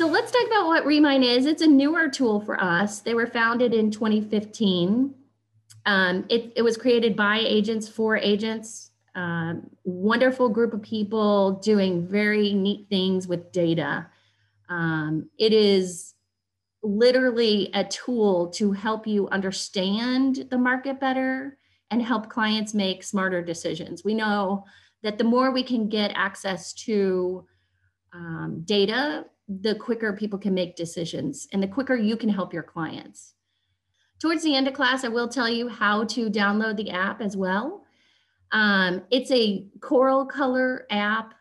So let's talk about what Remine is. It's a newer tool for us. They were founded in 2015. It was created by agents for agents. Wonderful group of people doing very neat things with data. It is literally a tool to help you understand the market better and help clients make smarter decisions. We know that the more we can get access to data, the quicker people can make decisions and the quicker you can help your clients. Towards the end of class, I will tell you how to download the app as well. It's a coral color app.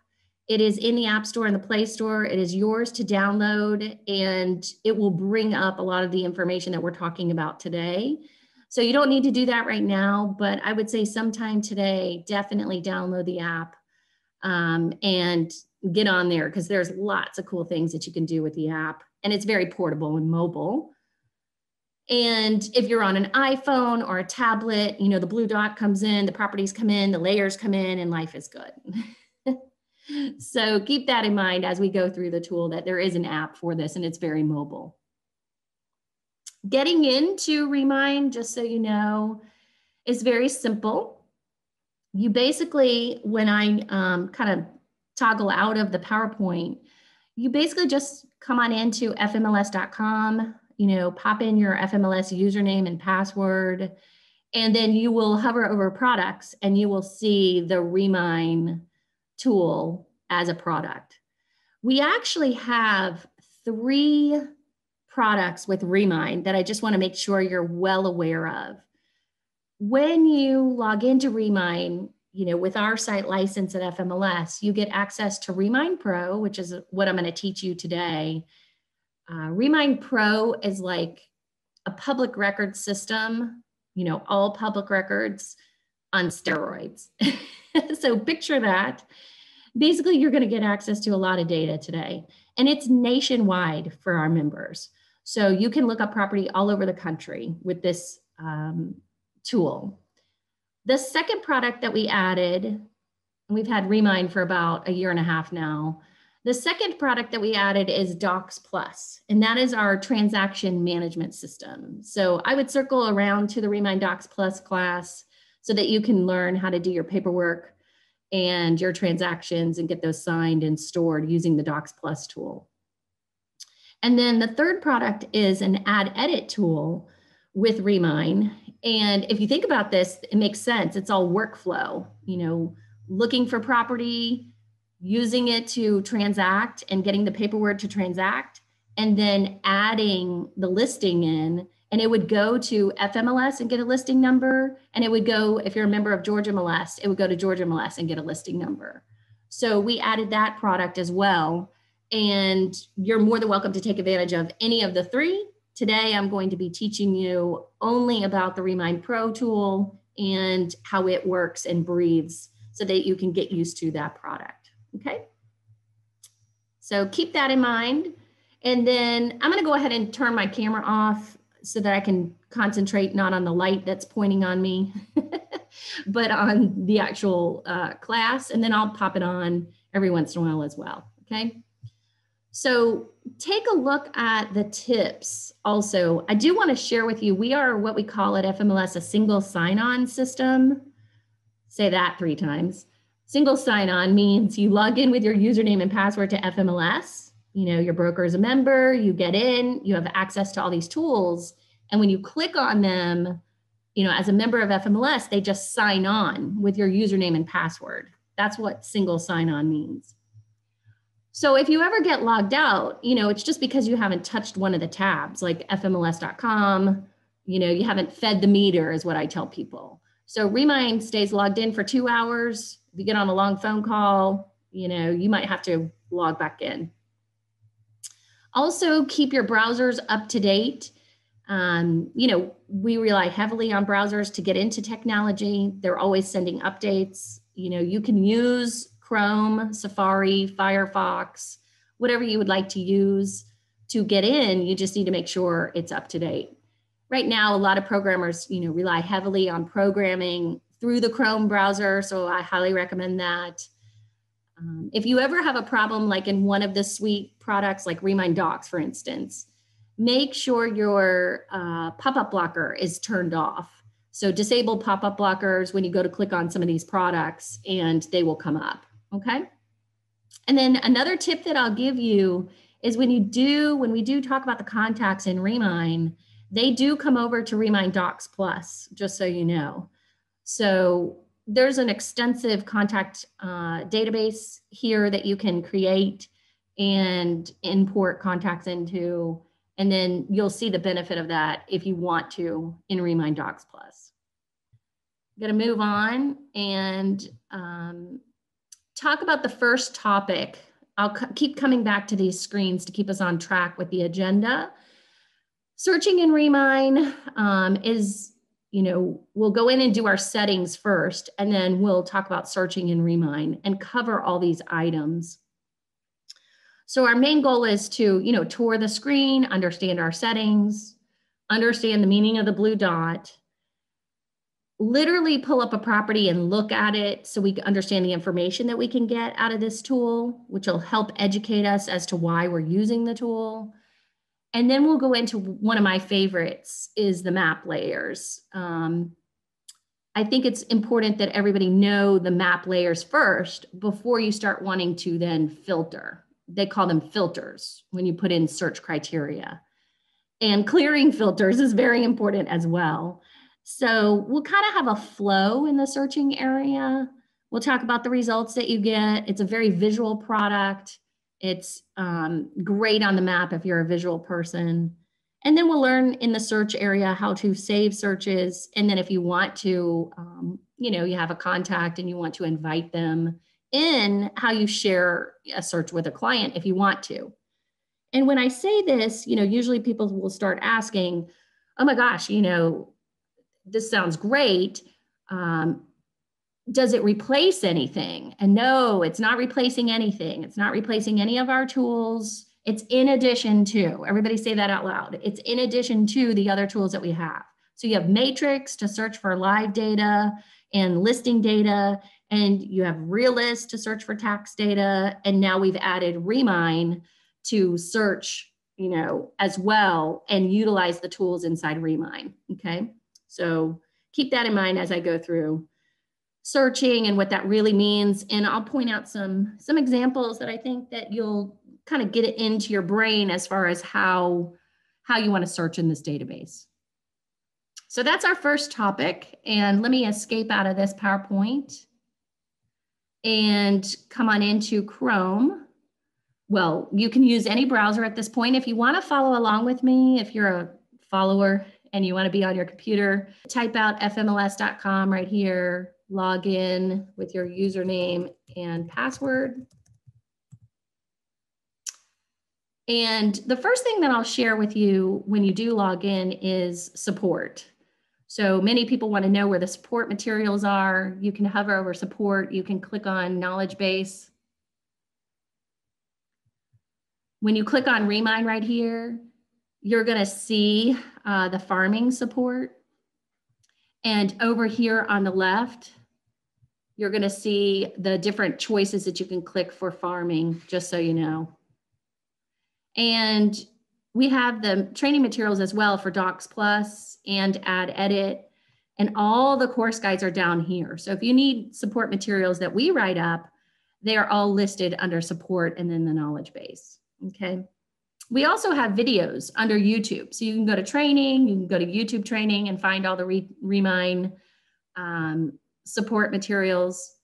It is in the App Store and the Play Store. It is yours to download, and it will bring up a lot of the information that we're talking about today. So you don't need to do that right now, but I would say sometime today, definitely download the app and get on there, because there's lots of cool things that you can do with the app, and it's very portable and mobile. And if you're on an iPhone or a tablet, you know, the blue dot comes in, the properties come in, the layers come in, and life is good. So keep that in mind as we go through the tool, that there is an app for this and it's very mobile. Getting into Remine, just so you know, is very simple. You basically, when I kind of toggle out of the PowerPoint, you basically just come on into fmls.com, you know, pop in your FMLS username and password, and then you will hover over products and you will see the Remine tool as a product. We actually have 3 products with Remine that I just want to make sure you're well aware of. When you log into Remine, you know, with our site license at FMLS, you get access to Remine Pro, which is what I'm going to teach you today. Remine Pro is like a public record system, you know, all public records on steroids. So picture that. Basically, you're going to get access to a lot of data today, and it's nationwide for our members. So you can look up property all over the country with this tool. The second product that we added, and we've had Remine for about 1.5 years now. The second product that we added is Docs Plus, and that is our transaction management system. So I would circle around to the Remine Docs Plus class so that you can learn how to do your paperwork and your transactions and get those signed and stored using the Docs Plus tool. And then the third product is an add edit tool with Remine. And if you think about this, it makes sense. It's all workflow, you know, looking for property, using it to transact and getting the paperwork to transact, and then adding the listing in. And it would go to FMLS and get a listing number. And it would go, if you're a member of Georgia MLS, it would go to Georgia MLS and get a listing number. So we added that product as well. And you're more than welcome to take advantage of any of the 3. Today, I'm going to be teaching you only about the Remine Pro tool and how it works and breathes so that you can get used to that product, okay? So keep that in mind. And then I'm gonna go ahead and turn my camera off so that I can concentrate not on the light that's pointing on me, but on the actual class. And then I'll pop it on every once in a while as well, okay? So take a look at the tips. Also, I do want to share with you, we are what we call at FMLS a single sign-on system. Say that 3 times. Single sign-on means you log in with your username and password to FMLS. You know, your broker is a member, you get in, you have access to all these tools. And when you click on them, you know, as a member of FMLS, they just sign on with your username and password. That's what single sign-on means. So if you ever get logged out, you know, it's just because you haven't touched one of the tabs like FMLS.com, you know, you haven't fed the meter is what I tell people. So Remine stays logged in for 2 hours. If you get on a long phone call, you know, you might have to log back in. Also keep your browsers up to date. You know, we rely heavily on browsers to get into technology. They're always sending updates. You know, you can use Chrome, Safari, Firefox, whatever you would like to use to get in. You just need to make sure it's up to date. Right now, a lot of programmers, you know, rely heavily on programming through the Chrome browser. So I highly recommend that. If you ever have a problem, like in one of the suite products, like Remine Docs, for instance, make sure your pop-up blocker is turned off. So disable pop-up blockers when you go to click on some of these products and they will come up, okay? And then another tip that I'll give you is when we do talk about the contacts in Remine, they do come over to Remine Docs Plus, just so you know. So there's an extensive contact database here that you can create and import contacts into, and then you'll see the benefit of that if you want to in Remine Docs Plus. I'm going to move on and talk about the first topic. I'll keep coming back to these screens to keep us on track with the agenda. Searching in Remine is, we'll go in and do our settings first, and then we'll talk about searching in Remine and cover all these items. So our main goal is to, tour the screen, understand our settings, understand the meaning of the blue dot, literally pull up a property and look at it so we can understand the information that we can get out of this tool, which will help educate us as to why we're using the tool. And then we'll go into one of my favorites is the map layers. I think it's important that everybody know the map layers first before you start wanting to then filter. They call them filters when you put in search criteria. And clearing filters is very important as well. So we'll kind of have a flow in the searching area. We'll talk about the results that you get. It's a very visual product. It's great on the map if you're a visual person. And then we'll learn in the search area how to save searches. And then if you want to, you have a contact and you want to invite them in, how you share a search with a client if you want to. And when I say this, usually people will start asking, oh my gosh, this sounds great. Does it replace anything? And no, it's not replacing anything. It's not replacing any of our tools. It's in addition to, everybody say that out loud. It's in addition to the other tools that we have. So you have Matrix to search for live data and listing data, and you have Realist to search for tax data. And now we've added Remine to search, as well and utilize the tools inside Remine, okay? So keep that in mind as I go through searching and what that really means. And I'll point out some examples that I think that you'll kind of get it into your brain as far as how you want to search in this database. So that's our first topic. And let me escape out of this PowerPoint and come on into Chrome. Well, you can use any browser at this point. If you want to follow along with me, if you're a follower and you want to be on your computer, type out fmls.com right here, log in with your username and password. And the first thing that I'll share with you when you do log in is support. So many people want to know where the support materials are. You can hover over support. You can click on knowledge base. When you click on Remine right here, you're going to see the farming support. And over here on the left, you're going to see the different choices that you can click for farming, just so you know. And we have the training materials as well for Docs Plus and Add Edit. And all the course guides are down here. So if you need support materials that we write up, they are all listed under support and then the knowledge base. Okay. We also have videos under YouTube. So you can go to training, you can go to YouTube training and find all the Remine support materials.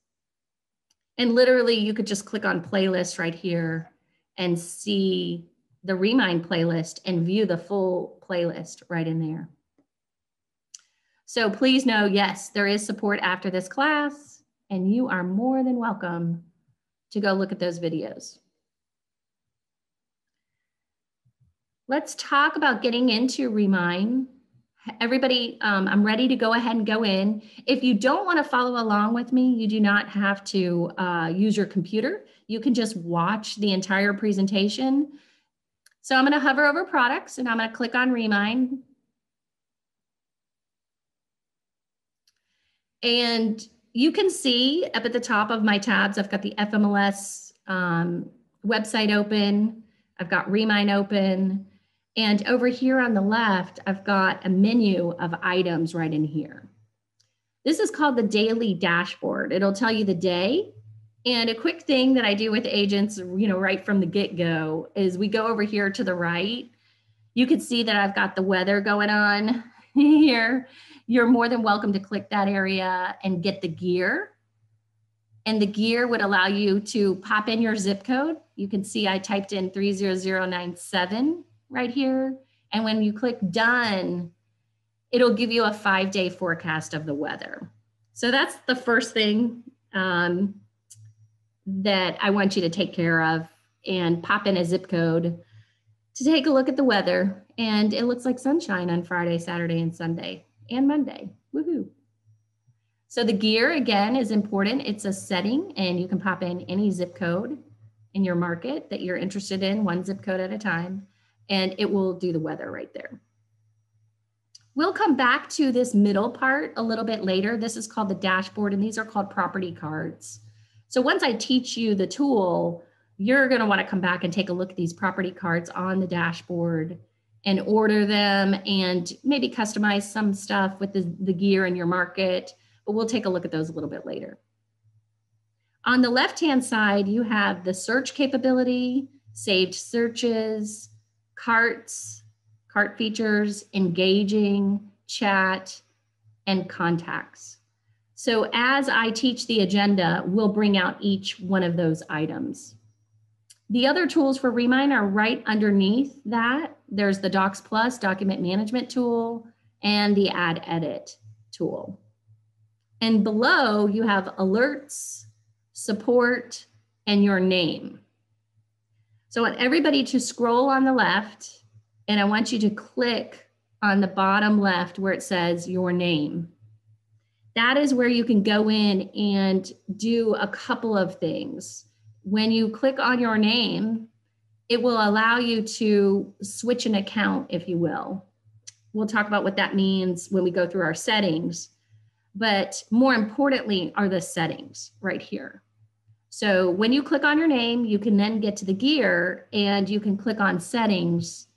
And literally you could just click on playlist right here and see the Remine playlist and view the full playlist right in there. So please know, yes, there is support after this class, and you are more than welcome to go look at those videos. Let's talk about getting into Remine. Everybody, I'm ready to go ahead and go in. If you don't want to follow along with me, you do not have to use your computer. You can just watch the entire presentation. So I'm going to hover over products and I'm going to click on Remine. And you can see up at the top of my tabs, I've got the FMLS website open. I've got Remine open. And over here on the left, I've got a menu of items right in here. This is called the daily dashboard. It'll tell you the day. And a quick thing that I do with agents, right from the get-go is we go over here to the right. You can see that I've got the weather going on here. You're more than welcome to click that area and get the gear. And the gear would allow you to pop in your zip code. You can see I typed in 30097 right here. And when you click done, it'll give you a 5-day forecast of the weather. So that's the first thing that I want you to take care of, and pop in a zip code to take a look at the weather. And it looks like sunshine on Friday, Saturday, and Sunday, and Monday. Woohoo. So the gear, again, is important. It's a setting, and you can pop in any zip code in your market that you're interested in, one zip code at a time, and it will do the weather right there. We'll come back to this middle part a little bit later. This is called the dashboard, and these are called property cards. So once I teach you the tool, you're going to want to come back and take a look at these property cards on the dashboard and order them, and maybe customize some stuff with the gear in your market. But we'll take a look at those a little bit later. On the left-hand side, you have the search capability, saved searches, carts, cart features, engaging, chat, and contacts. So as I teach the agenda, we'll bring out each one of those items. The other tools for Remine are right underneath that. There's the Docs Plus document management tool and the Add Edit tool. And below you have alerts, support, and your name. So I want everybody to scroll on the left, and I want you to click on the bottom left where it says your name. That is where you can go in and do a couple of things. When you click on your name, it will allow you to switch an account, if you will. We'll talk about what that means when we go through our settings, but more importantly are the settings right here. So when you click on your name, you can then get to the gear and you can click on settings.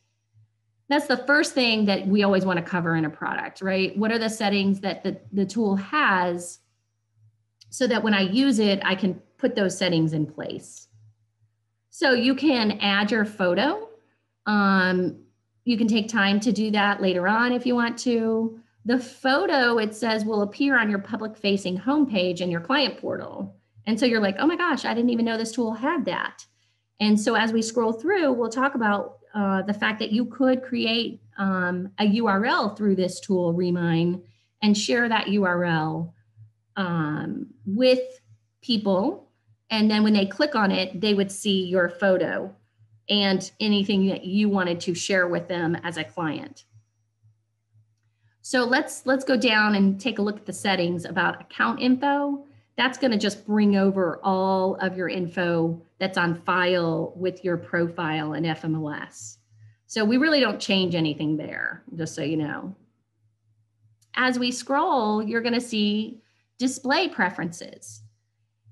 That's the first thing that we always want to cover in a product, right? What are the settings that the tool has so that when I use it, I can put those settings in place. So you can add your photo. You can take time to do that later on if you want to. The photo, it says, will appear on your public-facing homepage in your client portal. And so you're like, oh my gosh, I didn't even know this tool had that. And so as we scroll through, we'll talk about the fact that you could create a URL through this tool, Remine, and share that URL with people. And then when they click on it, they would see your photo and anything that you wanted to share with them as a client. So let's go down and take a look at the settings about account info. That's going to just bring over all of your info that's on file with your profile in FMLS. So we really don't change anything there, just so you know. As we scroll, you're going to see display preferences,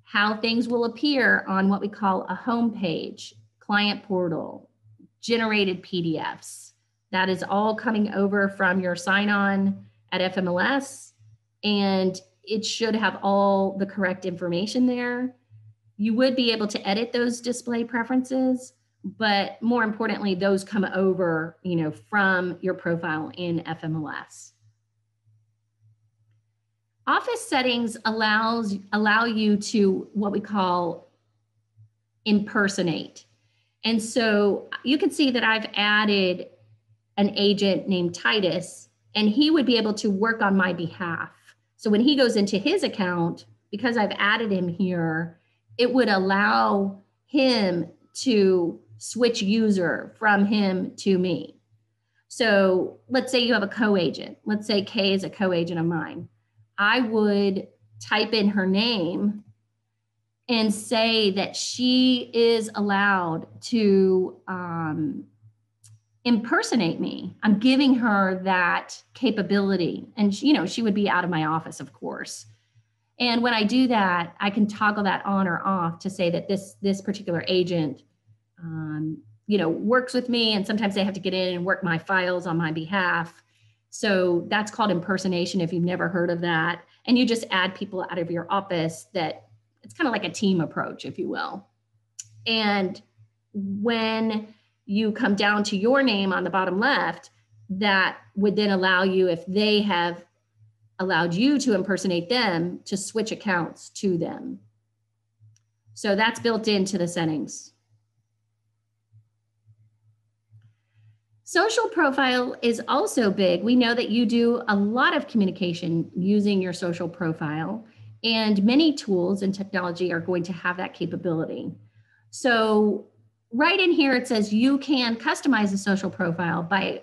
how things will appear on what we call a home page, client portal, generated PDFs. That is all coming over from your sign-on at FMLS, and it should have all the correct information there. You would be able to edit those display preferences, but more importantly, those come over, from your profile in FMLS. Office settings allow you to what we call impersonate. And so you can see that I've added an agent named Titus, and he would be able to work on my behalf. So when he goes into his account, because I've added him here, it would allow him to switch user from him to me. So let's say you have a co-agent. Let's say Kay is a co-agent of mine. I would type in her name and say that she is allowed to impersonate me. I'm giving her that capability. And she would be out of my office, of course. And when I do that, I can toggle that on or off to say that this particular agent, works with me, and sometimes they have to get in and work my files on my behalf. So that's called impersonation if you've never heard of that. And you just add people out of your office that it's kind of like a team approach, if you will. And when you come down to your name on the bottom left, that would then allow you, if they have allowed you to impersonate them, to switch accounts to them. So that's built into the settings. Social profile is also big. We know that you do a lot of communication using your social profile, and many tools and technology are going to have that capability. So right in here, it says you can customize a social profile by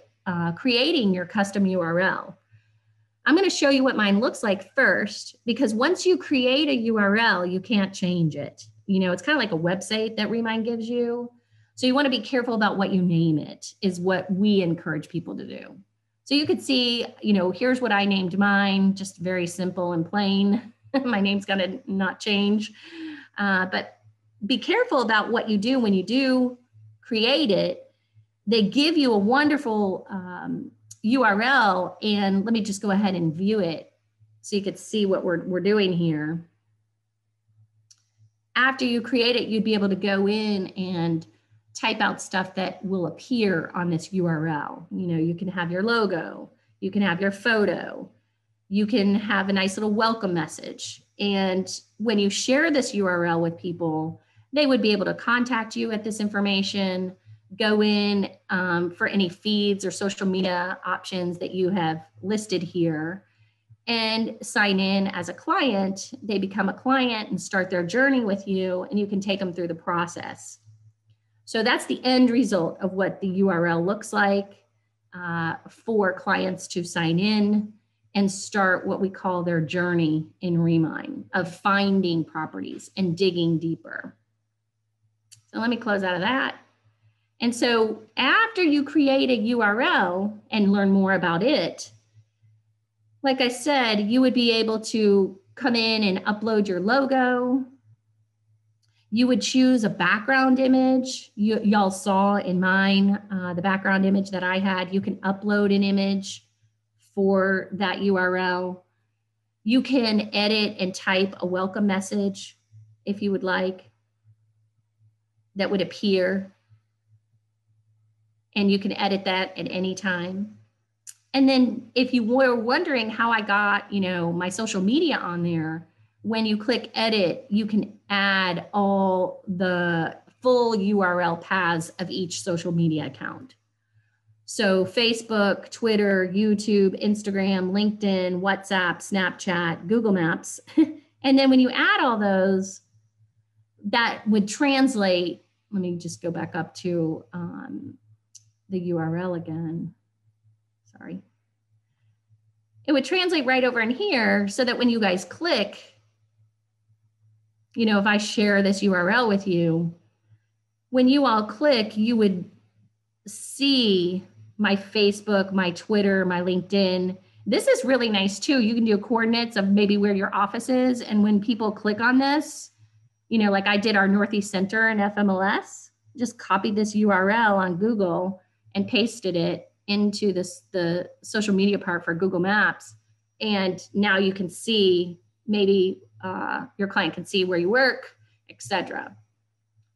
creating your custom URL. I'm going to show you what mine looks like first, because once you create a URL, you can't change it. It's kind of like a website that Remine gives you. So you want to be careful about what you name it, is what we encourage people to do. So you could see, here's what I named mine, just very simple and plain. My name's going to not change. But be careful about what you do when you do create it. They give you a wonderful URL, and let me just go ahead and view it so you could see what we're doing here. After you create it, you'd be able to go in and type out stuff that will appear on this URL. You can have your logo, you can have your photo, you can have a nice little welcome message. And when you share this URL with people, they would be able to contact you at this information, go in for any feeds or social media options that you have listed here, and sign in as a client. They become a client and start their journey with you, and you can take them through the process. So that's the end result of what the URL looks like for clients to sign in and start what we call their journey in Remine of finding properties and digging deeper. So let me close out of that. And so after you create a URL and learn more about it, like I said, you would be able to come in and upload your logo. You would choose a background image. Y'all saw in mine, the background image that I had. You can upload an image for that URL. You can edit and type a welcome message if you would like that would appear. And you can edit that at any time. And then if you were wondering how I got, my social media on there, when you click edit, you can add all the full URL paths of each social media account. So Facebook, Twitter, YouTube, Instagram, LinkedIn, WhatsApp, Snapchat, Google Maps. And then when you add all those, that would translate. Let me just go back up to the URL again. Sorry. It would translate right over in here so that when you guys click, if I share this URL with you, when you all click, you would see my Facebook, my Twitter, my LinkedIn. This is really nice too. You can do coordinates of maybe where your office is. And when people click on this, like I did our Northeast Center in FMLS, just copied this URL on Google and pasted it into the social media part for Google Maps. And now you can see, maybe your client can see where you work, etc.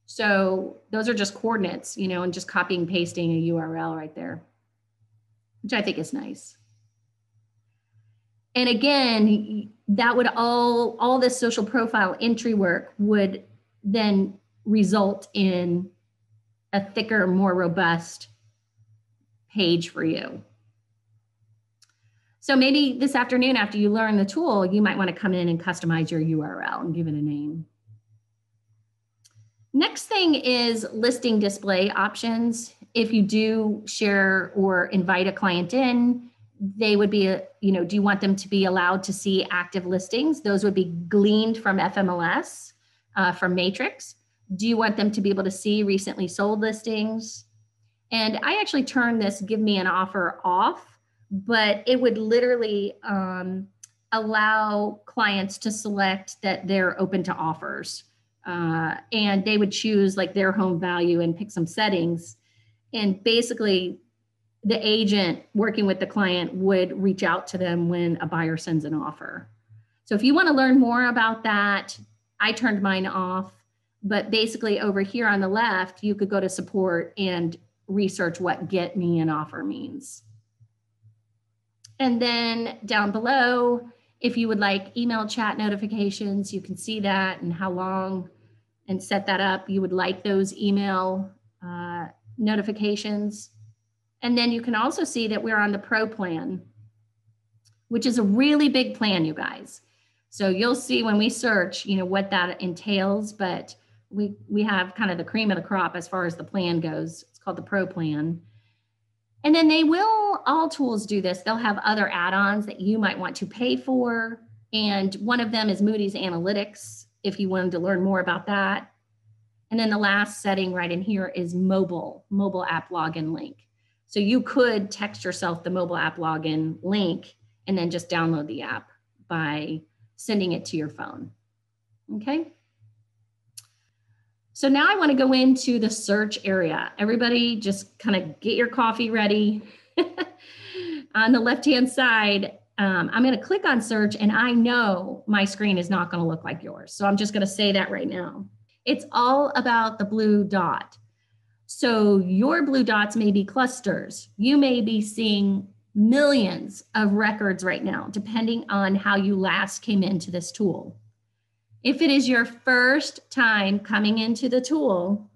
So those are just coordinates, and just copying and pasting a URL right there, which I think is nice. And again, that would all this social profile entry work would then result in a thicker, more robust page for you. So maybe this afternoon, after you learn the tool, you might want to come in and customize your URL and give it a name. Next thing is listing display options. If you do share or invite a client in, they would be, do you want them to be allowed to see active listings? Those would be gleaned from FMLS, from Matrix. Do you want them to be able to see recently sold listings? And I actually turned this give me an offer off, but it would literally allow clients to select that they're open to offers. And they would choose like their home value and pick some settings. And basically, the agent working with the client would reach out to them when a buyer sends an offer. So if you want to learn more about that, I turned mine off. But basically over here on the left, you could go to support and research what get me an offer means. And then down below, if you would like email chat notifications, you can see that and how long, and set that up. You would like those email notifications. And then you can also see that we're on the Pro plan, which is a really big plan, you guys. So you'll see when we search, you know, what that entails, but we have kind of the cream of the crop as far as the plan goes. It's called the Pro plan. And then all tools do this. They'll have other add-ons that you might want to pay for. And one of them is Moody's Analytics, if you wanted to learn more about that. And then the last setting right in here is mobile app login link. So you could text yourself the mobile app login link and then just download the app by sending it to your phone. Okay. So now I want to go into the search area. Everybody just kind of get your coffee ready. On the left-hand side, I'm going to click on search, and I know my screen is not going to look like yours. So I'm just going to say that right now. It's all about the blue dot. So your blue dots may be clusters. You may be seeing millions of records right now, depending on how you last came into this tool. If it is your first time coming into the tool,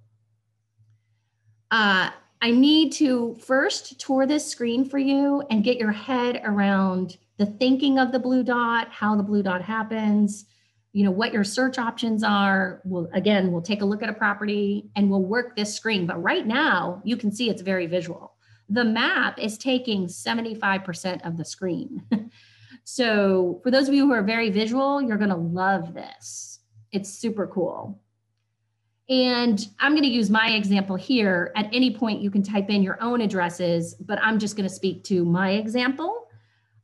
I need to first tour this screen for you and get your head around the thinking of the blue dot, how the blue dot happens, you know, what your search options are. We'll take a look at a property and we'll work this screen. But right now, you can see it's very visual. The map is taking 75% of the screen. So for those of you who are very visual, you're going to love this. It's super cool. And I'm going to use my example here. At any point, you can type in your own addresses, but I'm just going to speak to my example.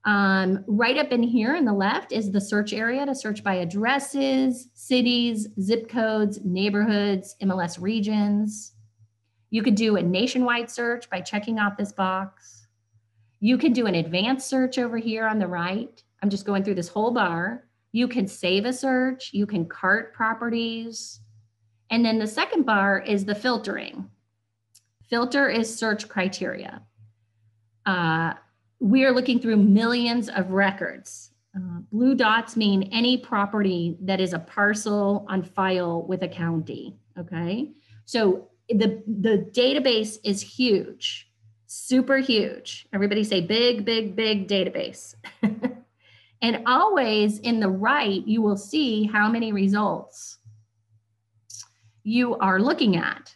Right up in here in the left is the search area to search by addresses, cities, zip codes, neighborhoods, MLS regions. You could do a nationwide search by checking off this box. You can do an advanced search over here on the right. I'm just going through this whole bar. You can save a search. You can cart properties. And then the second bar is the filtering. Filter is search criteria. We are looking through millions of records. Blue dots mean any property that is a parcel on file with a county, okay? So the database is huge, super huge. Everybody say big, big, big database. And always in the right, you will see how many results you are looking at.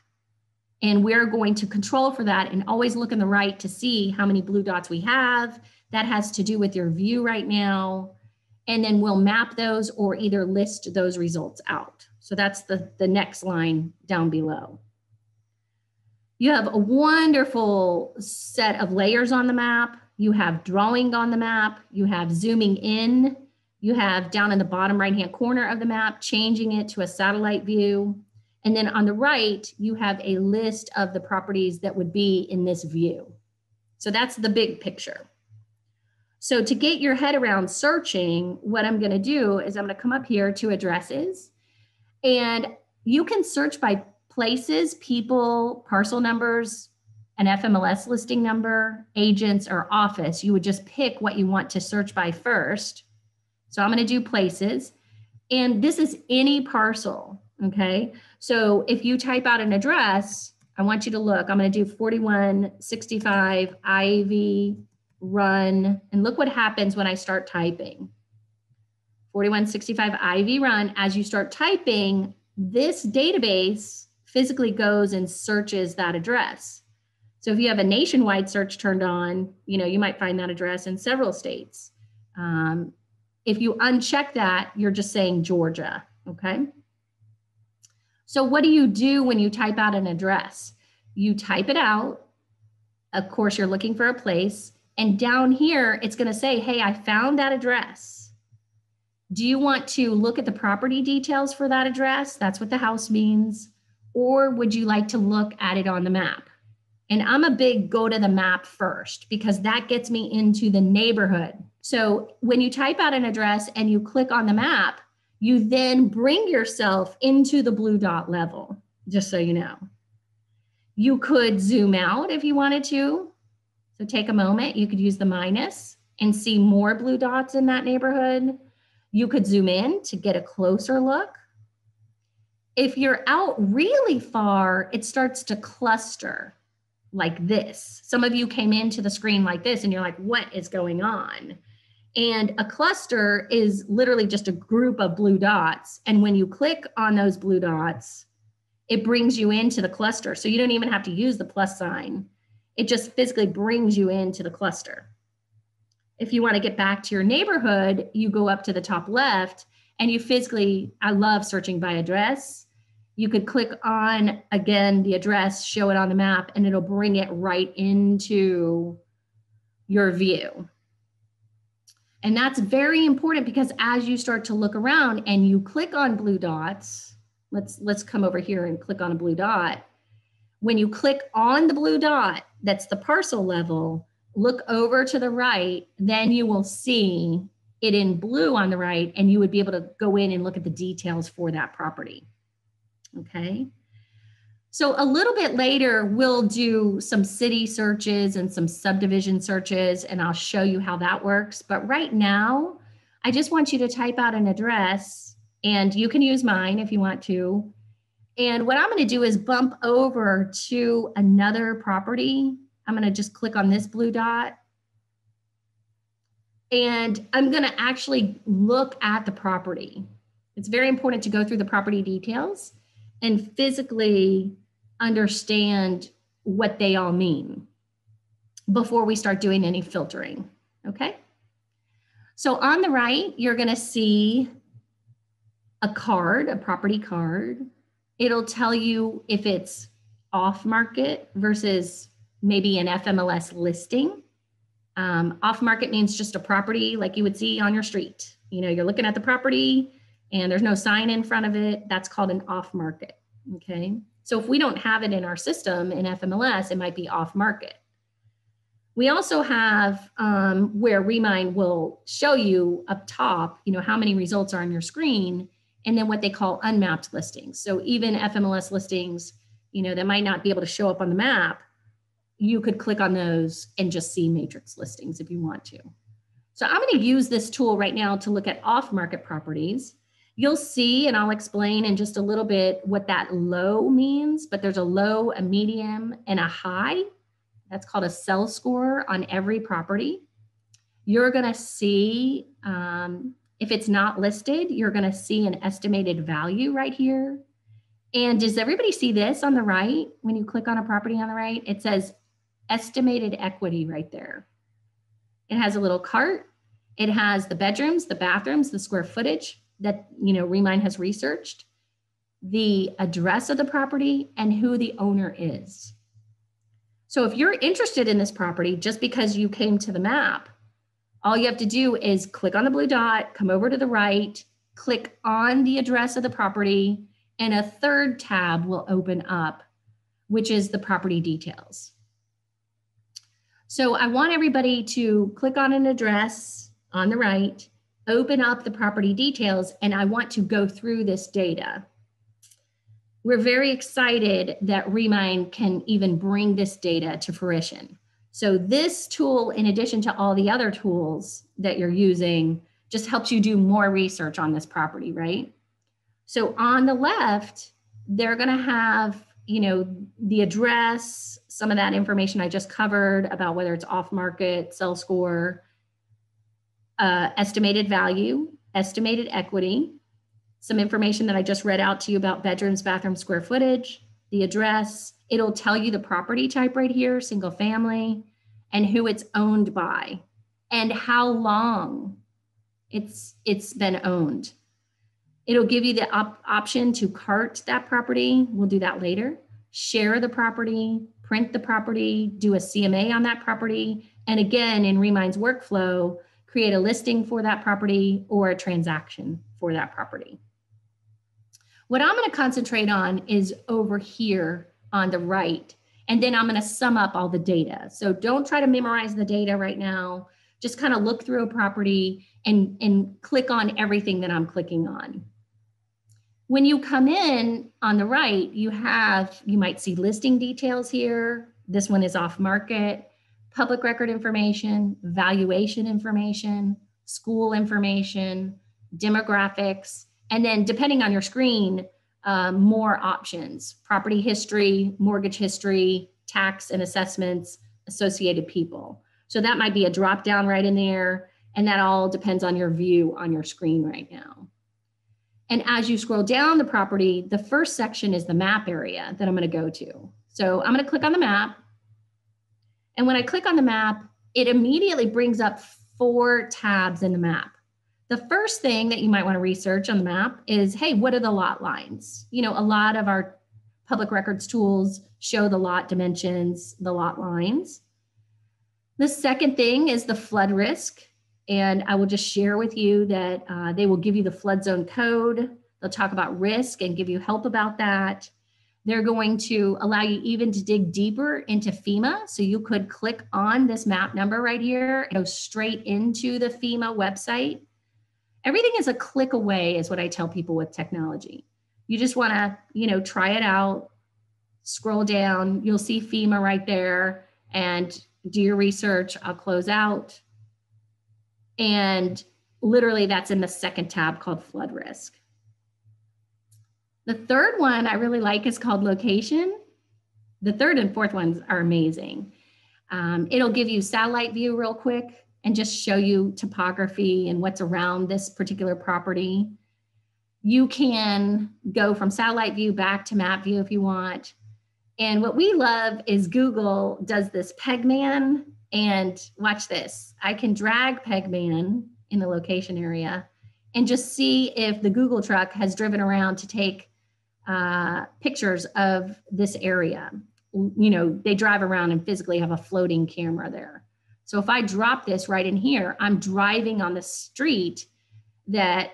And we're going to control for that and always look in the right to see how many blue dots we have. That has to do with your view right now. And then we'll map those or either list those results out. So that's the next line down below. You have a wonderful set of layers on the map. You have drawing on the map. You have zooming in. You have down in the bottom right-hand corner of the map, changing it to a satellite view. And then on the right, you have a list of the properties that would be in this view. So that's the big picture. So to get your head around searching, what I'm going to do is I'm going to come up here to addresses, and you can search by places, people, parcel numbers, an FMLS listing number, agents, or office. You would just pick what you want to search by first. So I'm going to do places, and this is any parcel. Okay, so if you type out an address, I want you to look. I'm going to do 4165 Ivy Run, and look what happens when I start typing. 4165 Ivy Run. As you start typing, this database physically goes and searches that address. So if you have a nationwide search turned on, you know, you might find that address in several states. If you uncheck that, you're just saying Georgia. Okay. So what do you do when you type out an address? You type it out. Of course, you're looking for a place. And down here, it's going to say, hey, I found that address. Do you want to look at the property details for that address? That's what the house means. Or would you like to look at it on the map? And I'm a big go to the map first because that gets me into the neighborhood. So when you type out an address and you click on the map, you then bring yourself into the blue dot level, just so you know. You could zoom out if you wanted to. So take a moment, you could use the minus and see more blue dots in that neighborhood. You could zoom in to get a closer look. If you're out really far, it starts to cluster like this. Some of you came into the screen like this and you're like, what is going on? And a cluster is literally just a group of blue dots. And when you click on those blue dots, it brings you into the cluster. So you don't even have to use the plus sign. It just physically brings you into the cluster. If you want to get back to your neighborhood, you go up to the top left and you physically, I love searching by address. You could click on, again, the address, show it on the map, and it'll bring it right into your view. And that's very important because as you start to look around and you click on blue dots, let's come over here and click on a blue dot. When you click on the blue dot, that's the parcel level, look over to the right, then you will see it in blue on the right, and you would be able to go in and look at the details for that property. Okay. So a little bit later, we'll do some city searches and some subdivision searches, and I'll show you how that works. But right now, I just want you to type out an address, and you can use mine if you want to. And what I'm going to do is bump over to another property. I'm going to just click on this blue dot. And I'm going to actually look at the property. It's very important to go through the property details and physically understand what they all mean before we start doing any filtering, okay? So on the right, you're gonna see a card, a property card. It'll tell you if it's off market versus maybe an FMLS listing. Off market means just a property like you would see on your street. You know, you're looking at the property and there's no sign in front of it. That's called an off market, okay? So if we don't have it in our system in FMLS, it might be off market. We also have where Remine will show you up top, you know, how many results are on your screen, and then what they call unmapped listings. So even FMLS listings, you know, that might not be able to show up on the map, you could click on those and just see matrix listings if you want to. So I'm going to use this tool right now to look at off-market properties. You'll see, and I'll explain in just a little bit what that low means, but there's a low, a medium, and a high. That's called a sell score on every property. You're going to see, if it's not listed, you're going to see an estimated value right here. And does everybody see this on the right? When you click on a property on the right, it says estimated equity right there. It has a little cart. It has the bedrooms, the bathrooms, the square footage that, you know, Remine has researched, the address of the property, and who the owner is. So if you're interested in this property, just because you came to the map, all you have to do is click on the blue dot, come over to the right, click on the address of the property, and a third tab will open up, which is the property details. So I want everybody to click on an address on the right, open up the property details, and I want to go through this data. We're very excited that Remine can even bring this data to fruition. So this tool, in addition to all the other tools that you're using, just helps you do more research on this property, right? So on the left, they're gonna have, you know, the address, some of that information I just covered about whether it's off market, sell score, estimated value, estimated equity, some information that I just read out to you about bedrooms, bathrooms, square footage, the address. It'll tell you the property type right here, single family, and who it's owned by, and how long it's been owned. It'll give you the option to cart that property. We'll do that later. Share the property, print the property, do a CMA on that property. And again, in Remine's workflow, create a listing for that property, or a transaction for that property. What I'm going to concentrate on is over here on the right, and then I'm going to sum up all the data. So don't try to memorize the data right now. Just kind of look through a property and click on everything that I'm clicking on. When you come in on the right, you might see listing details here. This one is off market, public record information, valuation information, school information, demographics, and then depending on your screen, more options: property history, mortgage history, tax and assessments, associated people. So that might be a drop down right in there, and that all depends on your view on your screen right now. And as you scroll down the property, the first section is the map area that I'm going to go to. So I'm going to click on the map. And when I click on the map, it immediately brings up 4 tabs in the map. The first thing that you might want to research on the map is, hey, what are the lot lines? You know, a lot of our public records tools show the lot dimensions, the lot lines. The second thing is the flood risk. And I will just share with you that they will give you the flood zone code. They'll talk about risk and give you help about that. They're going to allow you even to dig deeper into FEMA. So you could click on this map number right here and go straight into the FEMA website. Everything is a click away, is what I tell people with technology. You just want to, try it out, scroll down, you'll see FEMA right there, and do your research. I'll close out. And literally that's in the second tab called flood risk. The third one I really like is called location. The third and fourth ones are amazing. It'll give you satellite view real quick and just show you topography and what's around this particular property. You can go from satellite view back to map view if you want. And what we love is Google does this Pegman. And watch this. I can drag Pegman in the location area and just see if the Google truck has driven around to take pictures of this area. They drive around and physically have a floating camera there. So if I drop this right in here, I'm driving on the street that,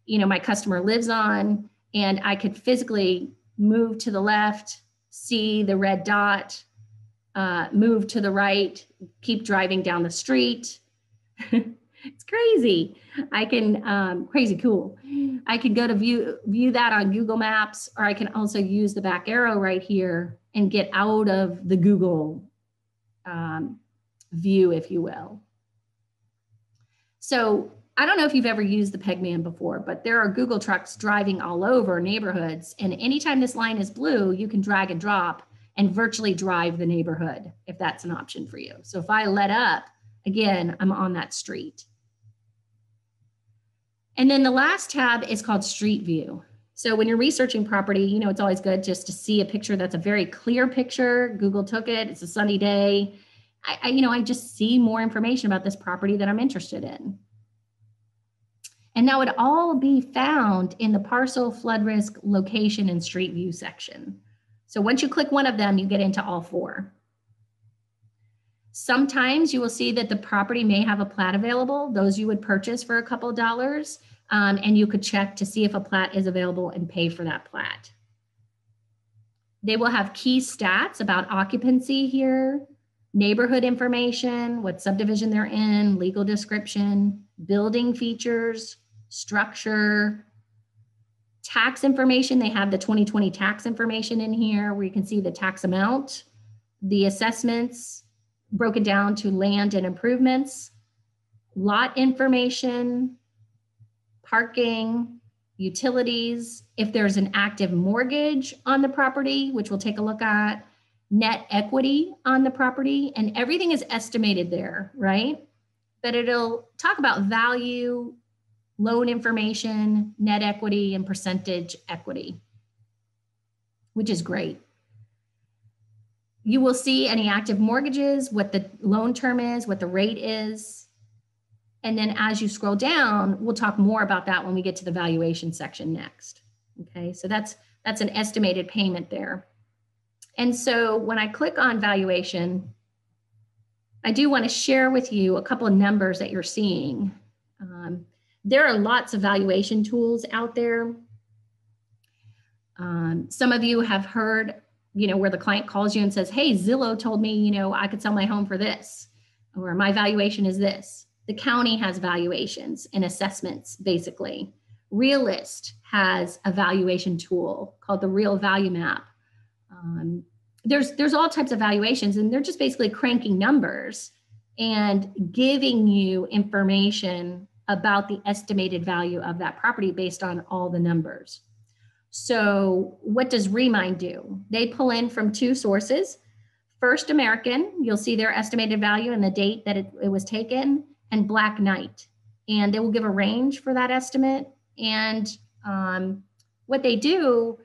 my customer lives on, and I could physically move to the left, see the red dot, move to the right, keep driving down the street. It's crazy. I can, crazy cool. I can go to view that on Google Maps, or I can also use the back arrow right here and get out of the Google view, if you will. So I don't know if you've ever used the Pegman before, but there are Google trucks driving all over neighborhoods. And anytime this line is blue, you can drag and drop and virtually drive the neighborhood, if that's an option for you. So if I let up, again, I'm on that street. And then the last tab is called Street View. So when you're researching property, it's always good just to see a picture that's a very clear picture. Google took it, it's a sunny day. I just see more information about this property that I'm interested in. And that would all be found in the parcel, flood risk, location, and street view section. So once you click one of them, you get into all 4. Sometimes you will see that the property may have a plat available. Those you would purchase for a couple dollars, and you could check to see if a plat is available and pay for that plat. They will have key stats about occupancy here, neighborhood information, what subdivision they're in, legal description, building features, structure, tax information. They have the 2020 tax information in here where you can see the tax amount, the assessments broken down to land and improvements, lot information, parking, utilities, if there's an active mortgage on the property, which we'll take a look at, net equity on the property, and everything is estimated there, right? But it'll talk about value, loan information, net equity, and percentage equity, which is great. You will see any active mortgages, what the loan term is, what the rate is. And then as you scroll down, we'll talk more about that when we get to the valuation section next. Okay, so that's an estimated payment there. And so when I click on valuation, I do want to share with you a couple of numbers that you're seeing. There are lots of valuation tools out there. Some of you have heard, where the client calls you and says, hey, Zillow told me, I could sell my home for this, or my valuation is this. The county has valuations and assessments, basically. Realist has a valuation tool called the Real Value Map. There's all types of valuations, and they're just basically cranking numbers and giving you information about the estimated value of that property based on all the numbers. So what does Remine do? They pull in from two sources. First American, you'll see their estimated value and the date that it was taken, and Black Knight. And they will give a range for that estimate. And what they do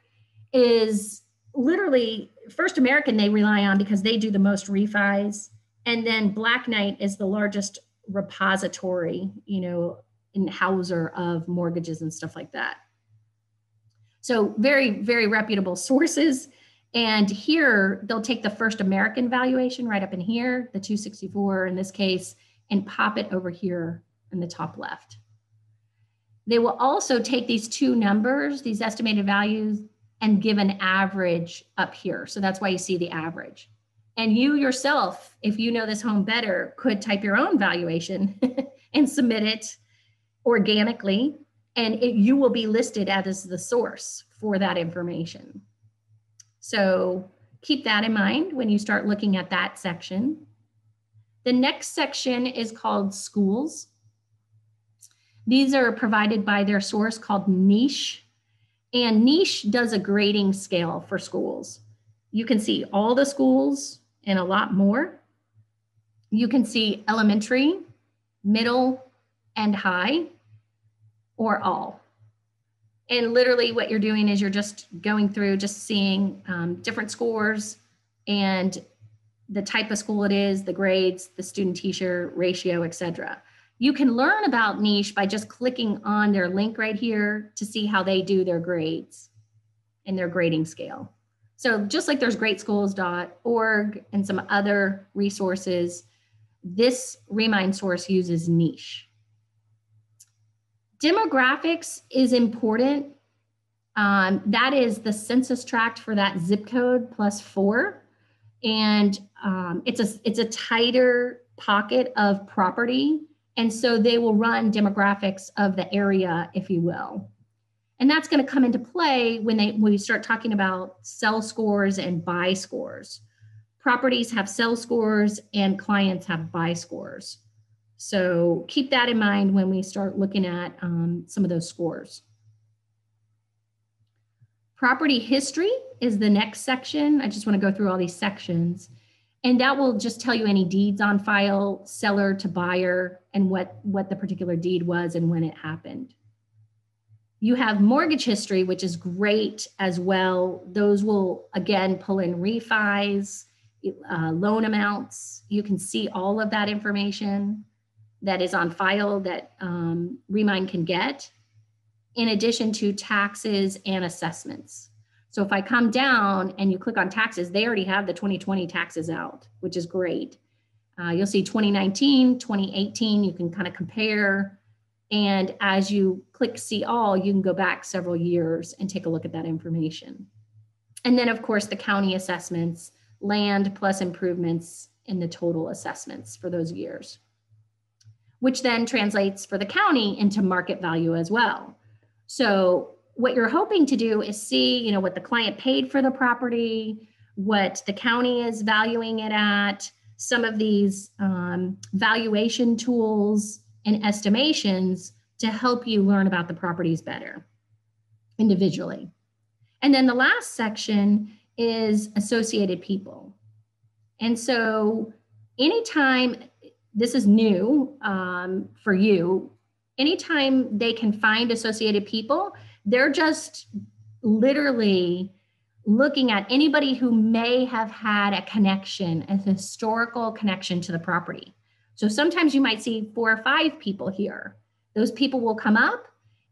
is literally, First American they rely on because they do the most refis. And then Black Knight is the largest repository, in houser of mortgages and stuff like that. So very, very reputable sources. And here they'll take the First American valuation right up in here, the 264 in this case, and pop it over here in the top left. They will also take these two numbers, these estimated values, and give an average up here. So that's why you see the average. And you yourself, if you know this home better, could type your own valuation and submit it organically, and you will be listed as the source for that information. So keep that in mind when you start looking at that section. The next section is called schools. These are provided by their source called Niche. And Niche does a grading scale for schools. You can see all the schools and a lot more. You can see elementary, middle, and high, or all. And literally what you're doing is you're just going through, just seeing different scores and the type of school it is, the grades, the student teacher ratio, etc. You can learn about Niche by just clicking on their link right here to see how they do their grades and their grading scale. So just like there's greatschools.org and some other resources, this Remine source uses Niche. Demographics is important. That is the census tract for that zip code +4. And it's a tighter pocket of property. And so they will run demographics of the area, if you will. And that's going to come into play when we start talking about sell scores and buy scores. Properties have sell scores and clients have buy scores. So keep that in mind when we start looking at some of those scores. Property history is the next section. I just want to go through all these sections. And that will just tell you any deeds on file, seller to buyer, and what the particular deed was and when it happened. You have mortgage history, which is great as well. Those will, again, pull in refis, loan amounts. You can see all of that information that is on file that Remine can get, in addition to taxes and assessments. So if I come down and you click on taxes, they already have the 2020 taxes out, which is great. You'll see 2019, 2018, you can kind of compare. And as you click see all, you can go back several years and take a look at that information. And then of course, the county assessments, land plus improvements in the total assessments for those years, which then translates for the county into market value as well. So what you're hoping to do is see, what the client paid for the property, what the county is valuing it at, some of these valuation tools and estimations to help you learn about the properties better individually. And then the last section is associated people. And so anytime, this is new for you, anytime they can find associated people, they're just literally looking at anybody who may have had a connection, a historical connection to the property. So sometimes you might see 4 or 5 people here. Those people will come up,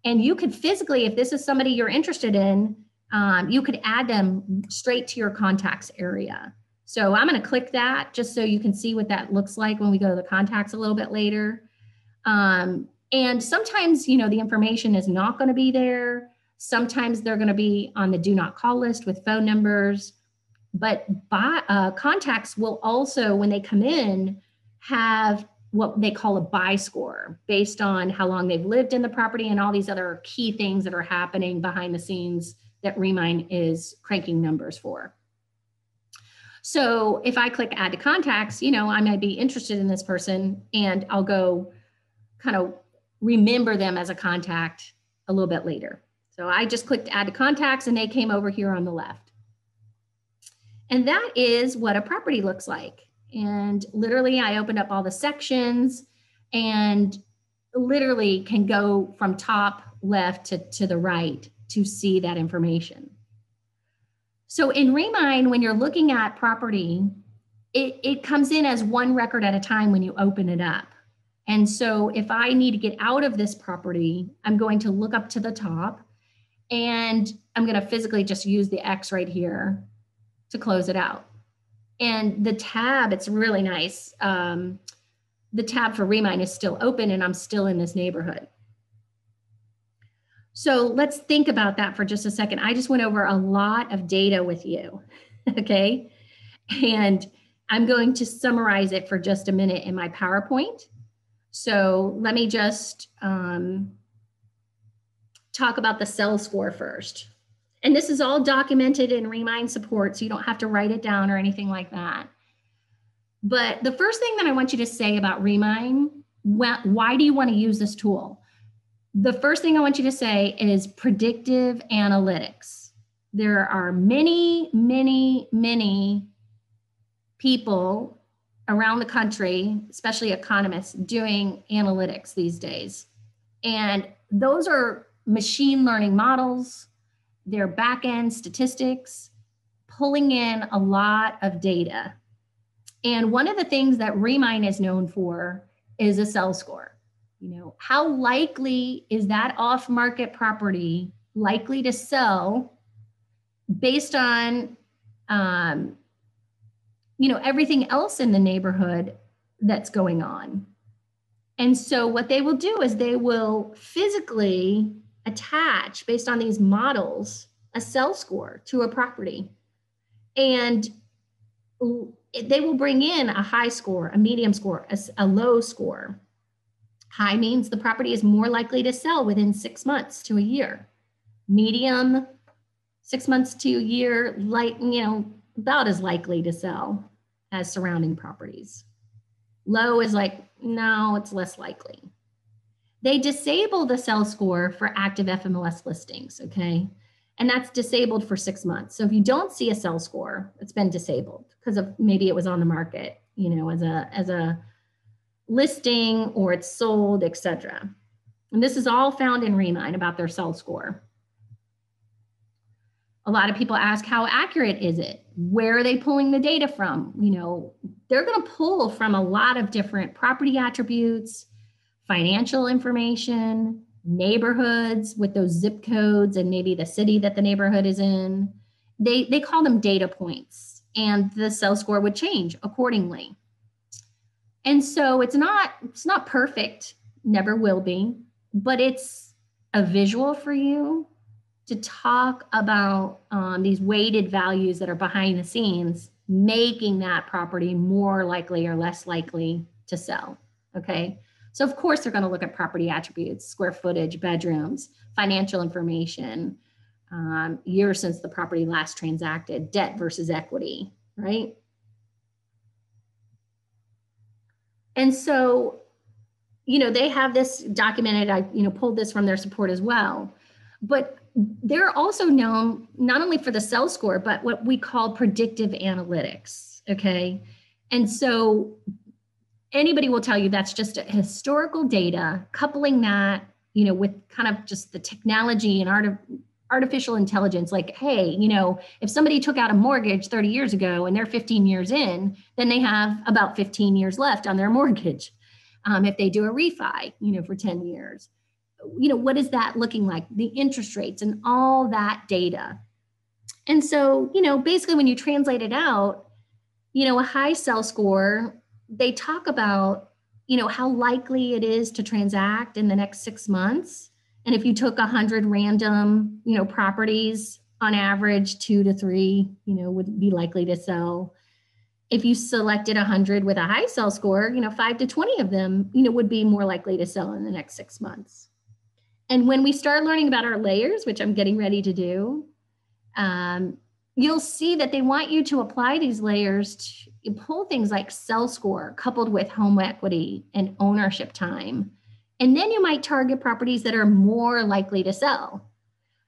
and you could physically, if this is somebody you're interested in, you could add them straight to your contacts area. So I'm going to click that just so you can see what that looks like when we go to the contacts a little bit later. And sometimes, you know, the information is not going to be there. Sometimes they're going to be on the do not call list with phone numbers. But contacts will also, when they come in, have what they call a buy score based on how long they've lived in the property and all these other key things that are happening behind the scenes that Remine is cranking numbers for. So if I click add to contacts, you know, I might be interested in this person and I'll go kind of remember them as a contact a little bit later. So I just clicked add to contacts and they came over here on the left. And that is what a property looks like. And literally I opened up all the sections and literally can go from top left to the right to see that information. So in Remine, when you're looking at property, it comes in as one record at a time when you open it up. And so if I need to get out of this property, I'm going to look up to the top and I'm going to physically just use the X right here to close it out. And the tab, it's really nice. The tab for Remine is still open and I'm still in this neighborhood. So let's think about that for just a second. I just went over a lot of data with you, okay? And I'm going to summarize it for just a minute in my PowerPoint. So let me just talk about the cell score first. And this is all documented in Remine support, so you don't have to write it down or anything like that. But the first thing that I want you to say about Remine, why do you want to use this tool? The first thing I want you to say is predictive analytics. There are many, many, many people around the country, especially economists, doing analytics these days. And those are machine learning models, they're back-end statistics, pulling in a lot of data. And one of the things that Remine is known for is a cell score. You know, how likely is that off-market property likely to sell based on, you know, everything else in the neighborhood that's going on? And so what they will do is they will physically attach, based on these models, a cell score to a property. And they will bring in a high score, a medium score, a low score. High means the property is more likely to sell within 6 months to a year. Medium, 6 months to a year, like, you know, about as likely to sell as surrounding properties. Low is like, no, it's less likely. They disable the cell score for active FMLS listings, okay? And that's disabled for 6 months. So if you don't see a cell score, it's been disabled because of maybe it was on the market, you know, as a listing or it's sold, etc. And this is all found in Remine about their cell score. A lot of people ask, how accurate is it? Where are they pulling the data from? You know, they're going to pull from a lot of different property attributes, financial information, neighborhoods with those zip codes and maybe the city that the neighborhood is in. They call them data points, and the cell score would change accordingly. And so it's not perfect, never will be, but it's a visual for you to talk about these weighted values that are behind the scenes, making that property more likely or less likely to sell, okay? So of course they're gonna look at property attributes, square footage, bedrooms, financial information, years since the property last transacted, debt versus equity, right? And so, you know, they have this documented. I, you know, pulled this from their support as well. But they're also known not only for the cell score, but what we call predictive analytics, okay? And so anybody will tell you that's just a historical data, coupling that, you know, with kind of just the technology and artificial intelligence, like, hey, you know, if somebody took out a mortgage 30 years ago and they're 15 years in, then they have about 15 years left on their mortgage. If they do a refi, you know, for 10 years, you know, what is that looking like? The interest rates and all that data. And so, you know, basically when you translate it out, A high sell score, they talk about, how likely it is to transact in the next 6 months. And if you took 100 random, properties on average, 2 to 3, would be likely to sell. If you selected 100 with a high sell score, 5 to 20 of them, would be more likely to sell in the next 6 months. And when we start learning about our layers, which I'm getting ready to do, you'll see that they want you to apply these layers to pull things like sell score coupled with home equity and ownership time. And then you might target properties that are more likely to sell.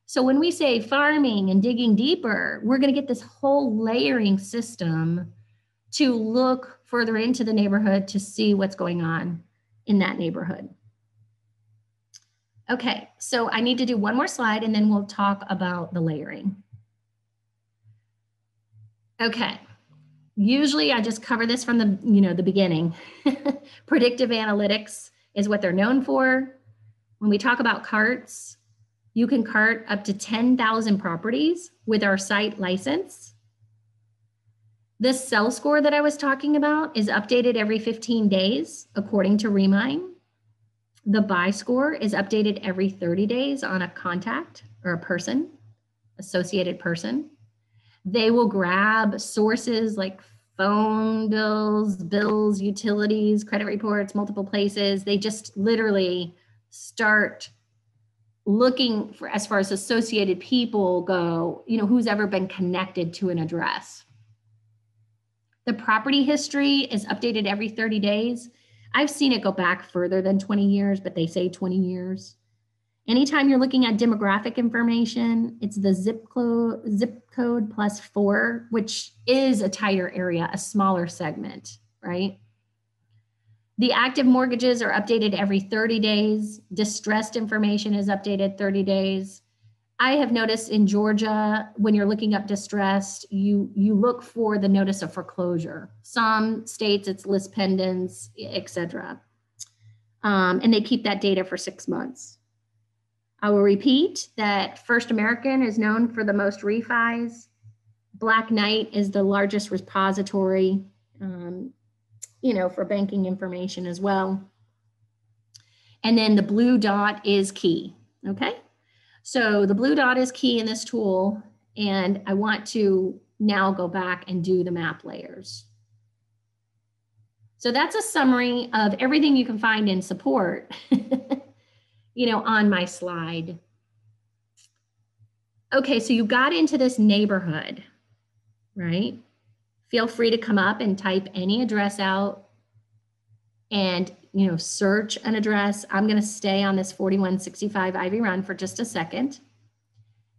So when we say farming and digging deeper, we're going to get this whole layering system to look further into the neighborhood to see what's going on in that neighborhood. Okay, so I need to do one more slide and then we'll talk about the layering. Okay, usually I just cover this from the beginning. Predictive analytics is what they're known for. When we talk about carts, you can cart up to 10,000 properties with our site license. This sell score that I was talking about is updated every 15 days, according to Remine. The buy score is updated every 30 days on a contact or a person, associated person. They will grab sources like phone bills, utilities, credit reports, multiple places. They just literally start looking for, as far as associated people go, who's ever been connected to an address. The property history is updated every 30 days. I've seen it go back further than 20 years, but they say 20 years. Anytime you're looking at demographic information, it's the zip code plus 4, which is a tighter area, a smaller segment, right? The active mortgages are updated every 30 days. Distressed information is updated 30 days. I have noticed in Georgia, when you're looking up distressed, you look for the notice of foreclosure. Some states it's list pendants, etc. And they keep that data for 6 months. I will repeat that First American is known for the most refis. Black Knight is the largest repository, for banking information as well. And then the blue dot is key, okay? So the blue dot is key in this tool, and I want to now go back and do the map layers. So that's a summary of everything you can find in support, on my slide. Okay, so you got into this neighborhood, right? Feel free to come up and type any address out and, search an address. I'm going to stay on this 4165 Ivy Run for just a second.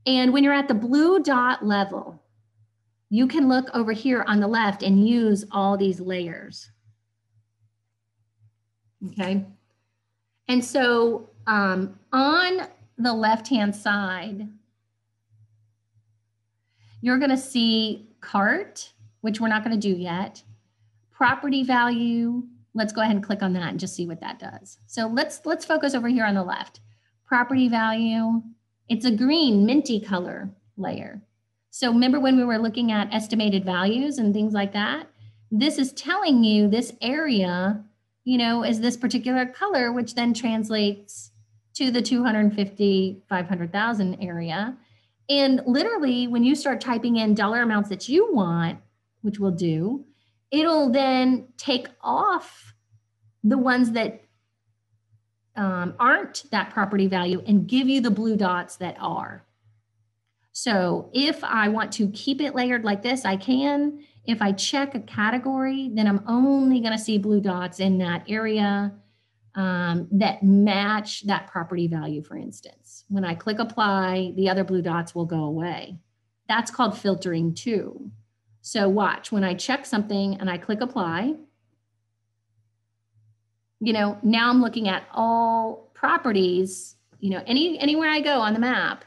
And when you're at the blue dot level, you can look over here on the left and use all these layers. Okay. And so on the left-hand side, you're going to see cart, which we're not going to do yet. Property value. Let's go ahead and click on that and just see what that does. So let's focus over here on the left. Property value. It's a green minty color layer. So remember when we were looking at estimated values and things like that? This is telling you this area, is this particular color, which then translates to the 250, 500,000 area. And literally, when you start typing in dollar amounts that you want, which we'll do, it'll then take off the ones that aren't that property value and give you the blue dots that are. So if I want to keep it layered like this, I can. If I check a category, then I'm only going to see blue dots in that area that match that property value, for instance. When I click apply, the other blue dots will go away. That's called filtering too. So watch, when I check something and I click apply, now I'm looking at all properties, anywhere I go on the map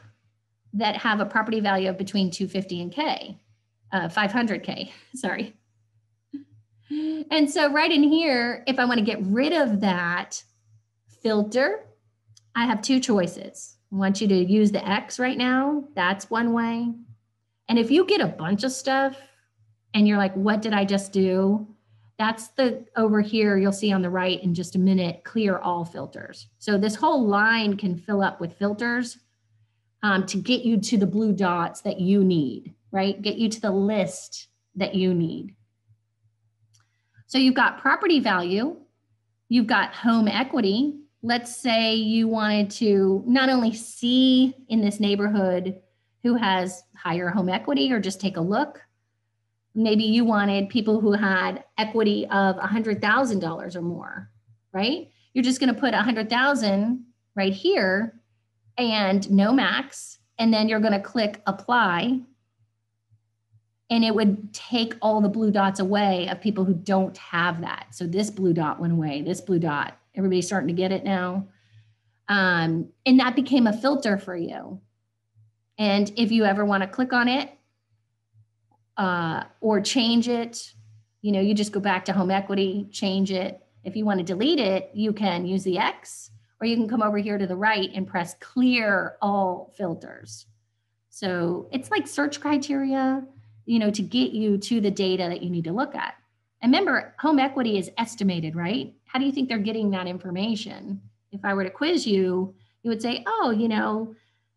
that have a property value of between 250 and 500K, sorry. And so right in here, if I want to get rid of that filter, I have two choices. I want you to use the X right now. That's one way. And if you get a bunch of stuff, and you're like, what did I just do? That's the over here, you'll see on the right in just a minute, clear all filters. So this whole line can fill up with filters to get you to the blue dots that you need, right? Get you to the list that you need. So you've got property value, you've got home equity. Let's say you wanted to not only see in this neighborhood who has higher home equity or just take a look. Maybe you wanted people who had equity of $100,000 or more, right? You're just going to put 100,000 right here and no max. And then you're going to click apply. And it would take all the blue dots away of people who don't have that. So this blue dot went away, this blue dot, everybody's starting to get it now. And that became a filter for you. And if you ever want to click on it or change it, you know, you just go back to home equity, change it. If you want to delete it, you can use the X, or you can come over here to the right and press clear all filters. So it's like search criteria, you know, to get you to the data that you need to look at. And remember, home equity is estimated, right? How do you think they're getting that information? If I were to quiz you, you would say, oh, you know,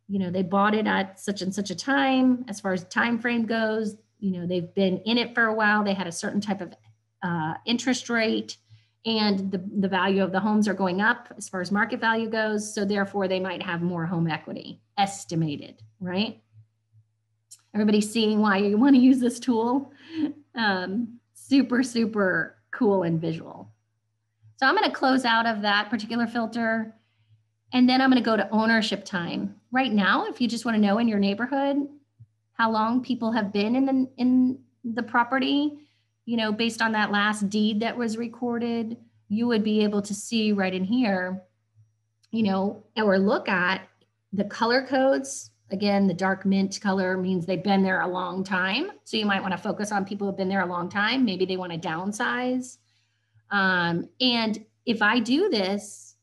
they bought it at such and such a time. As far as time frame goes, you know, they've been in it for a while. They had a certain type of interest rate, and the value of the homes are going up as far as market value goes. So therefore, they might have more home equity estimated, right? Everybody's seeing why you want to use this tool. Super, super cool and visual. So I'm going to close out of that particular filter. And then I'm going to go to ownership time. Right now, if you just want to know in your neighborhood how long people have been in the property, you know, based on that last deed that was recorded, you would be able to see right in here, you know, or look at the color codes. Again, the dark mint color means they've been there a long time. So you might want to focus on people who have been there a long time. Maybe they want to downsize. And if I do this,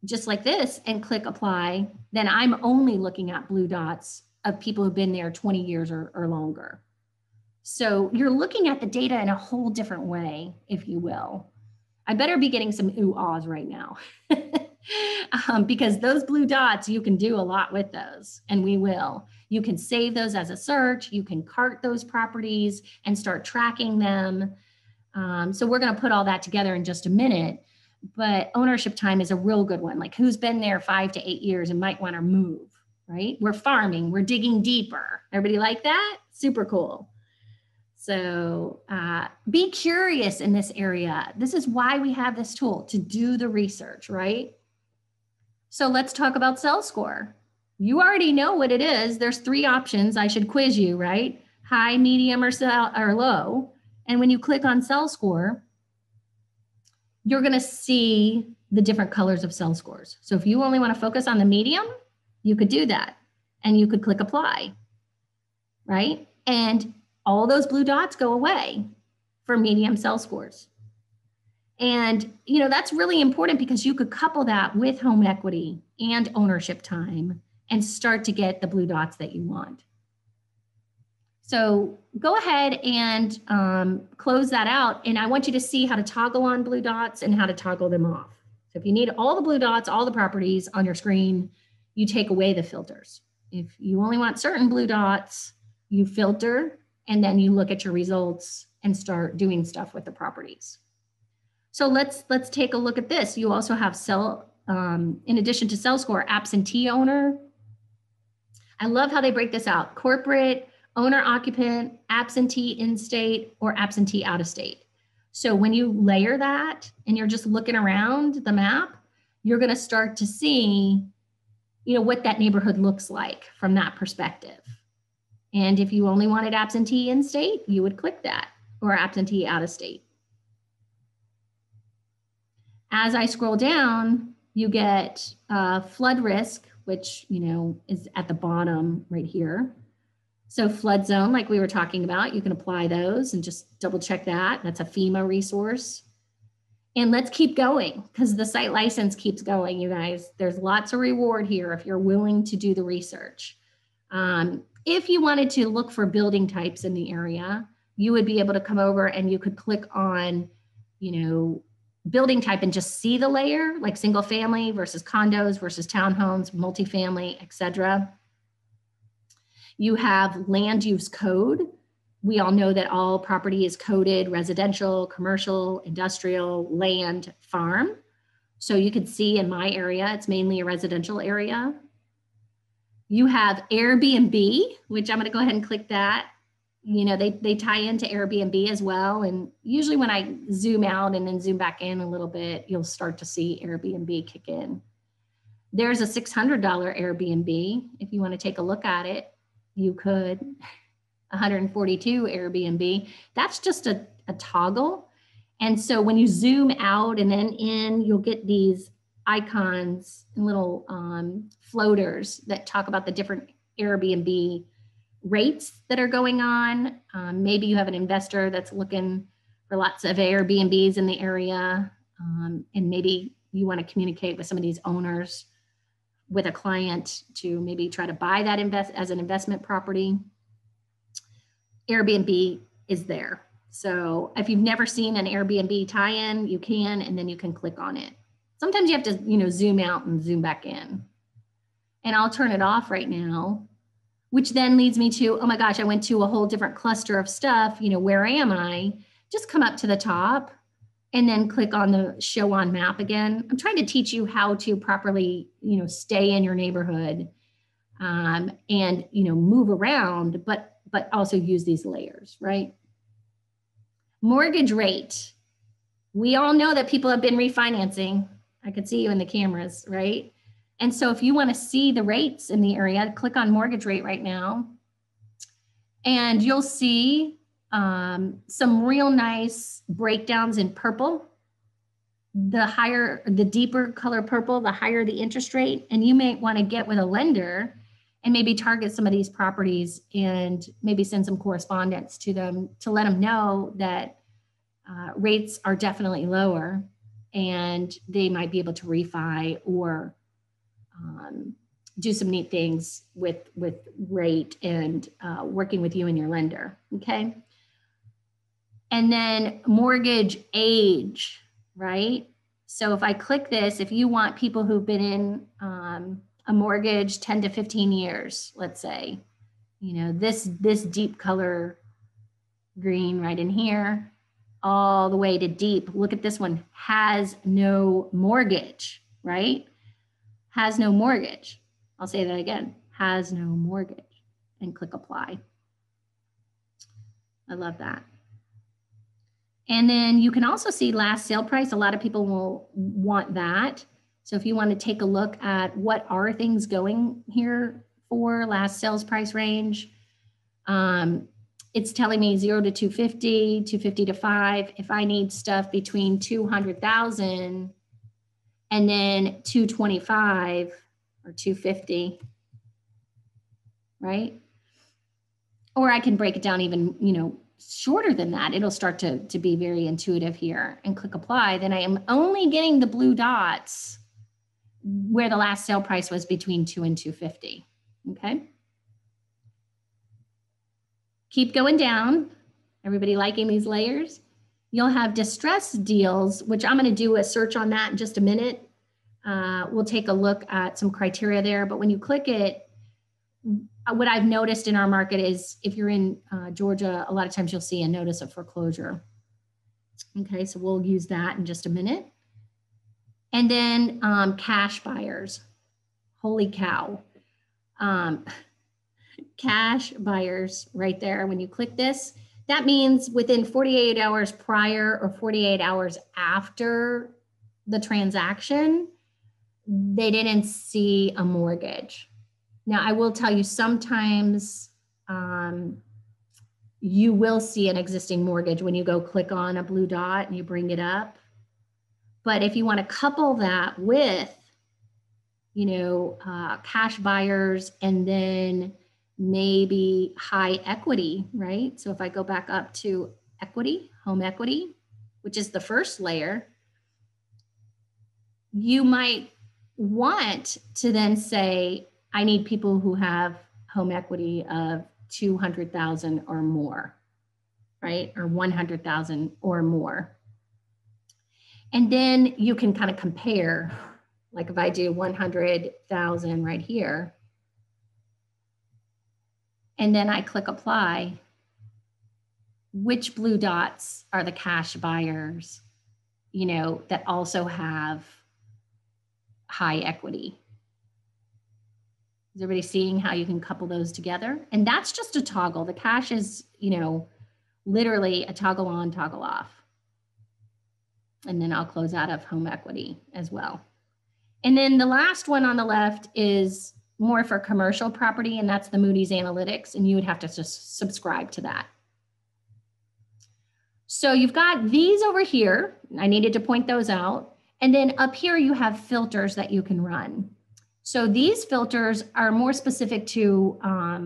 just like this, and click apply, then I'm only looking at blue dots of people who've been there 20 years or longer. So you're looking at the data in a whole different way, if you will. I better be getting some ooh-ahs right now. Because those blue dots, you can do a lot with those, and we will. You can save those as a search. You can cart those properties and start tracking them. So we're going to put all that together in just a minute. But ownership time is a real good one. Like who's been there 5 to 8 years and might want to move, right? We're farming, we're digging deeper. Everybody like that? Super cool. So be curious in this area. This is why we have this tool, to do the research, right? So let's talk about cell score. You already know what it is. There's 3 options. I should quiz you, right? High, medium, or low. And when you click on cell score, you're going to see the different colors of cell scores. So if you only want to focus on the medium, you could do that. And you could click apply, right? And all those blue dots go away for medium cell scores. And, you know, that's really important because you could couple that with home equity and ownership time and start to get the blue dots that you want. So go ahead and close that out. And I want you to see how to toggle on blue dots and how to toggle them off. So if you need all the blue dots, all the properties on your screen, you take away the filters. If you only want certain blue dots, you filter, and then you look at your results and start doing stuff with the properties. So let's take a look at this. You also have in addition to cell score, absentee owner. I love how they break this out. Corporate, owner occupant, absentee in-state, or absentee out-of-state. So when you layer that and you're just looking around the map, you're going to start to see, you know, what that neighborhood looks like from that perspective. And if you only wanted absentee in-state, you would click that, or absentee out-of-state. As I scroll down, you get flood risk, which, you know, is at the bottom right here. So flood zone, like we were talking about, you can apply those and just double check that. That's a FEMA resource. And let's keep going because the site license keeps going, you guys. There's lots of reward here if you're willing to do the research. If you wanted to look for building types in the area, you would be able to come over and you could click on, building type and just see the layer, like single family versus condos versus townhomes, multifamily, etc. You have land use code. We all know that all property is coded: residential, commercial, industrial, land, farm. So you can see in my area, it's mainly a residential area. You have Airbnb, which I'm going to go ahead and click that. They tie into Airbnb as well. And usually when I zoom out and then zoom back in a little bit, you'll start to see Airbnb kick in. There's a $600 Airbnb. If you want to take a look at it, you could. 142 Airbnb. That's just a toggle. And so when you zoom out and then in, you'll get these icons and little floaters that talk about the different Airbnb rates that are going on. Maybe you have an investor that's looking for lots of Airbnbs in the area, and maybe you want to communicate with some of these owners with a client to maybe try to buy that as an investment property. Airbnb is there. So if you've never seen an Airbnb tie-in, you can, and then you can click on it. Sometimes you have to, zoom out and zoom back in. And I'll turn it off right now, which then leads me to, oh my gosh, I went to a whole different cluster of stuff. Where am I? Just come up to the top and then click on the show on map again. I'm trying to teach you how to properly, stay in your neighborhood and, move around, but also use these layers, right? Mortgage rate. We all know that people have been refinancing. I could see you in the cameras, right? And so if you want to see the rates in the area, click on mortgage rate right now. And you'll see some real nice breakdowns in purple. The deeper color purple, the higher the interest rate. And you may want to get with a lender and maybe target some of these properties and maybe send some correspondence to them to let them know that rates are definitely lower and they might be able to refi or do some neat things with rate and working with you and your lender, okay? And then mortgage age, right? So if I click this, if you want people who've been in a mortgage 10 to 15 years, let's say, this deep color green right in here, all the way to deep. Look at this one, has no mortgage, right? Has no mortgage. I'll say that again, has no mortgage, and click apply. I love that. And then you can also see last sale price. A lot of people will want that. So if you want to take a look at what are things going here for last sales price range, it's telling me 0 to 250, 250 to 5. If I need stuff between 200,000 and then 225 or 250, right? Or I can break it down even, shorter than that. It'll start to be very intuitive here and click apply. Then I am only getting the blue dots where the last sale price was between 2 and 250, okay? Keep going down. Everybody liking these layers? You'll have distress deals, which I'm gonna do a search on that in just a minute. We'll take a look at some criteria there, but when you click it, what I've noticed in our market is if you're in Georgia, a lot of times you'll see a notice of foreclosure. Okay, so we'll use that in just a minute. And then cash buyers. Holy cow. Cash buyers right there. When you click this, that means within 48 hours prior or 48 hours after the transaction, they didn't see a mortgage. Now, I will tell you, sometimes you will see an existing mortgage when you go click on a blue dot and you bring it up. But if you want to couple that with, cash buyers and then maybe high equity, right? So if I go back up to equity, home equity, which is the first layer, you might want to then say, I need people who have home equity of 200,000 or more. right? Or 100,000 or more. And then you can kind of compare, like if I do 100,000 right here, and then I click apply, which blue dots are the cash buyers, you know, that also have high equity? Is everybody seeing how you can couple those together? And that's just a toggle. The cash is, you know, literally a toggle on, toggle off. And then I'll close out of home equity as well. And then the last one on the left is more for commercial property, and that's the Moody's Analytics, and you would have to just subscribe to that. So you've got these over here. I needed to point those out. And then up here, you have filters that you can run. So these filters are more specific to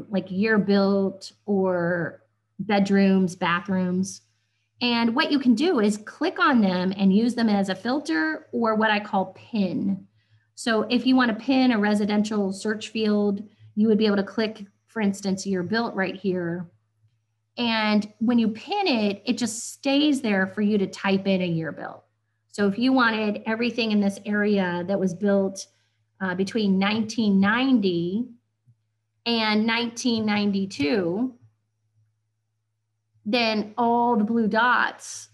like year built or bedrooms, bathrooms. And what you can do is click on them and use them as a filter or what I call pin. So if you want to pin a residential search field, you would be able to click, for instance, year built right here. And when you pin it, it just stays there for you to type in a year built. So if you wanted everything in this area that was built between 1990 and 1992, then all the blue dots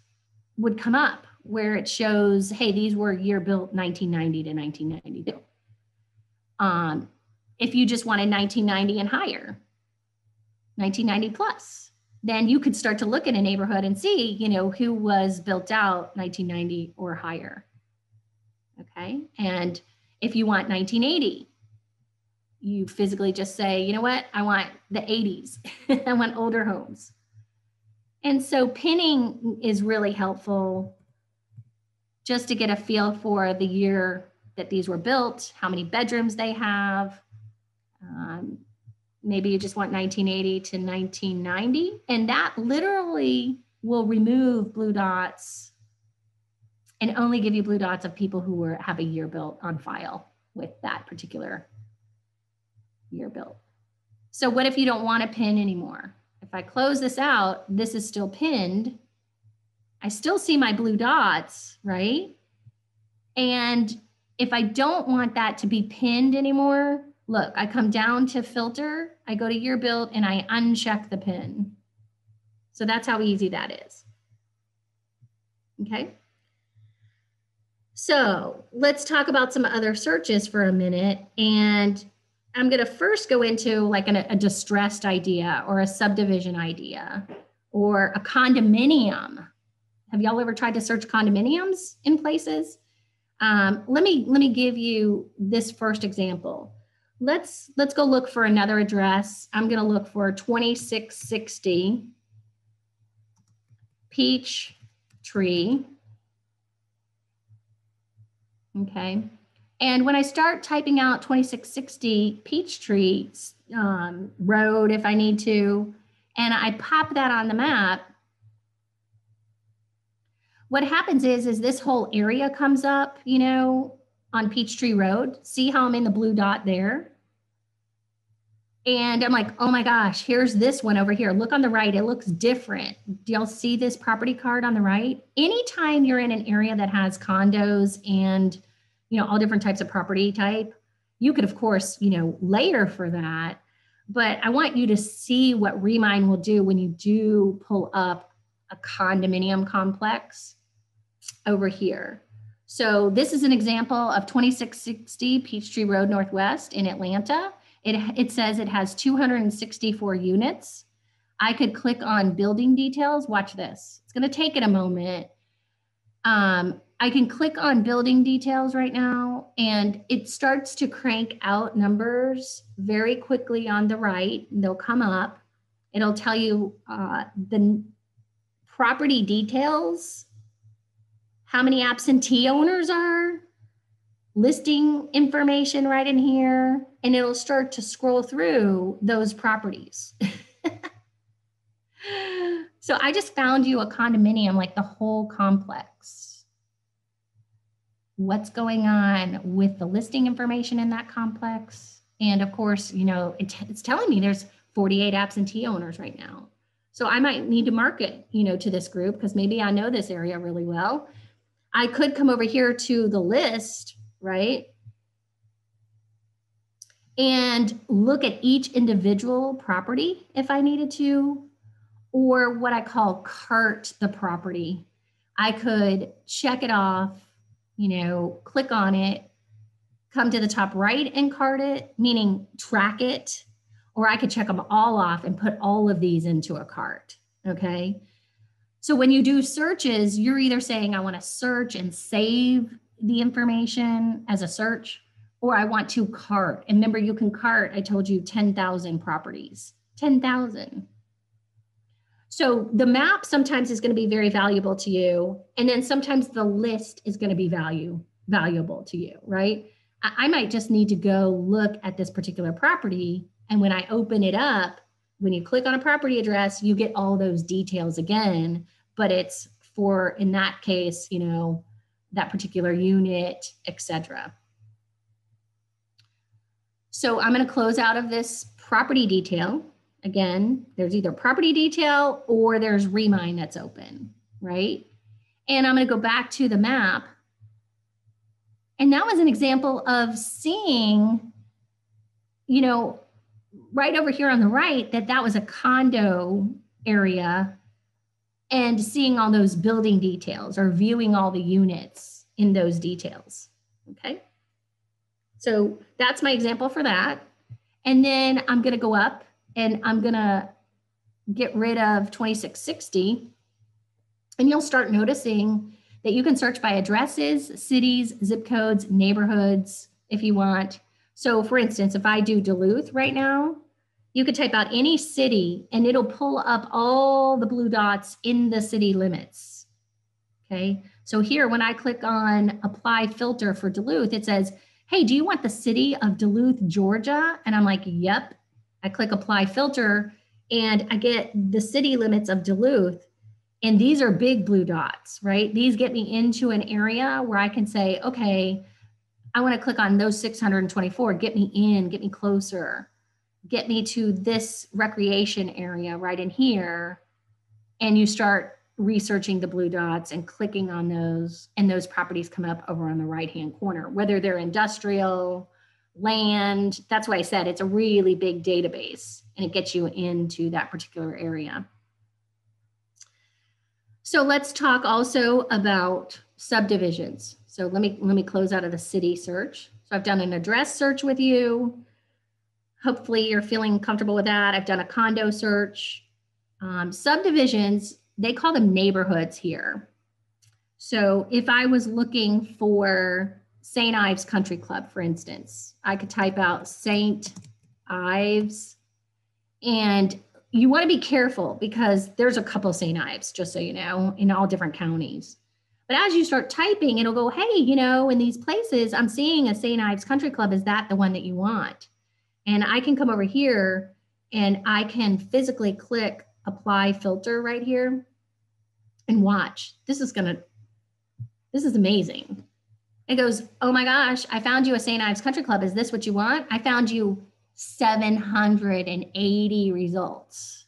would come up where it shows, hey, these were year built 1990 to 1992. If you just wanted 1990 and higher, 1990 plus, then you could start to look at a neighborhood and see, you know, who was built out 1990 or higher. Okay. And if you want 1980, you physically just say, you know what, I want the 80s. I want older homes. And so pinning is really helpful just to get a feel for the year that these were built, how many bedrooms they have. Maybe you just want 1980 to 1990, and that literally will remove blue dots and only give you blue dots of people who have a year built on file with that particular year built. So what if you don't want to pin anymore? If I close this out, this is still pinned. I still see my blue dots, right? And if I don't want that to be pinned anymore, look, I come down to filter, I go to year built, and I uncheck the pin. So that's how easy that is. Okay. So let's talk about some other searches for a minute. And I'm going to first go into like a distressed idea or a subdivision idea or a condominium. Have y'all ever tried to search condominiums in places? Let me give you this first example. Let's go look for another address. I'm going to look for 2660 Peachtree. Okay. And when I start typing out 2660 Peachtree Road, if I need to, and I pop that on the map, what happens is this whole area comes up, you know, on Peachtree Road. See how I'm in the blue dot there? And I'm like, oh my gosh, here's this one over here. Look on the right, it looks different. Do y'all see this property card on the right? Anytime you're in an area that has condos and, you know, all different types of property type, you could, of course, you know, layer for that. But I want you to see what Remine will do when you do pull up a condominium complex over here. So this is an example of 2660 Peachtree Road Northwest in Atlanta. It says it has 264 units. I could click on building details. Watch this. It's going to take it a moment. I can click on building details right now, and it starts to crank out numbers very quickly on the right. They'll come up. It'll tell you the property details, how many absentee owners are, listing information right in here, and it'll start to scroll through those properties. So I just found you a condominium, like the whole complex. What's going on with the listing information in that complex? And of course, you know, it's telling me there's 48 absentee owners right now. So I might need to market, you know, to this group because maybe I know this area really well. I could come over here to the list, right? And look at each individual property if I needed to, or what I call cart the property. I could check it off, you know, click on it, come to the top right and cart it, meaning track it, or I could check them all off and put all of these into a cart, okay? So when you do searches, you're either saying, I want to search and save the information as a search, or I want to cart. And remember, you can cart, I told you, 10,000 properties, 10,000. So the map sometimes is going to be very valuable to you. And then sometimes the list is going to be valuable to you, right? I might just need to go look at this particular property. And when I open it up, when you click on a property address, you get all those details again, but it's for, in that case, you know, that particular unit, etc. So I'm going to close out of this property detail. Again, there's either property detail or there's Remine that's open, right? And I'm going to go back to the map. And that was an example of seeing, you know, right over here on the right, that was a condo area, and seeing all those building details or viewing all the units in those details, okay? So that's my example for that. And then I'm going to go up and I'm going to get rid of 2660. And you'll start noticing that you can search by addresses, cities, zip codes, neighborhoods, if you want. So for instance, if I do Duluth right now, you could type out any city and it'll pull up all the blue dots in the city limits. Okay. So here, when I click on apply filter for Duluth, it says, hey, do you want the city of Duluth, Georgia? And I'm like, yep. I click apply filter and I get the city limits of Duluth. And these are big blue dots, right? These get me into an area where I can say, okay, I want to click on those 624, get me in, get me closer, get me to this recreation area right in here. And you start researching the blue dots and clicking on those, and those properties come up over on the right-hand corner, whether they're industrial, land. That's why I said it's a really big database and it gets you into that particular area. So let's talk also about subdivisions. So let me close out of the city search. So I've done an address search with you. Hopefully you're feeling comfortable with that. I've done a condo search. Subdivisions, they call them neighborhoods here. So if I was looking for St. Ives Country Club, for instance, I could type out St. Ives, and you want to be careful because there's a couple St. Ives, just so you know, in all different counties. But as you start typing, it'll go, hey, you know, in these places, I'm seeing a St. Ives Country Club. Is that the one that you want? And I can come over here and I can physically click apply filter right here and watch. This is amazing. It goes, oh my gosh, I found you a St. Ives Country Club. Is this what you want? I found you 780 results.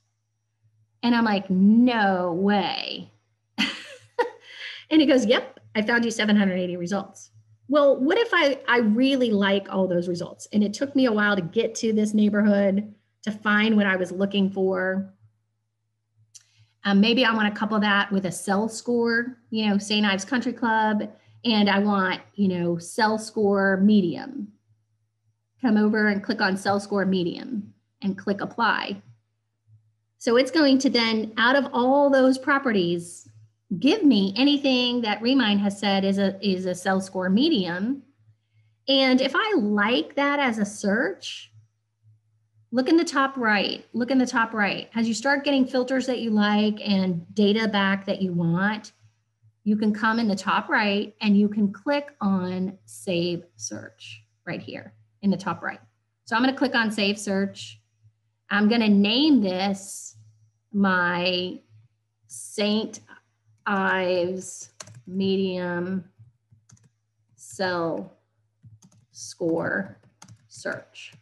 And I'm like, no way. And it goes, yep, I found you 780 results. Well, what if I really like all those results? And it took me a while to get to this neighborhood to find what I was looking for. Maybe I want to couple that with a cell score, you know, St. Ives Country Club, and I want, you know, cell score medium. Come over and click on cell score medium and click apply. So it's going to then, out of all those properties, give me anything that Remine has said is a cell score medium. And if I like that as a search, look in the top right, look in the top right. As you start getting filters that you like and data back that you want, you can come in the top right and you can click on save search right here in the top right. So I'm going to click on save search. I'm going to name this my St. Ives medium cell score search.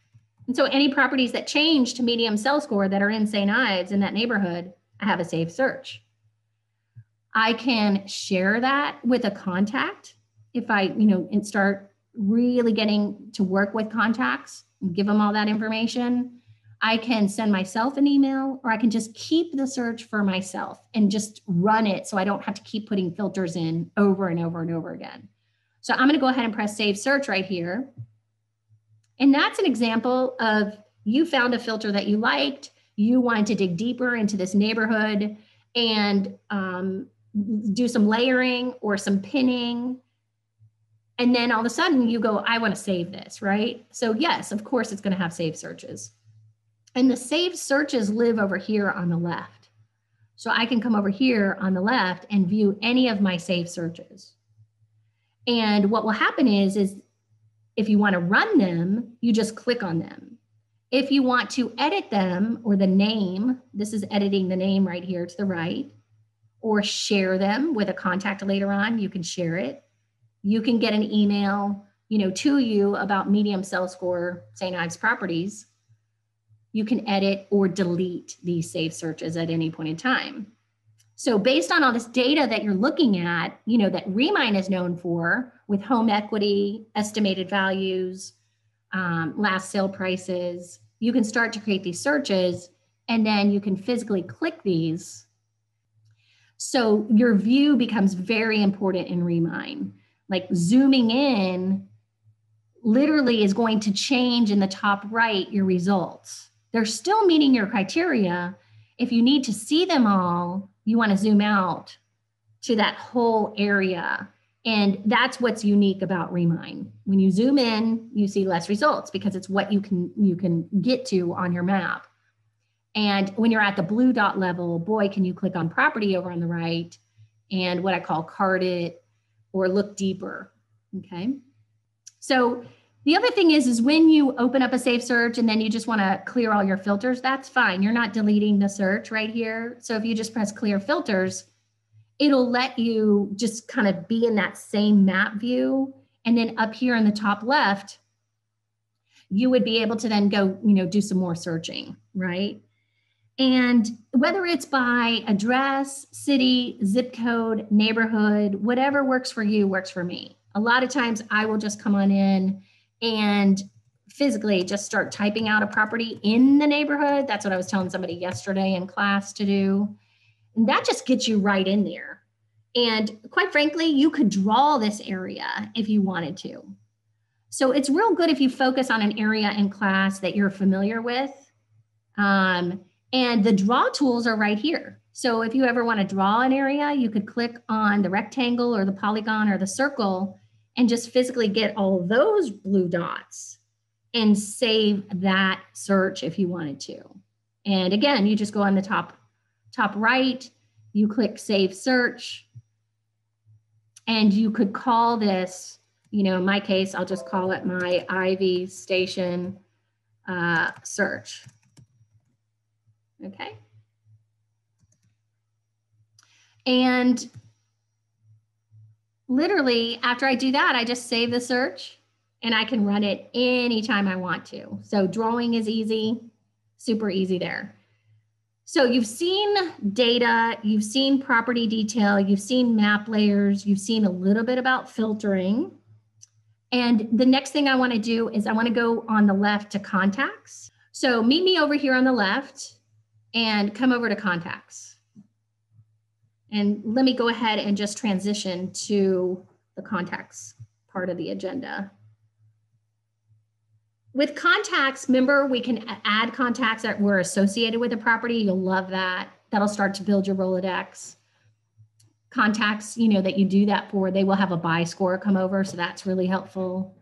And so any properties that change to medium cell score that are in St. Ives in that neighborhood, I have a saved search. I can share that with a contact if I, and start really getting to work with contacts and give them all that information. I can send myself an email, or I can just keep the search for myself and just run it so I don't have to keep putting filters in over and over and over again. So I'm going to go ahead and press Save Search right here. And that's an example of you found a filter that you liked. You wanted to dig deeper into this neighborhood and do some layering or some pinning. And then all of a sudden you go, I want to save this, right? So yes, of course it's going to have saved searches. And the saved searches live over here on the left. So I can come over here on the left and view any of my saved searches. And what will happen is if you want to run them, you just click on them. If you want to edit them, or the name, this is editing the name right here to the right, or share them with a contact later on, you can share it. You can get an email, to you about medium cell score St. Ives properties. You can edit or delete these saved searches at any point in time. So based on all this data that you're looking at, that Remine is known for, with home equity, estimated values, last sale prices, you can start to create these searches, and then you can physically click these. So your view becomes very important in Remine. Like zooming in literally is going to change in the top right your results. They're still meeting your criteria. If you need to see them all, you want to zoom out to that whole area. And that's what's unique about Remine. When you zoom in, you see less results because it's what you can get to on your map. And when you're at the blue dot level, boy, can you click on property over on the right and what I call card it or look deeper, okay? So the other thing is when you open up a safe search and then you just want to clear all your filters, that's fine. You're not deleting the search right here. So if you just press clear filters, it'll let you just kind of be in that same map view. And then up here in the top left, you would be able to then go, do some more searching, right? And whether it's by address, city, zip code, neighborhood, whatever works for you works for me. A lot of times I will just come on in and physically just start typing out a property in the neighborhood. That's what I was telling somebody yesterday in class to do. And that just gets you right in there. And quite frankly, you could draw this area if you wanted to. So it's real good if you focus on an area in class that you're familiar with. And the draw tools are right here. So if you ever want to draw an area, you could click on the rectangle or the polygon or the circle and just physically get all those blue dots and save that search if you wanted to. And again, you just go on the top right, you click Save Search, and you could call this, in my case, I'll just call it my Ivy Station search. Okay. And literally after I do that, I just save the search and I can run it anytime I want to. So drawing is easy, super easy there. So you've seen data, you've seen property detail, you've seen map layers, you've seen a little bit about filtering. And the next thing I want to do is I want to go on the left to contacts. So meet me over here on the left and come over to contacts. And let me go ahead and just transition to the contacts part of the agenda. With contacts, remember, we can add contacts that were associated with a property. You'll love that. That'll start to build your Rolodex. Contacts, that you do that for, they will have a buy score come over, so that's really helpful.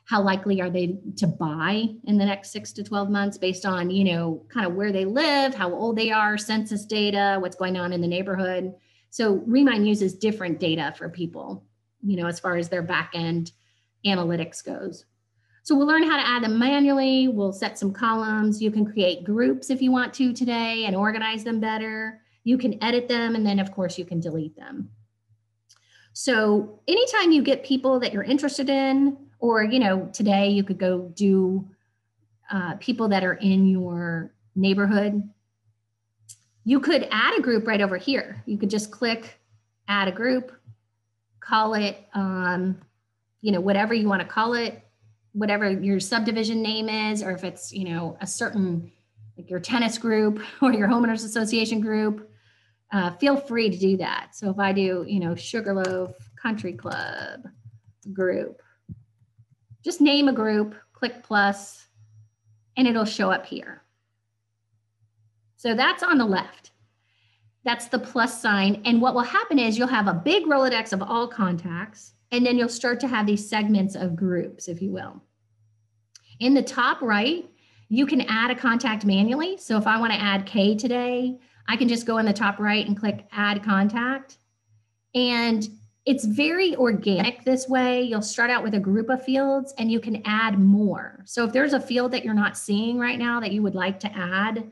How likely are they to buy in the next 6 to 12 months based on, kind of where they live, how old they are, census data, what's going on in the neighborhood. So Remine uses different data for people, as far as their back end analytics goes. So we'll learn how to add them manually. We'll set some columns. You can create groups if you want to today and organize them better. You can edit them, and then of course you can delete them. So anytime you get people that you're interested in, or, today you could go do people that are in your neighborhood. You could add a group right over here. You could just click add a group, call it, whatever you want to call it, whatever your subdivision name is, or if it's, a certain, like your tennis group or your homeowners association group, feel free to do that. So if I do, Sugarloaf Country Club group, just name a group, click plus, and it'll show up here. So that's on the left. That's the plus sign. And what will happen is you'll have a big Rolodex of all contacts, and then you'll start to have these segments of groups, if you will. In the top right, you can add a contact manually. So if I want to add Kay today, I can just go in the top right and click add contact. And it's very organic this way. You'll start out with a group of fields and you can add more. So if there's a field that you're not seeing right now that you would like to add,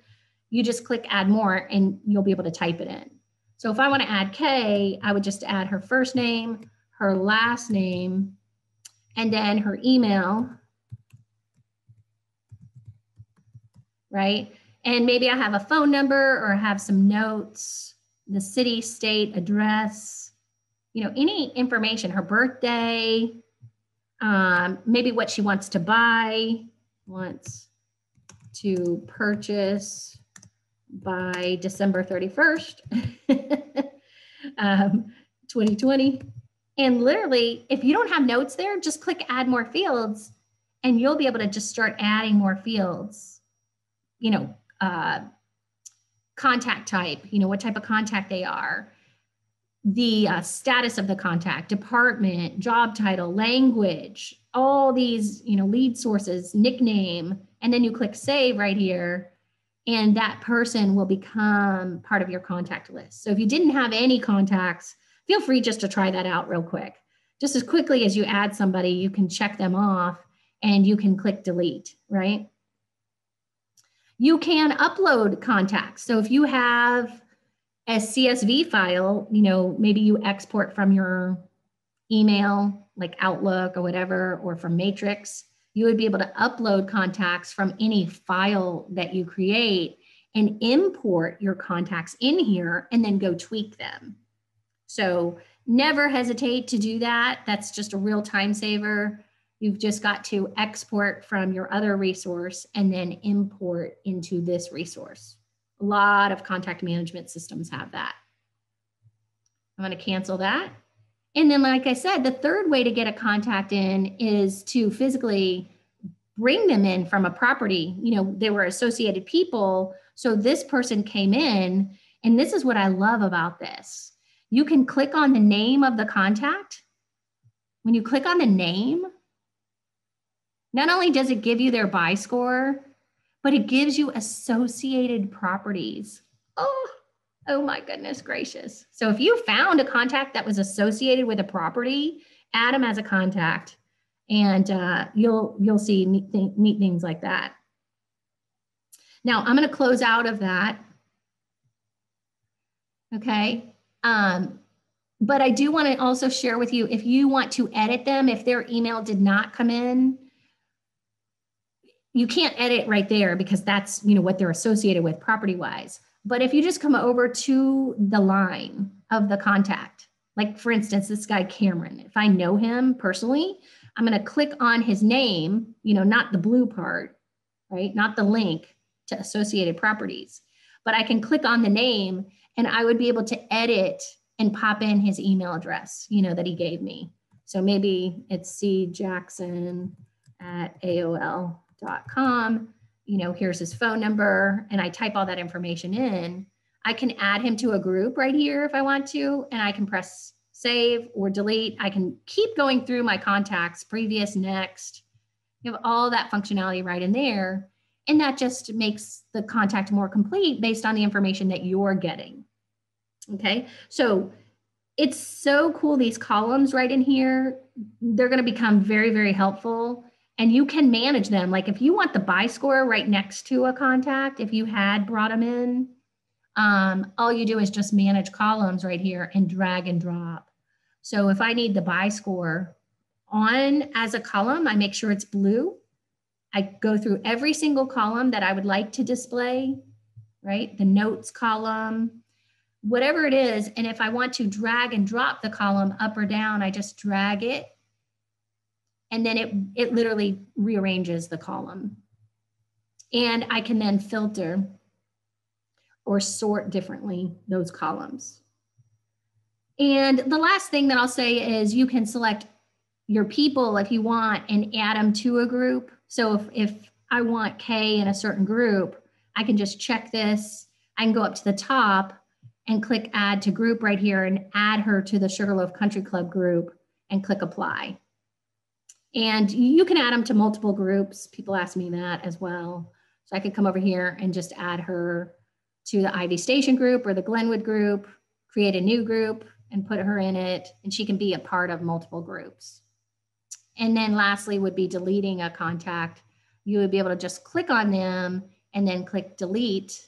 you just click add more and you'll be able to type it in. So if I want to add Kay, I would just add her first name, her last name, and then her email, right? And maybe I have a phone number or have some notes, the city, state, address, any information, her birthday, maybe what she wants to buy, wants to purchase by December 31st, 2020. And literally, if you don't have notes there, just click add more fields and you'll be able to just start adding more fields, contact type, what type of contact they are, the status of the contact, department, job title, language, all these, lead sources, nickname, and then you click save right here, and that person will become part of your contact list. So if you didn't have any contacts, feel free just to try that out real quick. Just as quickly as you add somebody, you can check them off and you can click delete, right? You can upload contacts. So if you have a CSV file, maybe you export from your email, like Outlook or whatever, or from Matrix, you would be able to upload contacts from any file that you create and import your contacts in here and then go tweak them. So never hesitate to do that. That's just a real time saver. You've just got to export from your other resource and then import into this resource. A lot of contact management systems have that. I'm going to cancel that. And then, like I said, the third way to get a contact in is to physically bring them in from a property. They were associated people. So this person came in, and this is what I love about this. You can click on the name of the contact. When you click on the name, not only does it give you their buy score, but it gives you associated properties. Oh my goodness gracious. So if you found a contact that was associated with a property, add them as a contact, and you'll see neat things like that. Now I'm going to close out of that. Okay. But I do want to also share with you, if you want to edit them, if their email did not come in, you can't edit right there because that's, what they're associated with property wise. But if you just come over to the line of the contact, like for instance, this guy, Cameron, if I know him personally, I'm going to click on his name, not the blue part, right? Not the link to associated properties, but I can click on the name and I would be able to edit and pop in his email address, that he gave me. So maybe it's cjackson@aol.com. Here's his phone number, and I type all that information in. I can add him to a group right here if I want to, and I can press save or delete. I can keep going through my contacts, previous, next. You have all that functionality right in there, and that just makes the contact more complete based on the information that you're getting. Okay, so it's so cool, these columns right in here. They're going to become very, very helpful. And you can manage them. Like if you want the buy score right next to a contact, if you had brought them in, all you do is just manage columns right here and drag and drop. So if I need the buy score on as a column, I make sure it's blue. I go through every single column that I would like to display. right? The notes column, whatever it is. And if I want to drag and drop the column up or down, I just drag it. And then it literally rearranges the column. And I can then filter or sort differently those columns. And the last thing that I'll say is you can select your people if you want and add them to a group. So if I want Kay in a certain group, I can just check this. I can go up to the top and click add to group right here and add her to the Sugarloaf Country Club group and click apply. And you can add them to multiple groups. People ask me that as well. So I could come over here and just add her to the Ivy Station group or the Glenwood group, create a new group and put her in it, and she can be a part of multiple groups. And then lastly would be deleting a contact. You would be able to just click on them and then click delete,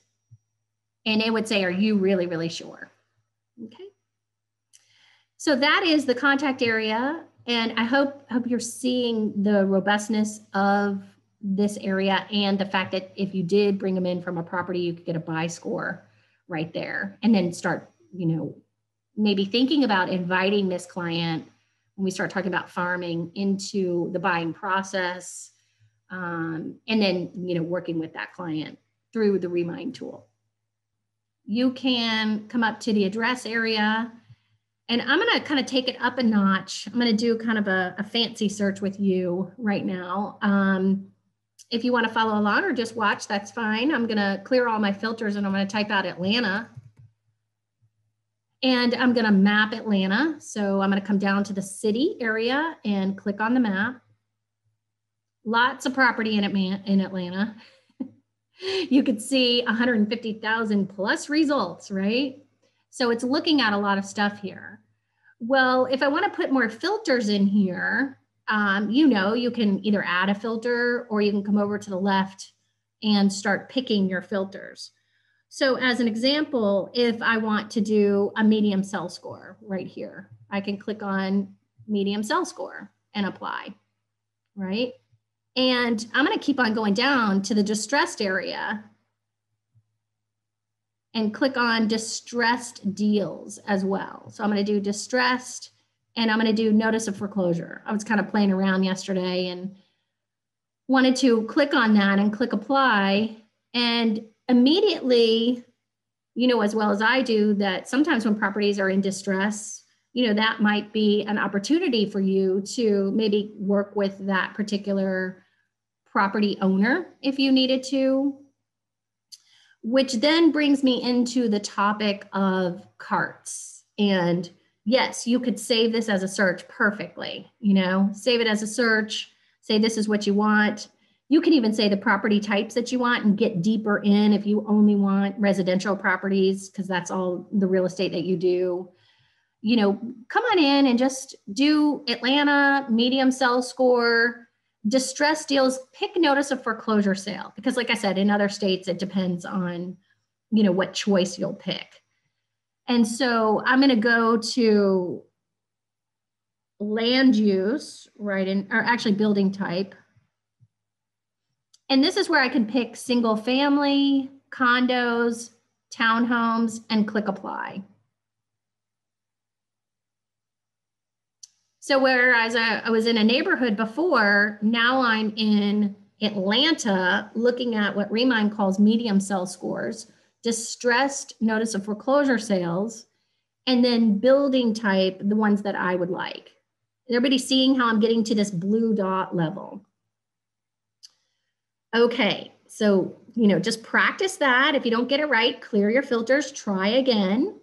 and it would say, are you really, really sure? Okay. So that is the contact area. And I hope you're seeing the robustness of this area and the fact that if you did bring them in from a property, you could get a buy score right there and then start, maybe thinking about inviting this client when we start talking about farming into the buying process, and then, working with that client through the Remine tool. You can come up to the address area, and I'm going to kind of take it up a notch. I'm going to do kind of a fancy search with you right now. If you want to follow along or just watch, that's fine. I'm going to clear all my filters and I'm going to type out Atlanta. And I'm going to map Atlanta. So I'm going to come down to the city area and click on the map. Lots of property in Atlanta. You could see 150,000 plus results, right? So it's looking at a lot of stuff here. Well, if I want to put more filters in here, you can either add a filter or you can come over to the left and start picking your filters. So as an example, if I want to do a medium cell score right here, I can click on medium cell score and apply, right? And I'm going to keep on going down to the distressed area and click on distressed deals as well. So I'm going to do distressed and I'm going to do notice of foreclosure. I was kind of playing around yesterday and wanted to click on that and click apply. And immediately, as well as I do, that sometimes when properties are in distress, that might be an opportunity for you to maybe work with that particular property owner if you needed to, which then brings me into the topic of carts. And yes, you could save this as a search perfectly, save it as a search, say this is what you want. You can even say the property types that you want and get deeper in if you only want residential properties, because that's all the real estate that you do. Come on in and just do Atlanta, medium cell score, distress deals, pick notice of foreclosure sale. Because like I said, in other states, it depends on, what choice you'll pick. And so I'm going to go to land use, right, or actually building type. And this is where I can pick single family, condos, townhomes, and click apply. So whereas I was in a neighborhood before, now I'm in Atlanta looking at what Remine calls medium cell scores, distressed notice of foreclosure sales, and then building type, the ones that I would like. Everybody seeing how I'm getting to this blue dot level. Okay, so, just practice that. If you don't get it right, clear your filters, try again.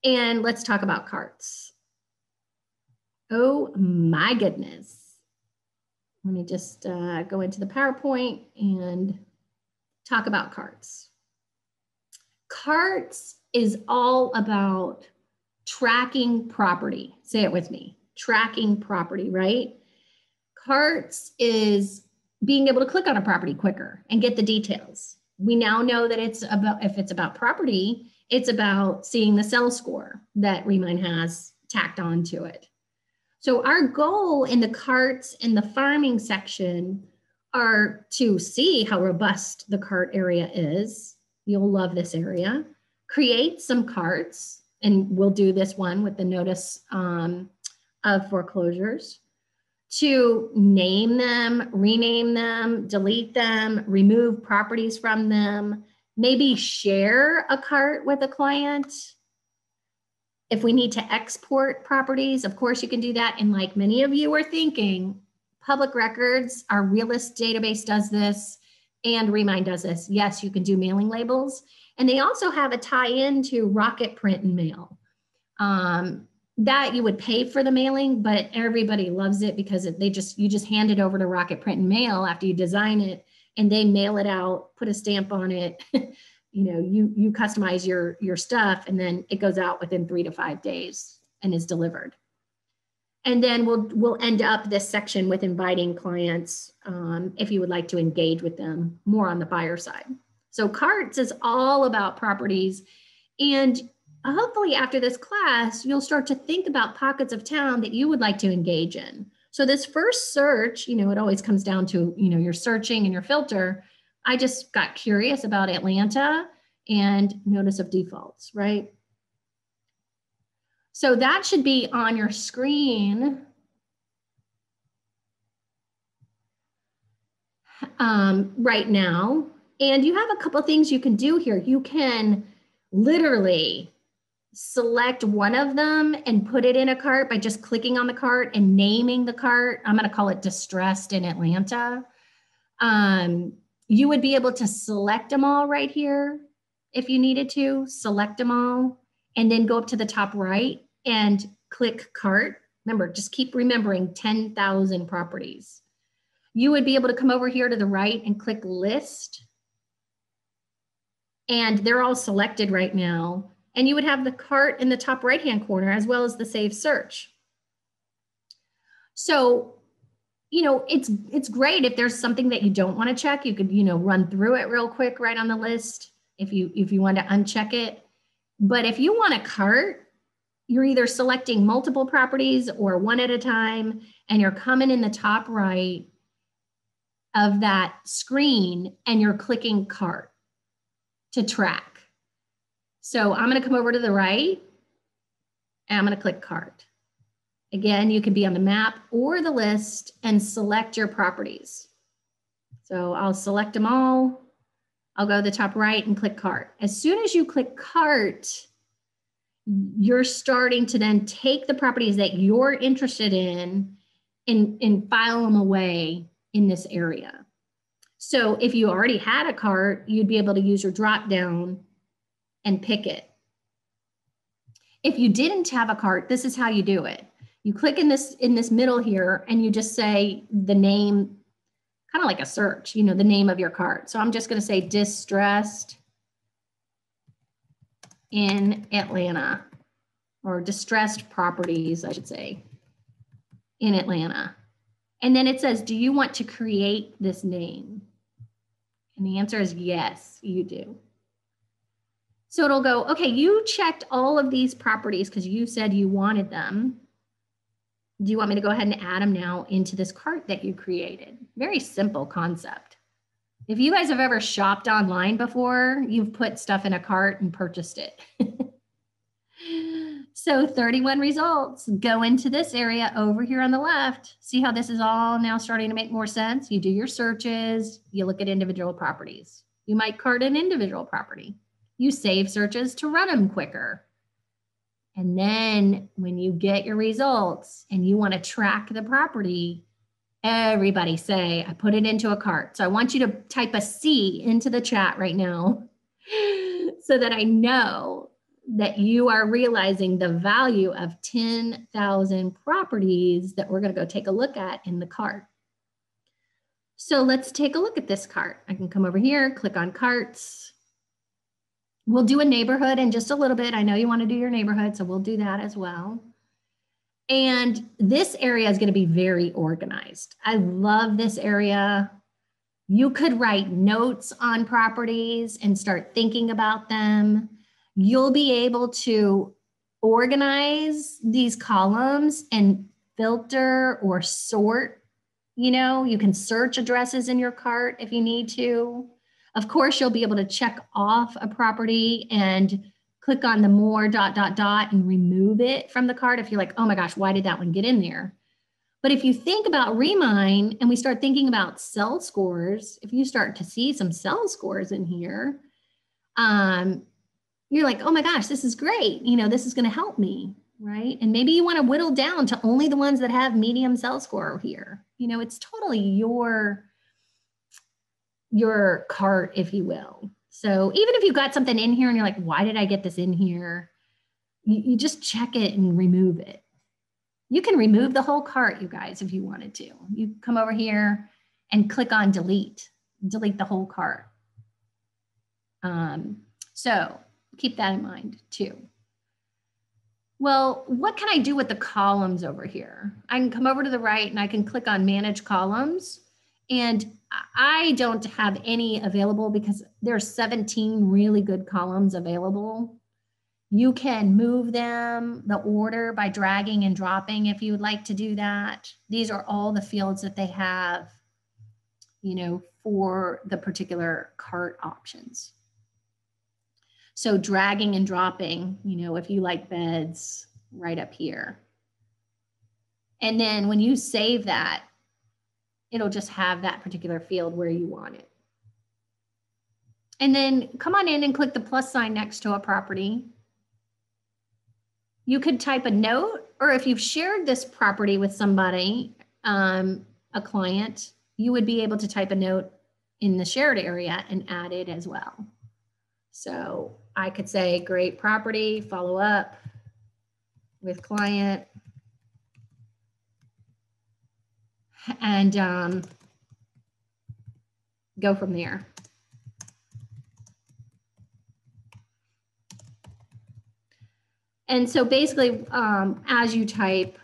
And let's talk about carts. Oh my goodness. Let me just go into the PowerPoint and talk about carts. Carts is all about tracking property. Say it with me, tracking property, right? Carts is being able to click on a property quicker and get the details. We now know that if it's about property, it's about seeing the cell score that Remine has tacked onto it. So our goal in the carts and the farming section are to see how robust the cart area is, You'll love this area. Create some carts, and we'll do this one with the notice of foreclosures. To name them, rename them, delete them, remove properties from them, maybe share a cart with a client. If we need to export properties, of course you can do that. And like many of you are thinking, public records, our realist database does this, and Remine does this. Yes, you can do mailing labels. And they also have a tie-in to Rocket Print and Mail. That you would pay for the mailing, but everybody loves it because you just hand it over to Rocket Print and Mail after you design it, and they mail it out, put a stamp on it. You customize your stuff, and then it goes out within 3 to 5 days and is delivered. And then we'll end up this section with inviting clients if you would like to engage with them more on the buyer side. So carts is all about properties, and hopefully after this class, you'll start to think about pockets of town that you would like to engage in. So this first search, it always comes down to, your searching and your filter. I just got curious about Atlanta and notice of defaults, right? So that should be on your screen. Right now. And you have a couple of things you can do here. You can literally select one of them and put it in a cart by just clicking on the cart and naming the cart. I'm going to call it Distressed in Atlanta. You would be able to select them all right here if you needed to, select them all, and then go up to the top right and click cart. Remember, just keep remembering 10,000 properties. You would be able to come over here to the right and click list. And they're all selected right now. And you would have the cart in the top right-hand corner as well as the save search. So, it's great if there's something that you don't want to check. You could, run through it real quick right on the list if you want to uncheck it. But if you want a cart, you're either selecting multiple properties or one at a time, and you're coming in the top right of that screen and you're clicking cart to track. So I'm going to come over to the right and I'm going to click cart. Again, you can be on the map or the list and select your properties. So I'll select them all. I'll go to the top right and click cart. As soon as you click cart, you're starting to then take the properties that you're interested in and file them away in this area. So if you already had a cart, you'd be able to use your drop down and pick it. If you didn't have a cart, this is how you do it. You click in this middle here and you just say the name, kind of like a search, the name of your cart. So I'm just going to say Distressed in Atlanta, or Distressed Properties, I should say, in Atlanta. And then it says, do you want to create this name? And the answer is yes, you do. So it'll go, okay, you checked all of these properties because you said you wanted them. Do you want me to go ahead and add them now into this cart that you created? Very simple concept. If you guys have ever shopped online before, you've put stuff in a cart and purchased it. So 31 results go into this area over here on the left. See how this is all now starting to make more sense? You do your searches, you look at individual properties. You might cart an individual property. You save searches to run them quicker. And then when you get your results and you want to track the property, everybody say, I put it into a cart. So I want you to type a C into the chat right now so that I know that you are realizing the value of 10,000 properties that we're going to go take a look at in the cart. So let's take a look at this cart. I can come over here, click on carts. We'll do a neighborhood in just a little bit. I know you want to do your neighborhood, so we'll do that as well. And this area is going to be very organized. I love this area. You could write notes on properties and start thinking about them. You'll be able to organize these columns and filter or sort. You can search addresses in your cart if you need to. Of course, you'll be able to check off a property and click on the more ... and remove it from the cart if you're like, oh my gosh, why did that one get in there? But if you think about Remine and we start thinking about cell scores, if you start to see some cell scores in here, you're like, oh my gosh, this is great. You know, this is going to help me, right? And maybe you want to whittle down to only the ones that have medium cell score here. You know, it's totally your cart, if you will. So even if you've got something in here and you're like, why did I get this in here? You just check it and remove it. You can remove the whole cart, you guys, if you wanted to. You come over here and click on delete the whole cart. So keep that in mind too. Well, what can I do with the columns over here? I can come over to the right and I can click on manage columns. And I don't have any available because there's 17 really good columns available. You can move them, the order, by dragging and dropping if you would like to do that. These are all the fields that they have, you know, for the particular cart options. So dragging and dropping, you know, if you like beds, right up here. And then when you save that, it'll just have that particular field where you want it. And then come on in and click the plus sign next to a property. You could type a note, or if you've shared this property with somebody, a client, you would be able to type a note in the shared area and add it as well. So I could say, great property, follow up with client. And go from there. And so basically, as you type,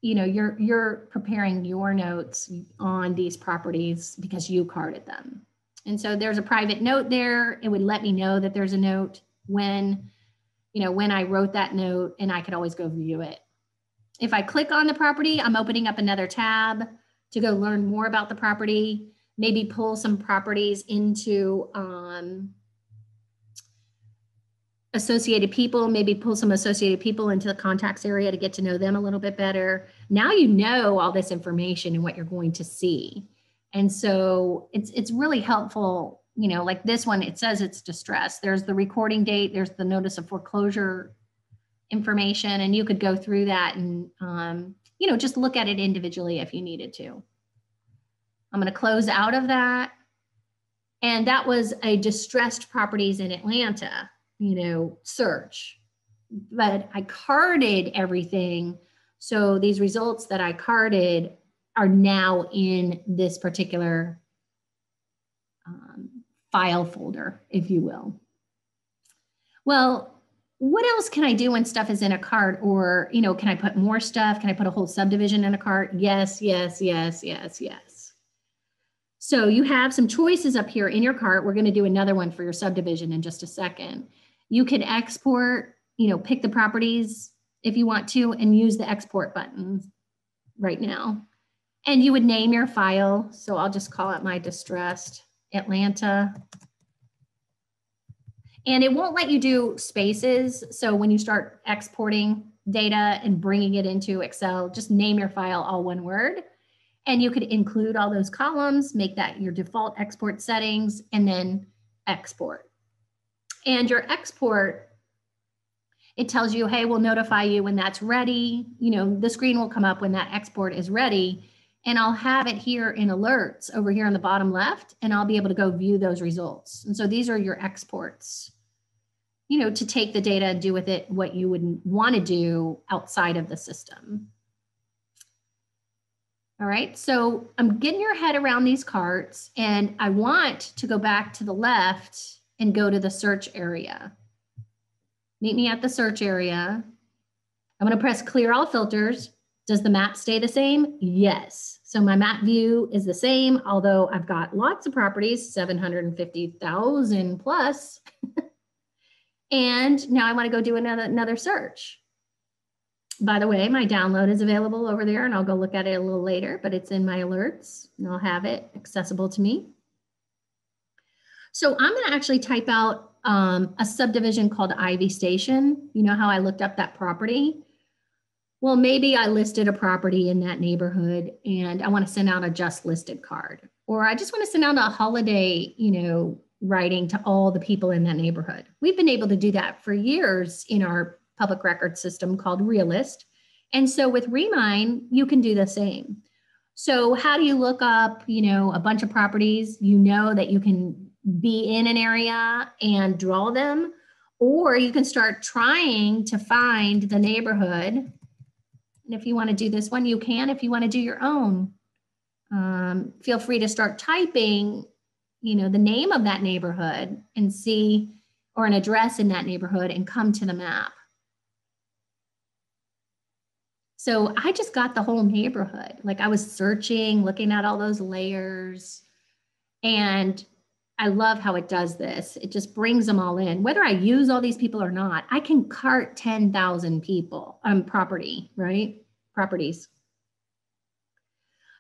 you know, you're preparing your notes on these properties because you carted them. And so there's a private note there. It would let me know that there's a note when, you know, when I wrote that note, and I could always go view it. If I click on the property, I'm opening up another tab to go learn more about the property, maybe pull some properties into associated people, maybe pull some associated people into the contacts area to get to know them a little bit better. Now you know all this information and what you're going to see. And so it's really helpful, you know, like this one, it says it's distressed. There's the recording date, there's the notice of foreclosure information, and you could go through that and, you know, just look at it individually if you needed to. I'm going to close out of that. And that was a distressed properties in Atlanta, you know, search. But I carded everything. So these results that I carded are now in this particular file folder, if you will. Well, what else can I do when stuff is in a cart? Or, you know, can I put more stuff? Can I put a whole subdivision in a cart? Yes, yes, yes, yes, yes. So you have some choices up here in your cart. We're going to do another one for your subdivision in just a second. You can export, you know, pick the properties if you want to, and use the export button right now. And you would name your file. So I'll just call it my distressed Atlanta. And it won't let you do spaces. So when you start exporting data and bringing it into Excel, just name your file all one word. And you could include all those columns, make that your default export settings, and then export. And your export, it tells you, hey, we'll notify you when that's ready. You know, the screen will come up when that export is ready. And I'll have it here in alerts over here on the bottom left, and I'll be able to go view those results. And so these are your exports, you know, to take the data and do with it what you would want to do outside of the system. All right, so I'm getting your head around these carts, and I want to go back to the left and go to the search area. Meet me at the search area. I'm going to press clear all filters. Does the map stay the same? Yes. So my map view is the same, although I've got lots of properties, 750,000 plus. And now I want to go do another search. By the way, my download is available over there, and I'll go look at it a little later, but it's in my alerts and I'll have it accessible to me. So I'm going to actually type out a subdivision called Ivy Station. You know how I looked up that property? Well, maybe I listed a property in that neighborhood and I want to send out a just listed card, or I just want to send out a holiday, writing to all the people in that neighborhood. We've been able to do that for years in our public record system called Realist. And so with Remine, you can do the same. So how do you look up, a bunch of properties? You know that you can be in an area and draw them, or you can start trying to find the neighborhood. And if you want to do this one, you can. If you want to do your own, feel free to start typing, the name of that neighborhood and see, or an address in that neighborhood, and come to the map. So I just got the whole neighborhood. Like I was searching, looking at all those layers, and I love how it does this. It just brings them all in. Whether I use all these people or not, I can cart 10,000 people properties.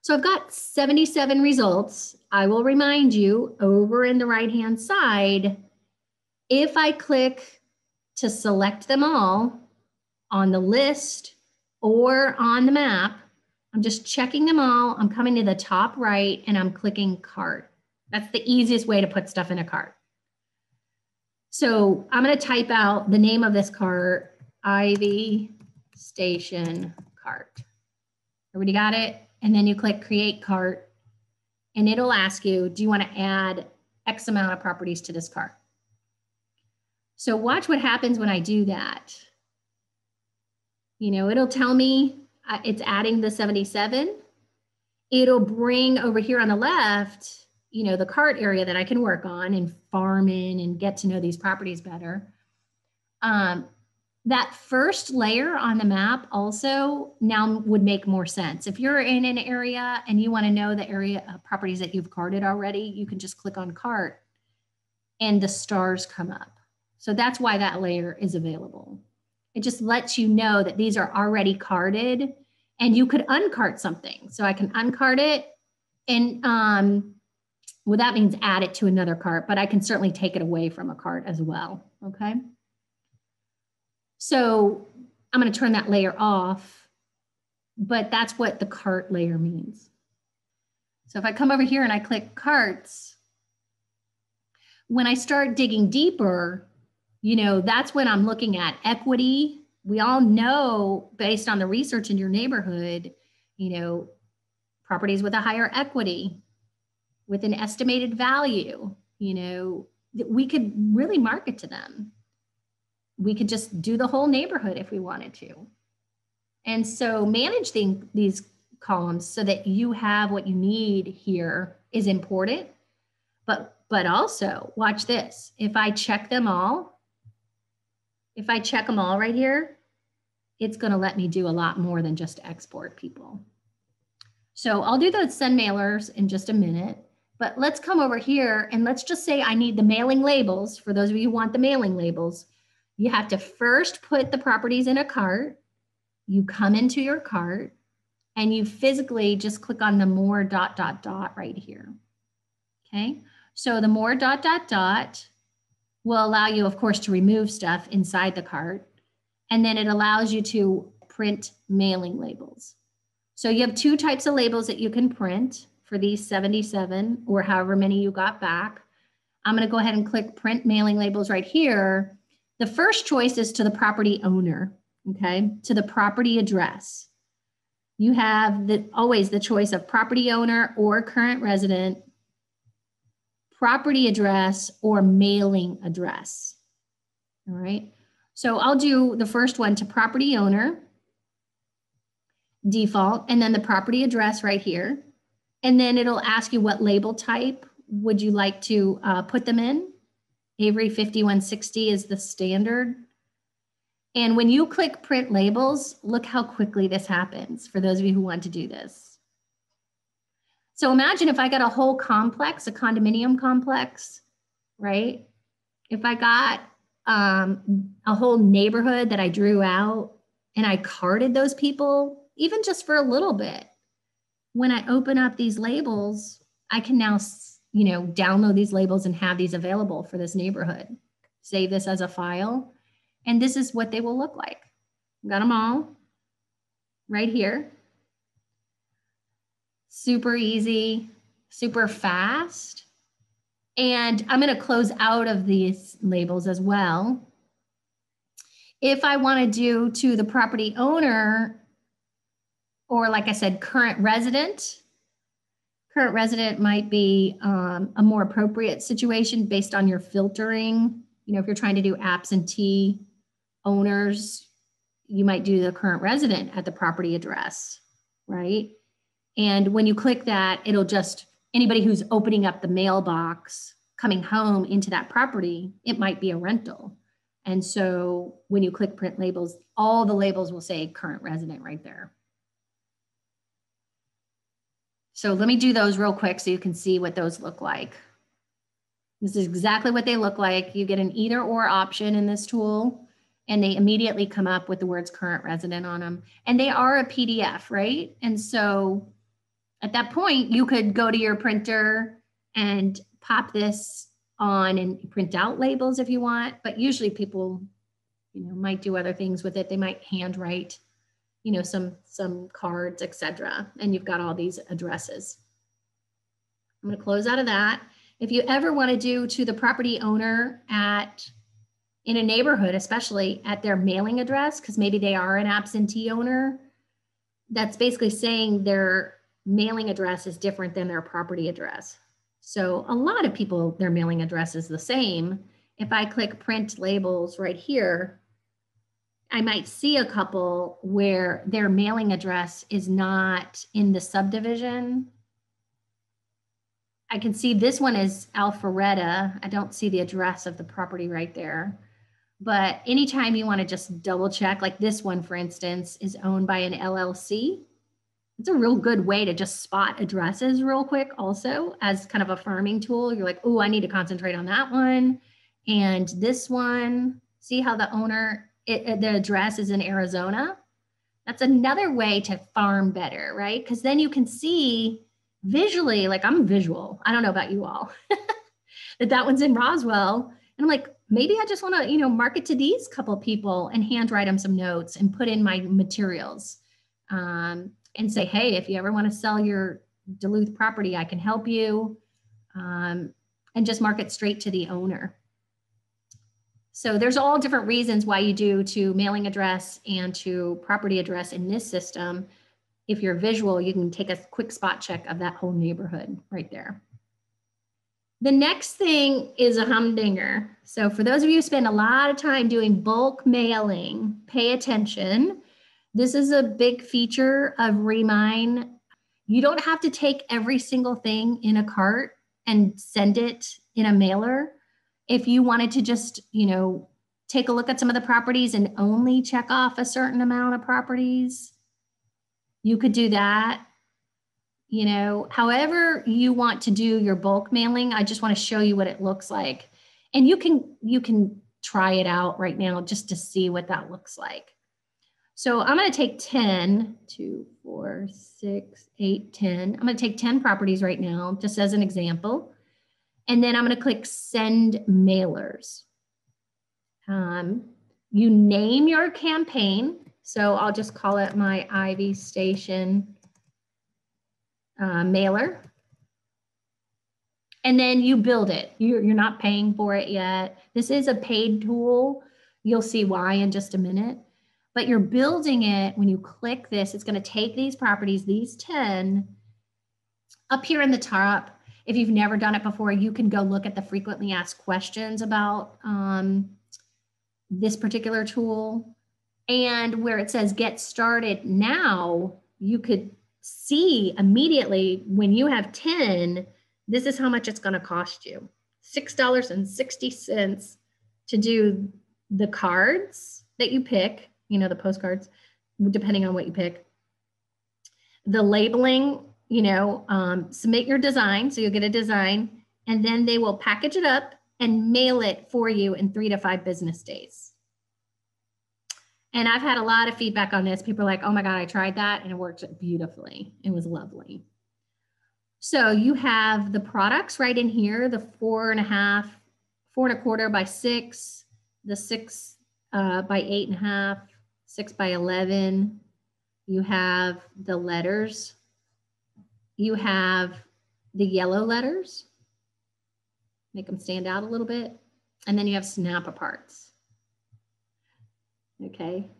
So I've got 77 results. I will remind you over in the right-hand side, if I click to select them all on the list or on the map, I'm just checking them all. I'm coming to the top right and I'm clicking cart. That's the easiest way to put stuff in a cart. So I'm going to type out the name of this cart, Ivy Station Cart. Everybody got it? And then you click create cart and it'll ask you, do you want to add X amount of properties to this cart? So watch what happens when I do that. It'll tell me it's adding the 77. It'll bring over here on the left, the cart area that I can work on and farm in and get to know these properties better. That first layer on the map also now would make more sense. If you're in an area and you want to know the area properties that you've carted already, you can just click on cart and the stars come up. So that's why that layer is available. It just lets you know that these are already carted and you could uncart something. So I can uncart it and well, that means add it to another cart, but I can certainly take it away from a cart as well, okay? So I'm gonna turn that layer off, but that's what the cart layer means. So if I come over here and I click carts, when I start digging deeper, that's when I'm looking at equity. We all know based on the research in your neighborhood, properties with a higher equity, with an estimated value, we could really market to them. We could just do the whole neighborhood if we wanted to. And so managing these columns so that you have what you need here is important. But also watch this. If I check them all, right here, it's going to let me do a lot more than just export people. So I'll do those send mailers in just a minute, but let's come over here and let's just say I need the mailing labels. For those of you who want the mailing labels, you have to first put the properties in a cart. You come into your cart and you physically just click on the more ... right here. Okay, so the more ... will allow you, of course, to remove stuff inside the cart. And then it allows you to print mailing labels. So you have two types of labels that you can print for these 77 or however many you got back. I'm going to go ahead and click print mailing labels right here. The first choice is to the property owner, okay, to the property address. You have always the choice of property owner or current resident, property address, or mailing address. All right. So I'll do the first one to property owner, default, and then the property address right here. And then it'll ask you what label type would you like to put them in. Avery 5160 is the standard. And when you click print labels, look how quickly this happens for those of you who want to do this. So imagine if I got a whole complex, a condominium complex, right? If I got a whole neighborhood that I drew out and I carted those people, even just for a little bit, when I open up these labels, I can now you know, download these labels and have these available for this neighborhood. Save this as a file, and this is what they will look like. Got them all right here. Super easy, super fast. And I'm going to close out of these labels as well. If I want to do to the property owner, or like I said, current resident might be a more appropriate situation based on your filtering. You know, if you're trying to do absentee owners, you might do the current resident at the property address, right? And when you click that, it'll just, anybody who's opening up the mailbox coming home into that property, it might be a rental. And so when you click print labels, all the labels will say current resident right there. So let me do those real quick so you can see what those look like. This is exactly what they look like. You get an either or option in this tool, and they immediately come up with the words current resident on them. And they are a PDF, right? And so at that point, you could go to your printer and pop this on and print out labels if you want. But usually people, you know, might do other things with it. They might handwrite, you know, some cards, etc. And you've got all these addresses. I'm going to close out of that. If you ever want to do to the property owner in a neighborhood, especially at their mailing address, because maybe they are an absentee owner, that's basically saying their mailing address is different than their property address. So a lot of people, their mailing address is the same. If I click print labels right here, I might see a couple where their mailing address is not in the subdivision. I can see this one is Alpharetta. I don't see the address of the property right there. But anytime you want to just double check, like this one, for instance, is owned by an LLC. It's a real good way to just spot addresses real quick also as kind of a farming tool. You're like, oh, I need to concentrate on that one. And this one, see how the owner, the address is in Arizona? That's another way to farm better, right? Because then you can see visually, like I'm visual. I don't know about you all, that one's in Roswell. And I'm like, maybe I just want to, you know, market to these couple people and handwrite them some notes and put in my materials. And say, hey, if you ever want to sell your Duluth property, I can help you, and just market straight to the owner. So there's all different reasons why you do to mailing address and to property address in this system. If you're visual, you can take a quick spot check of that whole neighborhood right there. The next thing is a humdinger. So for those of you who spend a lot of time doing bulk mailing, pay attention. This is a big feature of Remine. You don't have to take every single thing in a cart and send it in a mailer. If you wanted to just, you know, take a look at some of the properties and only check off a certain amount of properties, you could do that. You know, however you want to do your bulk mailing, I just want to show you what it looks like. And you can try it out right now just to see what that looks like. So I'm going to take 10, 2, 4, 6, 8, 10. I'm going to take 10 properties right now, just as an example. And then I'm going to click send mailers. You name your campaign. So I'll just call it my Ivy Station mailer. And then you build it. You're not paying for it yet. This is a paid tool. You'll see why in just a minute. But you're building it. When you click this, it's going to take these properties, these 10, up here in the top. If you've never done it before, you can go look at the frequently asked questions about this particular tool. And where it says get started now, you could see immediately when you have 10, this is how much it's going to cost you. $6.60 to do the cards that you pick. You know, the postcards, depending on what you pick. The labeling, you know, submit your design. So you'll get a design and then they will package it up and mail it for you in 3 to 5 business days. And I've had a lot of feedback on this. People are like, oh my God, I tried that and it worked beautifully. It was lovely. So you have the products right in here, the 4.5, 4.25 by 6, the 6 by 8.5, 6 by 11. You have the letters. You have the yellow letters. Make them stand out a little bit. And then you have snap aparts. Okay.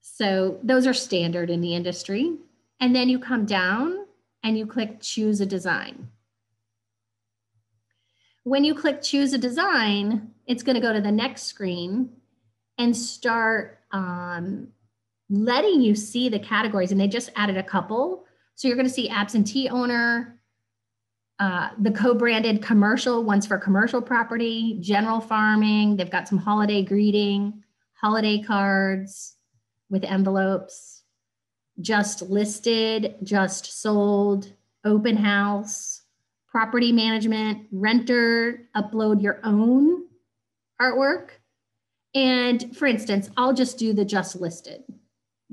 So those are standard in the industry. And then you come down and you click choose a design. When you click choose a design, it's going to go to the next screen and start letting you see the categories. And they just added a couple. So you're going to see absentee owner, the co-branded commercial, one's for commercial property, general farming. They've got some holiday greeting, holiday cards with envelopes, just listed, just sold, open house, property management, renter, upload your own artwork. And for instance, I'll just do the just listed,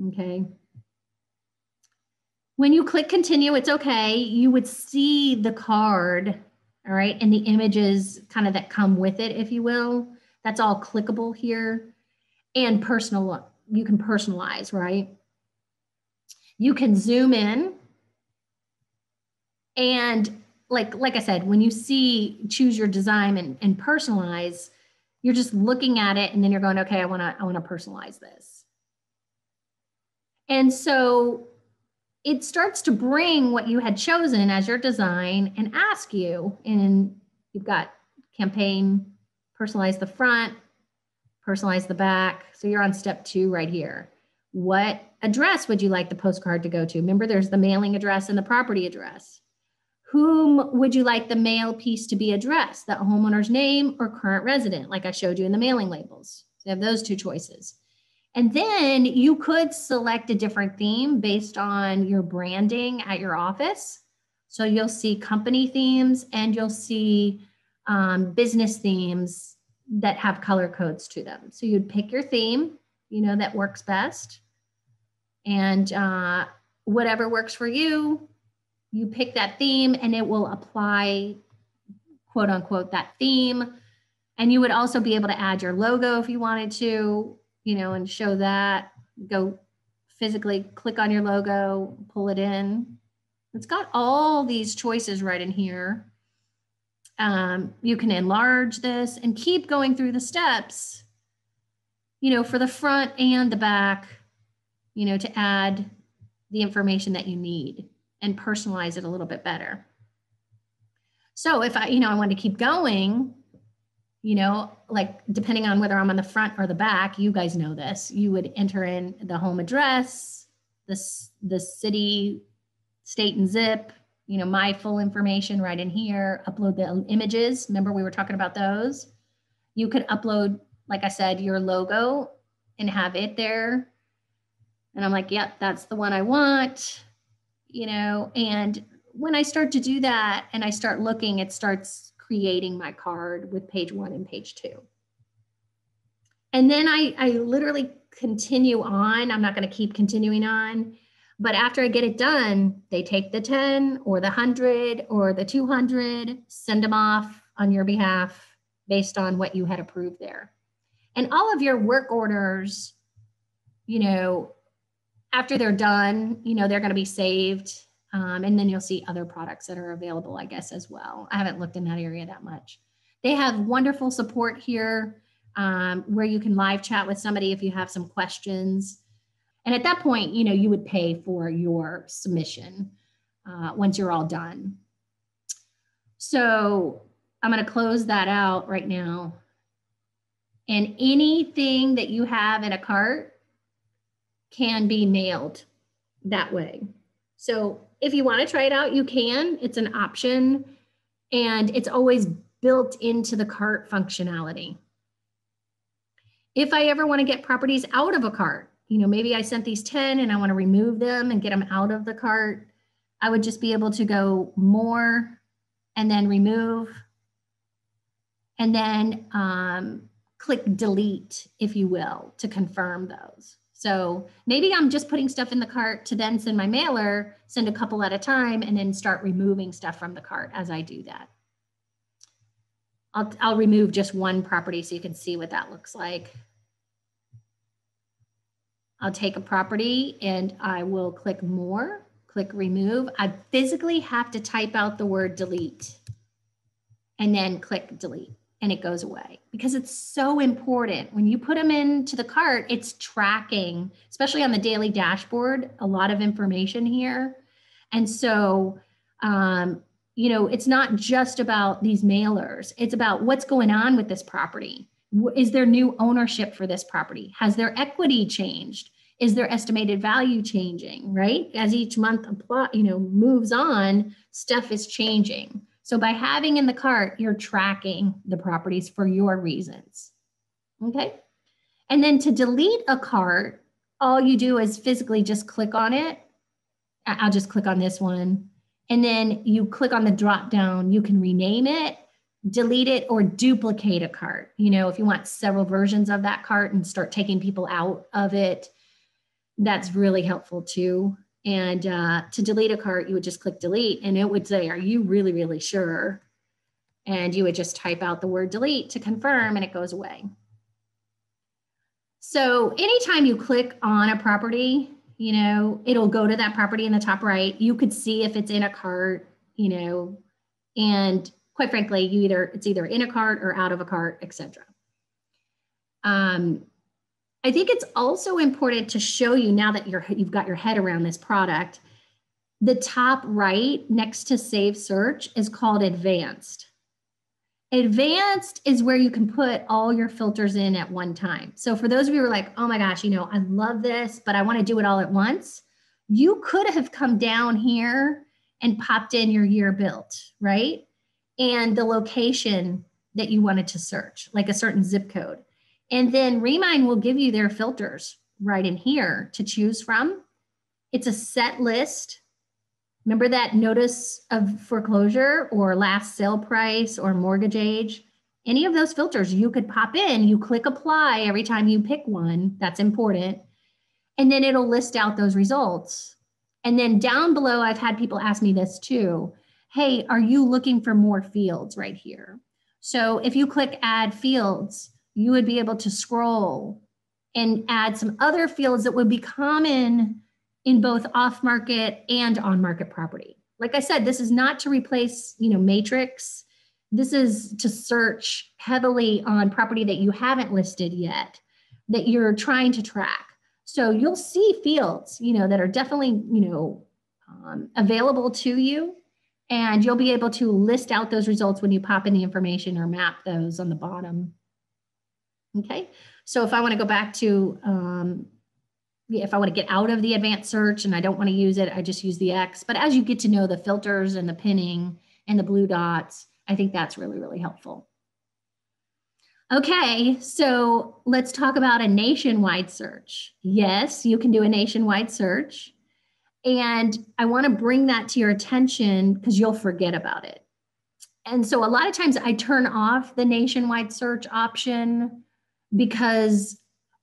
okay? When you click continue, it's okay. You would see the card, all right, and the images kind of that come with it, if you will. That's all clickable here. And personal, you can personalize, right? You can zoom in. And like I said, when you see choose your design and personalize, you're just looking at it and then you're going, okay, I wanna personalize this. And so it starts to bring what you had chosen as your design and ask you, and you've got campaign, personalize the front, personalize the back. So you're on step 2 right here. What address would you like the postcard to go to? Remember, there's the mailing address and the property address. Whom would you like the mail piece to be addressed? The homeowner's name or current resident, like I showed you in the mailing labels. So you have those 2 choices. And then you could select a different theme based on your branding at your office. So you'll see company themes and you'll see business themes that have color codes to them. So you'd pick your theme, you know, that works best. And whatever works for you, you pick that theme and it will apply, quote unquote, that theme. And you would also be able to add your logo if you wanted to, you know, and show that. Go physically click on your logo, pull it in. It's got all these choices right in here. You can enlarge this and keep going through the steps, you know, for the front and the back, you know, to add the information that you need and personalize it a little bit better. So if I want to keep going, you know, like depending on whether I'm on the front or the back, you guys know this, you would enter in the home address, the city, state and zip, you know, my full information right in here, upload the images. Remember we were talking about those. You could upload, like I said, your logo and have it there. And I'm like, yep, that's the one I want, you know, and when I start to do that and I start looking, it starts creating my card with page 1 and page 2. And then I literally continue on. I'm not going to keep continuing on, but after I get it done, they take the 10 or the 100 or the 200, send them off on your behalf based on what you had approved there. And all of your work orders, you know, after they're done, you know, they're going to be saved. And then you'll see other products that are available, I guess, as well. I haven't looked in that area that much. They have wonderful support here where you can live chat with somebody if you have some questions. And at that point, you know, you would pay for your submission once you're all done. So I'm going to close that out right now. And anything that you have in a cart can be mailed that way. So if you want to try it out, you can. It's an option, and it's always built into the cart functionality. If I ever want to get properties out of a cart, you know, maybe I sent these 10 and I want to remove them and get them out of the cart, I would just be able to go more and then remove and then click delete, if you will, to confirm those. So maybe I'm just putting stuff in the cart to then send my mailer, send a couple at a time, and then start removing stuff from the cart as I do that. I'll remove just one property so you can see what that looks like. I'll take a property and I will click more, click remove. I physically have to type out the word delete and then click delete, and it goes away because it's so important. When you put them into the cart, it's tracking, especially on the daily dashboard, a lot of information here. And so, you know, it's not just about these mailers. It's about what's going on with this property. Is there new ownership for this property? Has their equity changed? Is their estimated value changing, right? As each month, you know, moves on, stuff is changing. So by having in the cart, you're tracking the properties for your reasons, okay? And then to delete a cart, all you do is physically just click on it. I'll just click on this one. And then you click on the drop down, you can rename it, delete it, or duplicate a cart. You know, if you want several versions of that cart and start taking people out of it, that's really helpful too. And to delete a cart, you would just click delete and it would say, are you really, really sure? And you would just type out the word delete to confirm and it goes away. So anytime you click on a property, you know, it'll go to that property in the top right. You could see if it's in a cart, you know, and quite frankly, it's either in a cart or out of a cart, etc. I think it's also important to show you now that you've got your head around this product, the top right next to Save Search is called Advanced. Advanced is where you can put all your filters in at one time. So for those of you who are like, oh my gosh, you know, I love this, but I want to do it all at once. You could have come down here and popped in your year built, right? And the location that you wanted to search, like a certain zip code. And then Remine will give you their filters right in here to choose from. It's a set list. Remember that notice of foreclosure or last sale price or mortgage age? Any of those filters you could pop in, you click apply every time you pick one. That's important. And then it'll list out those results. And then down below, I've had people ask me this too. Hey, are you looking for more fields right here? So if you click add fields, you would be able to scroll and add some other fields that would be common in both off-market and on-market property. Like I said, this is not to replace, you know, Matrix. This is to search heavily on property that you haven't listed yet, that you're trying to track. So you'll see fields, you know, that are definitely, you know, available to you, and you'll be able to list out those results when you pop in the information or map those on the bottom. Okay, so if I want to go back to, if I want to get out of the advanced search and I don't want to use it, I just use the X. But as you get to know the filters and the pinning and the blue dots, I think that's really, really helpful. Okay, so let's talk about a nationwide search. Yes, you can do a nationwide search. And I want to bring that to your attention because you'll forget about it. And so a lot of times I turn off the nationwide search option because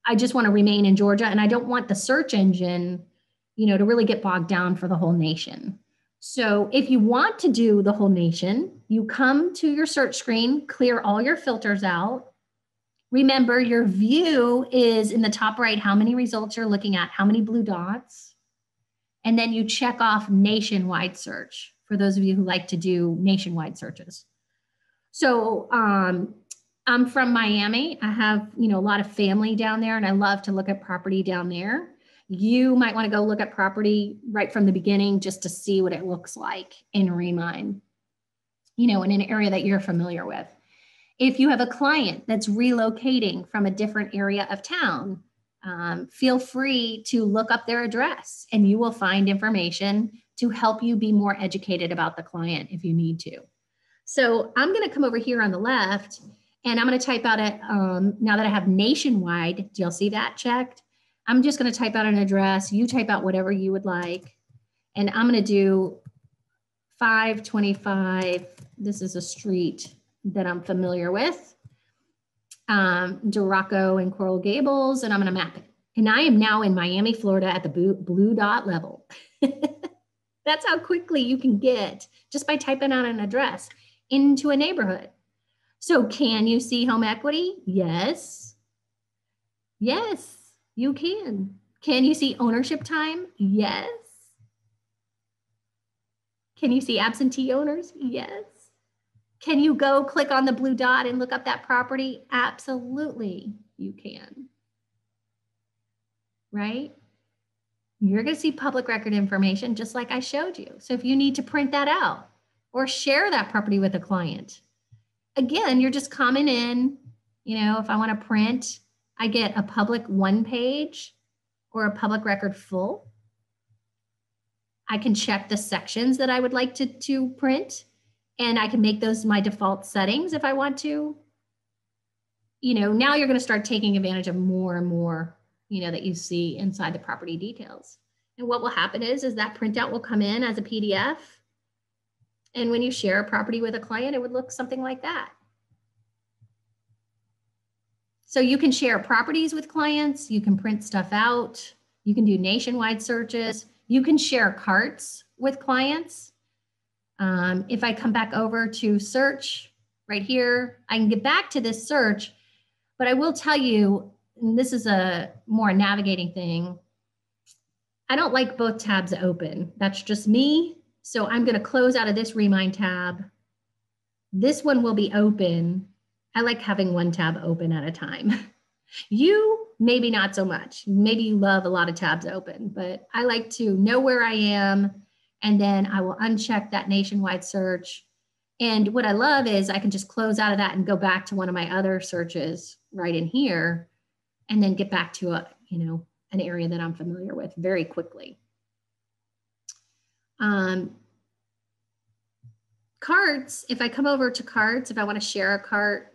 I just want to remain in Georgia and I don't want the search engine, you know, to really get bogged down for the whole nation. So if you want to do the whole nation, you come to your search screen, clear all your filters out. Remember, your view is in the top right, how many results you're looking at, how many blue dots. And then you check off nationwide search for those of you who like to do nationwide searches. So I'm from Miami. I have, you know, a lot of family down there and I love to look at property down there. You might want to go look at property right from the beginning just to see what it looks like in Remine, you know, in an area that you're familiar with. If you have a client that's relocating from a different area of town, feel free to look up their address and you will find information to help you be more educated about the client if you need to. So I'm going to come over here on the left and I'm going to type out it. Now that I have nationwide, do y'all see that checked? I'm just going to type out an address. You type out whatever you would like. And I'm going to do 525. This is a street that I'm familiar with. Duraco and Coral Gables, and I'm going to map it. And I am now in Miami, Florida at the blue dot level. That's how quickly you can get just by typing out an address into a neighborhood. So can you see home equity? Yes. Yes, you can. Can you see ownership time? Yes. Can you see absentee owners? Yes. Can you go click on the blue dot and look up that property? Absolutely, you can. Right? You're going to see public record information just like I showed you. So if you need to print that out or share that property with a client, again, you're just coming in, if I want to print, I get a public 1 page or a public record full. I can check the sections that I would like to print, and I can make those my default settings if I want to. Now you're going to start taking advantage of more and more, that you see inside the property details. And what will happen is that printout will come in as a PDF. And when you share a property with a client, it would look something like that. So you can share properties with clients, you can print stuff out, you can do nationwide searches, you can share carts with clients. If I come back over to search right here, I can get back to this search, but I will tell you, and this is a more navigating thing, I don't like both tabs open. That's just me. So I'm going to close out of this Remine tab. This one will be open. I like having one tab open at a time. You, maybe not so much. Maybe you love a lot of tabs open, but I like to know where I am, and then I will uncheck that nationwide search. And what I love is I can just close out of that and go back to one of my other searches right in here, and then get back to an area that I'm familiar with very quickly. Carts, if I come over to carts, if I want to share a cart,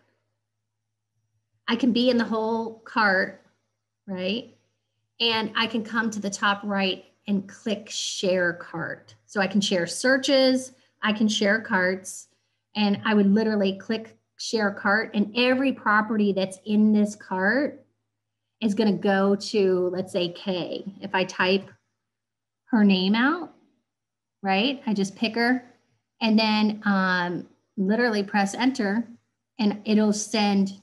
I can be in the whole cart, right? And I can come to the top right and click share cart. So I can share searches, I can share carts, and I would literally click share cart, and every property that's in this cart is going to go to, let's say, Kay. If I type her name out, right? I just pick her and then literally press enter, and it'll send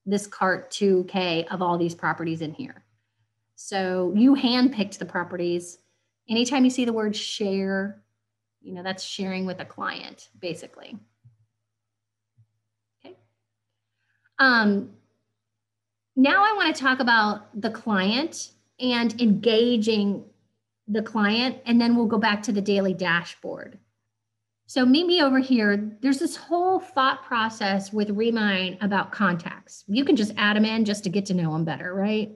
this cart to Kay of all these properties in here. So you handpicked the properties. Anytime you see the word share, that's sharing with a client, basically. Okay. Now I want to talk about the client and engaging the client, and then we'll go back to the daily dashboard. So meet me over here. There's this whole thought process with Remine about contacts. You can just add them in just to get to know them better, right?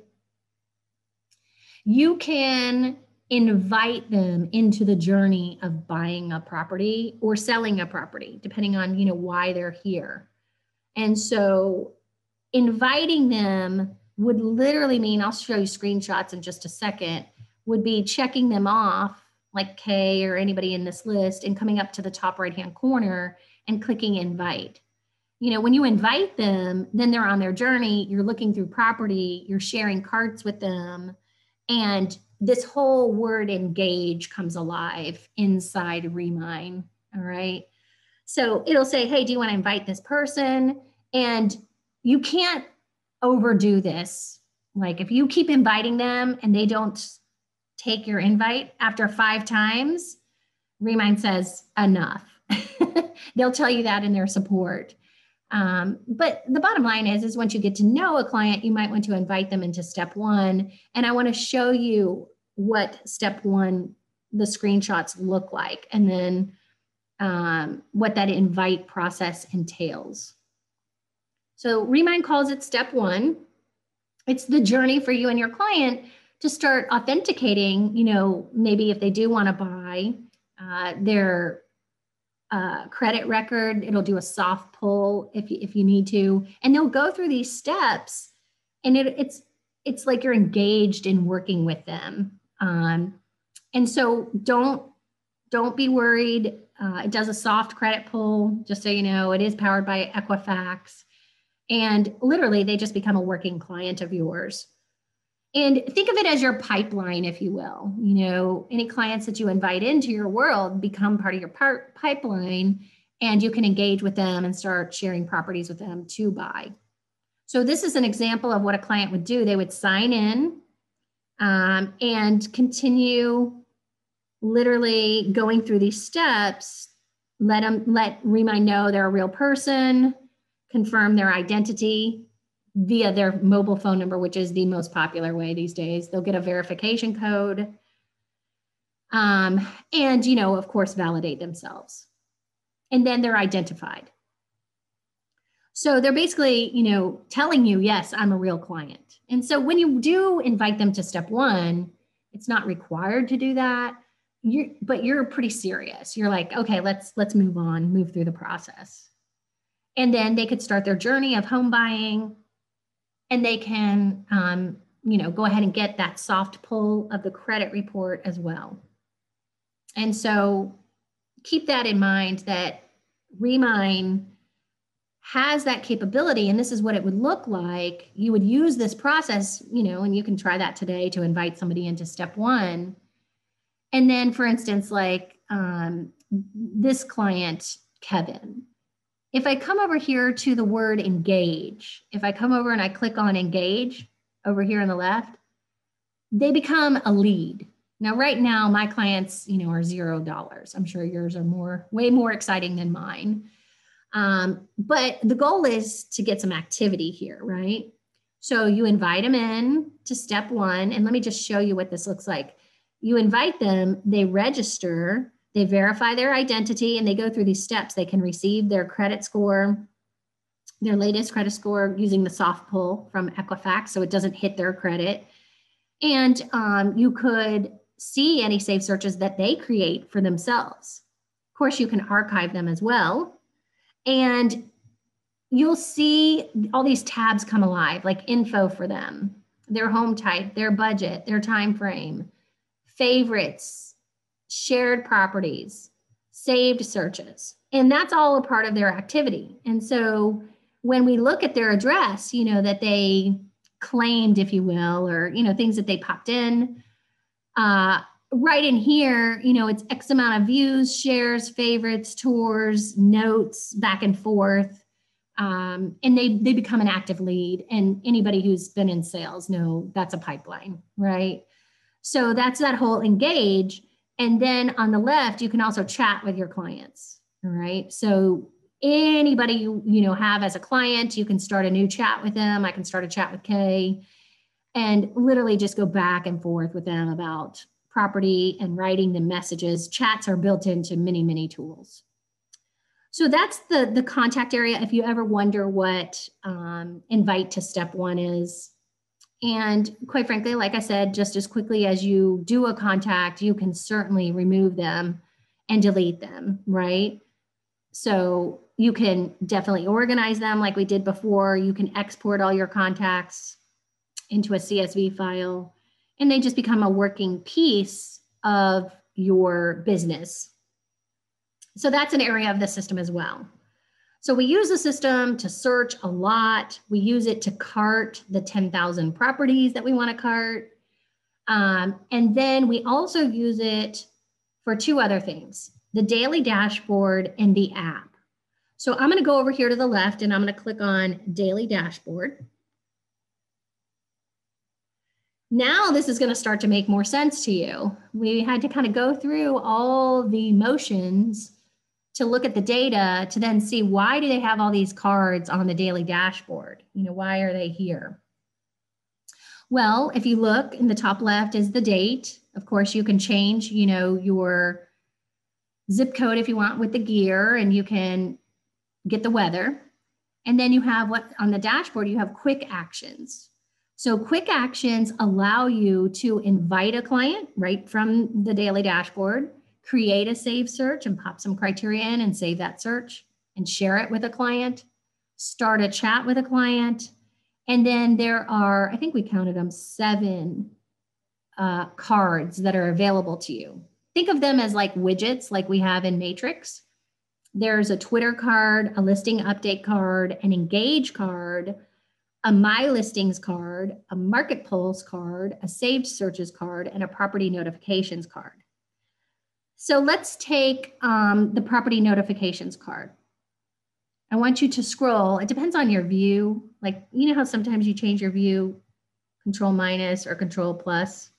You can invite them into the journey of buying a property or selling a property, depending on, why they're here. And so inviting them would literally mean, I'll show you screenshots in just a second, would be checking them off like Kay or anybody in this list and coming up to the top right-hand corner and clicking invite. When you invite them, then they're on their journey, you're looking through property, you're sharing carts with them, and this whole word engage comes alive inside Remine, all right? So it'll say, hey, do you want to invite this person? And you can't overdo this. Like if you keep inviting them and they don't take your invite after 5 times, Remine says enough. They'll tell you that in their support. But the bottom line is once you get to know a client, you might want to invite them into step 1. And I want to show you what step 1, the screenshots look like, and then what that invite process entails. So Remine calls it step 1. It's the journey for you and your client to start authenticating, maybe if they do want to buy their credit record, it'll do a soft pull if you need to, and they'll go through these steps, and it's like you're engaged in working with them. And so don't be worried. It does a soft credit pull, just so you know. It is powered by Equifax, and literally they just become a working client of yours. And think of it as your pipeline, if you will. You know, any clients that you invite into your world become part of your pipeline, and you can engage with them and start sharing properties with them to buy. So this is an example of what a client would do. They would sign in and continue literally going through these steps. Let Remine know they're a real person, confirm their identity via their mobile phone number, which is the most popular way these days. They'll get a verification code, and, you know, of course, validate themselves. And then they're identified. So they're basically, you know, telling you, yes, I'm a real client. And so when you do invite them to step one, it's not required to do that. But you're pretty serious. You're like, okay, let's move on, move through the process. And then they could start their journey of home buying, and they can, you know, go ahead and get that soft pull of the credit report as well. And so keep that in mind, that Remine has that capability, and this is what it would look like. You would use this process, you know, and you can try that today to invite somebody into step one. And then, for instance, like this client, Kevin, if I come over here to the word engage, if I come over and I click on engage over here on the left, they become a lead. Now, right now, my clients, you know, are $0. I'm sure yours are way more exciting than mine. But the goal is to get some activity here, right? So you invite them in to step one, and let me just show you what this looks like. You invite them, they register, they verify their identity, and they go through these steps. They can receive their credit score, their latest credit score, using the soft pull from Equifax, so it doesn't hit their credit. And you could see any save searches that they create for themselves. Of course, you can archive them as well. And you'll see all these tabs come alive, like info for them, their home type, their budget, their time frame, favorites, shared properties, saved searches. And that's all a part of their activity. And so when we look at their address, you know, that they claimed, if you will, or, you know, things that they popped in, right in here, you know, it's X amount of views, shares, favorites, tours, notes, back and forth. And they become an active lead. And anybody who's been in sales know that's a pipeline, right? So that's that whole engage. And then on the left, you can also chat with your clients, all right? So anybody you know have as a client, you can start a new chat with them. I can start a chat with Kay and literally just go back and forth with them about property and writing the messages. Chats are built into many, many tools. So that's the contact area if you ever wonder what invite to step one is. And quite frankly, like I said, just as quickly as you do a contact, you can certainly remove them and delete them, right? So you can definitely organize them like we did before. You can export all your contacts into a CSV file, and they just become a working piece of your business. So that's an area of the system as well. So we use the system to search a lot. We use it to cart the 10,000 properties that we want to cart. And then we also use it for two other things, the daily dashboard and the app. So I'm going to go over here to the left and I'm going to click on daily dashboard. Now this is going to start to make more sense to you. We had to kind of go through all the motions to look at the data to then see, why do they have all these cards on the daily dashboard? You know, why are they here? Well, if you look in the top left is the date. Of course, you can change, you know, your zip code if you want with the gear, and you can get the weather. And then you have what on the dashboard, you have quick actions. So quick actions allow you to invite a client right from the daily dashboard, create a save search and pop some criteria in and save that search and share it with a client, start a chat with a client. And then there are, I think we counted them, 7 cards that are available to you. Think of them as like widgets like we have in Matrix. There's a Twitter card, a listing update card, an engage card, a My Listings card, a Market Pulse card, a Saved Searches card, and a Property Notifications card. So let's take the Property Notifications card. I want you to scroll. It depends on your view. Like, you know how sometimes you change your view, Control minus or Control plus?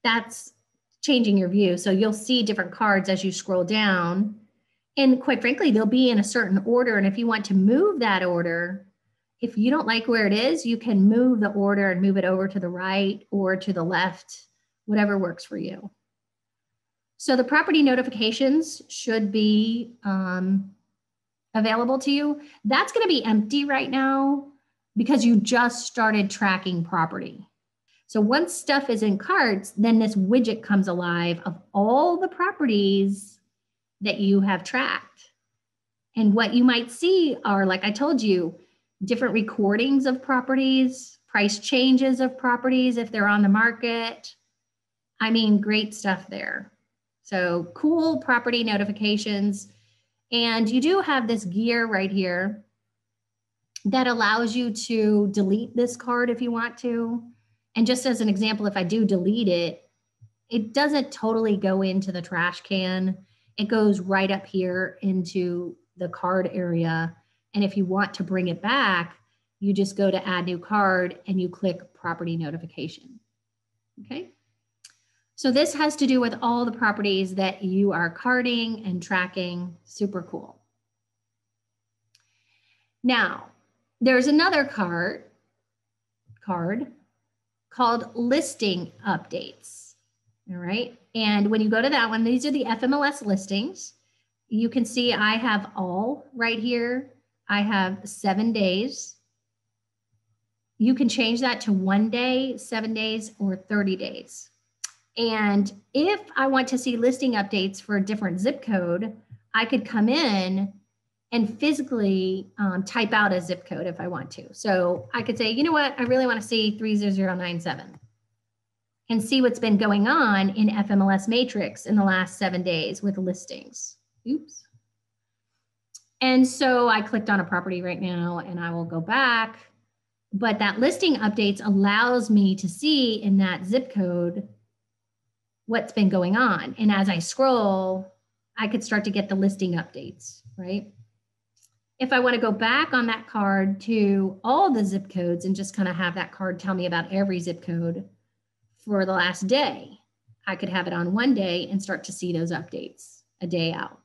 That's changing your view. So you'll see different cards as you scroll down. And quite frankly, they'll be in a certain order. And if you want to move that order, if you don't like where it is, you can move the order and move it over to the right or to the left, whatever works for you. So the property notifications should be available to you. That's going to be empty right now because you just started tracking property. So once stuff is in carts, then this widget comes alive of all the properties that you have tracked. And what you might see are, like I told you, different recordings of properties, price changes of properties if they're on the market. I mean, great stuff there. So cool property notifications. And you do have this gear right here that allows you to delete this card if you want to. And just as an example, if I do delete it, it doesn't totally go into the trash can. It goes right up here into the card area. And if you want to bring it back, you just go to add new card and you click property notification. Okay. So this has to do with all the properties that you are carding and tracking. Super cool. Now, there's another card called listing updates. All right. And when you go to that one, these are the FMLS listings. You can see I have all right here. I have 7 days. You can change that to 1 day, 7 days, or 30 days. And if I want to see listing updates for a different zip code, I could come in and physically type out a zip code if I want to. So I could say, you know what, I really want to see 30097 and see what's been going on in FMLS Matrix in the last 7 days with listings. Oops. And so I clicked on a property right now and I will go back. But that listing updates allows me to see in that zip code what's been going on. And as I scroll, I could start to get the listing updates, right? If I want to go back on that card to all the zip codes and just kind of have that card tell me about every zip code for the last day, I could have it on 1 day and start to see those updates a day out.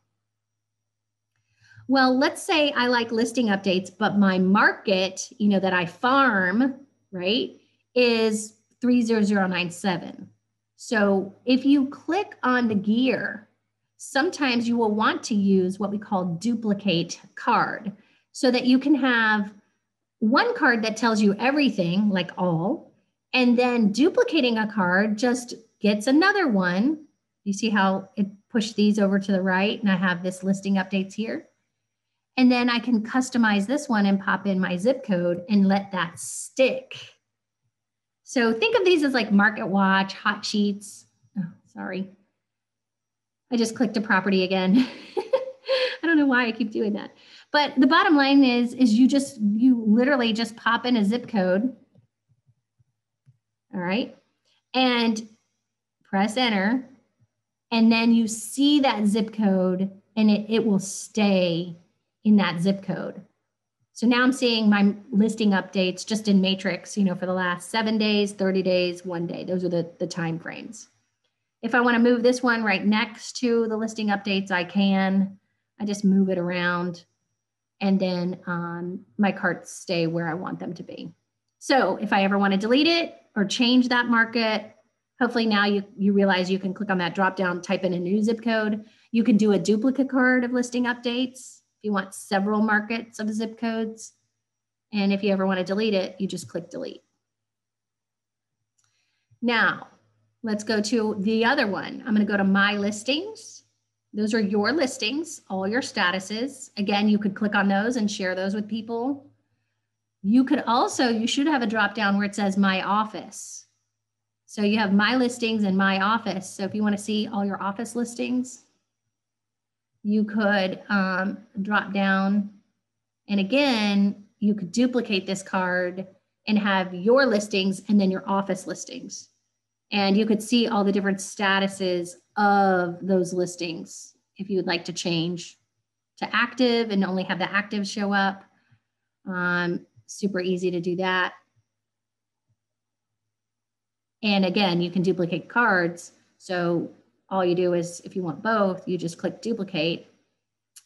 Well, let's say I like listing updates, but my market, you know, that I farm, right, is 30097. So if you click on the gear, sometimes you will want to use what we call duplicate card so that you can have one card that tells you everything, like all, and then duplicating a card just gets another one. You see how it pushed these over to the right and I have this listing updates here. And then I can customize this one and pop in my zip code and let that stick. So think of these as like Market Watch, hot sheets. Oh, sorry. I just clicked a property again. I don't know why I keep doing that. But the bottom line is you literally just pop in a zip code. All right. And press enter. And then you see that zip code and it will stay in that zip code. So now I'm seeing my listing updates just in Matrix, you know, for the last 7 days, 30 days, 1 day. Those are the time frames. If I want to move this one right next to the listing updates, I can. I just move it around and then my carts stay where I want them to be. So if I ever want to delete it or change that market, hopefully now you realize you can click on that drop down, type in a new zip code. You can do a duplicate card of listing updates. You want several markets of zip codes. And if you ever want to delete it, you just click delete. Now, let's go to the other one. I'm going to go to My Listings. Those are your listings, all your statuses. Again, you could click on those and share those with people. You could also, you should have a drop down where it says My Office. So you have My Listings and My Office. So if you want to see all your office listings, you could drop down. And again, you could duplicate this card and have your listings and then your office listings. And you could see all the different statuses of those listings if you would like to change to active and only have the active show up. Super easy to do that. And again, you can duplicate cards. So all you do is, if you want both, you just click duplicate.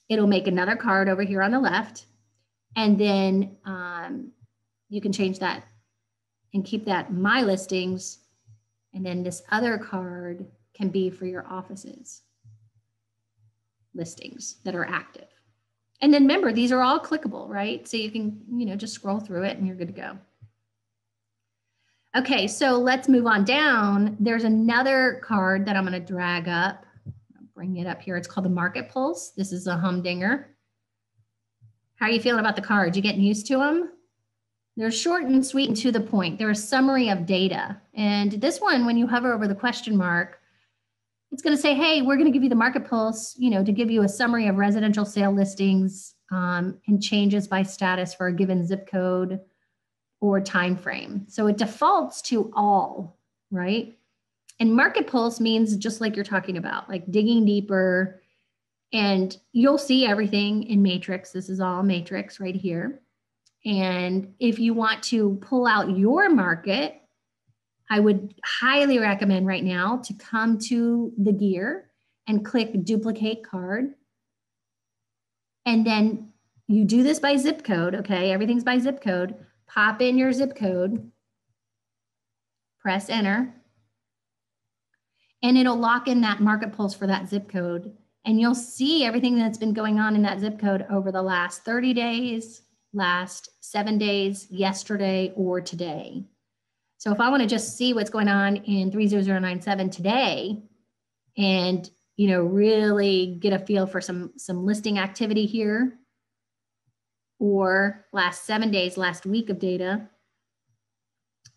It'll make another card over here on the left. And then you can change that and keep that My Listings. And then this other card can be for your offices listings that are active. And then remember, these are all clickable, right? So you can, just scroll through it and you're good to go. Okay, so let's move on down. There's another card that I'm going to drag up. I'll bring it up here. It's called the Market Pulse. This is a humdinger. How are you feeling about the cards? You getting used to them? They're short and sweet and to the point. They're a summary of data. And this one, when you hover over the question mark, it's going to say, hey, we're going to give you the Market Pulse, to give you a summary of residential sale listings and changes by status for a given zip code or time frame. So it defaults to all, right? And Market Pulse means just like you're talking about, like digging deeper, and you'll see everything in Matrix. This is all Matrix right here. And if you want to pull out your market, I would highly recommend right now to come to the gear and click duplicate card. And then you do this by zip code, okay? Everything's by zip code. Pop in your zip code, press enter, and it'll lock in that Market Pulse for that zip code. And you'll see everything that's been going on in that zip code over the last 30 days, last 7 days, yesterday, or today. So if I want to just see what's going on in 30097 today and, really get a feel for some listing activity here, or last 7 days, last week of data,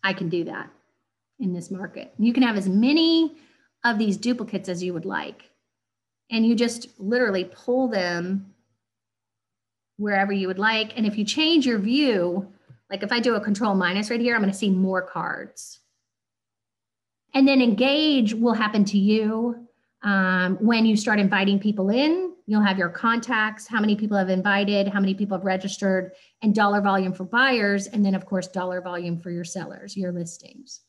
I can do that in this market. You can have as many of these duplicates as you would like. And you just literally pull them wherever you would like. And if you change your view, like if I do a control minus right here, I'm going to see more cards. And then engage will happen to you when you start inviting people in. You'll have your contacts, how many people have invited, how many people have registered, and dollar volume for buyers. And then, of course, dollar volume for your sellers, your listings.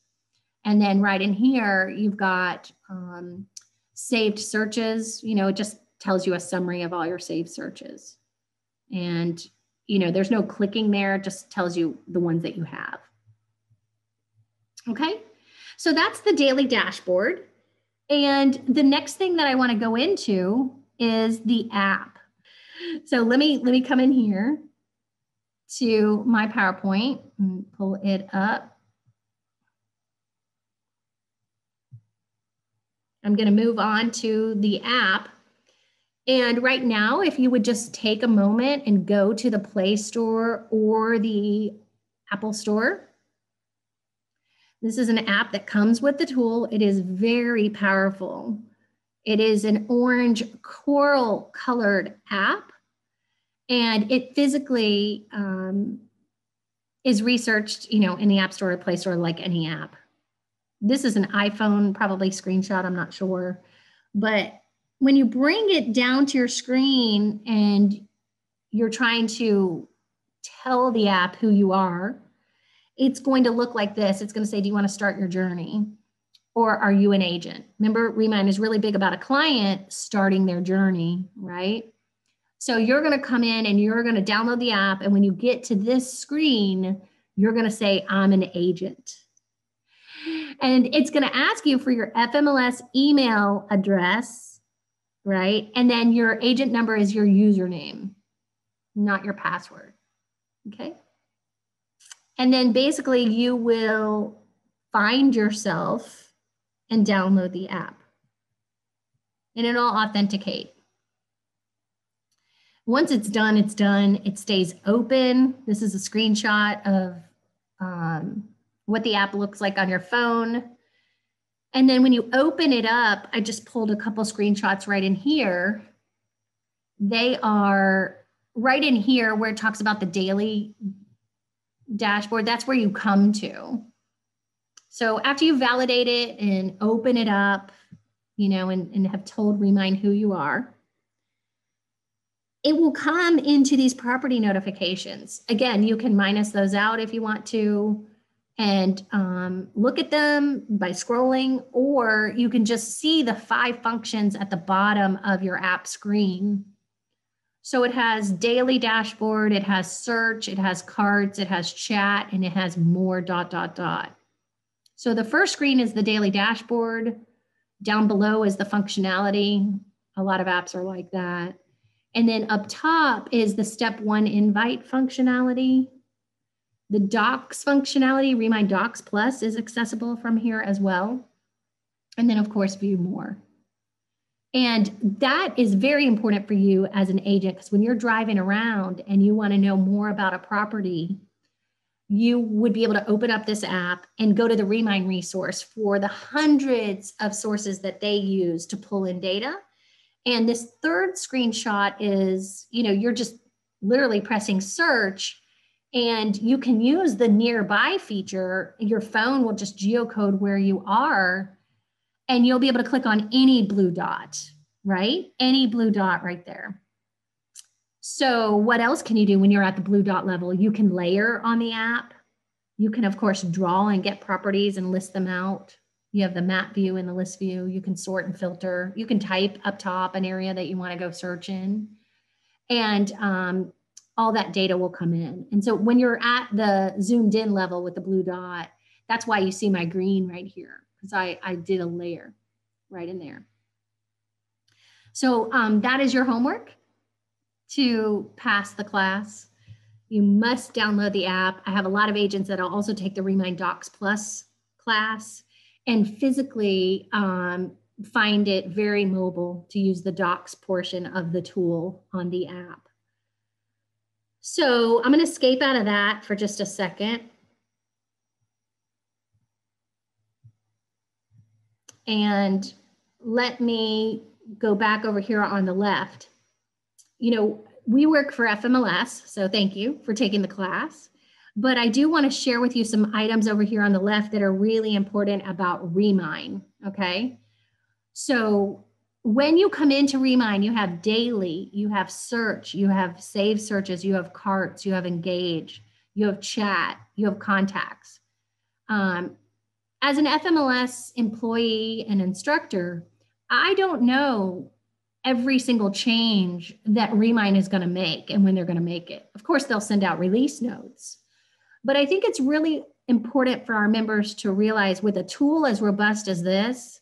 And then right in here, you've got saved searches. It just tells you a summary of all your saved searches. And there's no clicking there, it just tells you the ones that you have. Okay, so that's the daily dashboard. And the next thing that I want to go into is the app. So let me come in here to my PowerPoint and pull it up. I'm going to move on to the app. And right now, if you would just take a moment and go to the Play Store or the Apple Store. This is an app that comes with the tool. It is very powerful. It is an orange coral colored app, and it physically is researched, in the App Store or Play Store like any app. This is an iPhone, probably screenshot, I'm not sure. But when you bring it down to your screen and you're trying to tell the app who you are, it's going to look like this. It's going to say, do you want to start your journey? Or are you an agent? Remember, Remine is really big about a client starting their journey, right? So you're going to come in and you're going to download the app. And when you get to this screen, you're going to say, I'm an agent. And it's going to ask you for your FMLS email address, right? And then your agent number is your username, not your password, okay? And then basically you will find yourself and download the app. And it'll authenticate. Once it's done, it's done. It stays open. This is a screenshot of what the app looks like on your phone. And then when you open it up, I just pulled a couple screenshots right in here. They are right in here where it talks about the daily dashboard, that's where you come to. So after you validate it and open it up, you know, and have told Remine who you are, it will come into these property notifications. Again, you can minus those out if you want to and look at them by scrolling, or you can just see the 5 functions at the bottom of your app screen. So it has daily dashboard, it has search, it has cards, it has chat, and it has more ... So the first screen is the daily dashboard. Down below is the functionality. A lot of apps are like that. And then up top is the step 1 invite functionality. The docs functionality, Remine Docs Plus, is accessible from here as well. And then of course, view more. And that is very important for you as an agent, because when you're driving around and you want to know more about a property, you would be able to open up this app and go to the Remine resource for the hundreds of sources that they use to pull in data. And this third screenshot is, you know, you're just literally pressing search, and you can use the nearby feature. Your phone will just geocode where you are, and you'll be able to click on any blue dot, right? Any blue dot right there. So what else can you do when you're at the blue dot level? You can layer on the app. You can, of course, draw and get properties and list them out. You have the map view and the list view. You can sort and filter. You can type up top an area that you want to go search in. And all that data will come in. And so when you're at the zoomed in level with the blue dot, that's why you see my green right here, because I did a layer right in there. So that is your homework to pass the class. You must download the app. I have a lot of agents that will also take the Remine Docs Plus class and physically find it very mobile to use the docs portion of the tool on the app. So I'm going to escape out of that for just a second. And let me go back over here on the left. You know, we work for FMLS, so thank you for taking the class. But I do want to share with you some items over here on the left that are really important about Remine, okay? So when you come into Remine, you have daily, you have search, you have save searches, you have carts, you have engage, you have chat, you have contacts. As an FMLS employee and instructor, I don't know every single change that Remine is going to make and when they're going to make it. Of course, they'll send out release notes. But I think it's really important for our members to realize, with a tool as robust as this,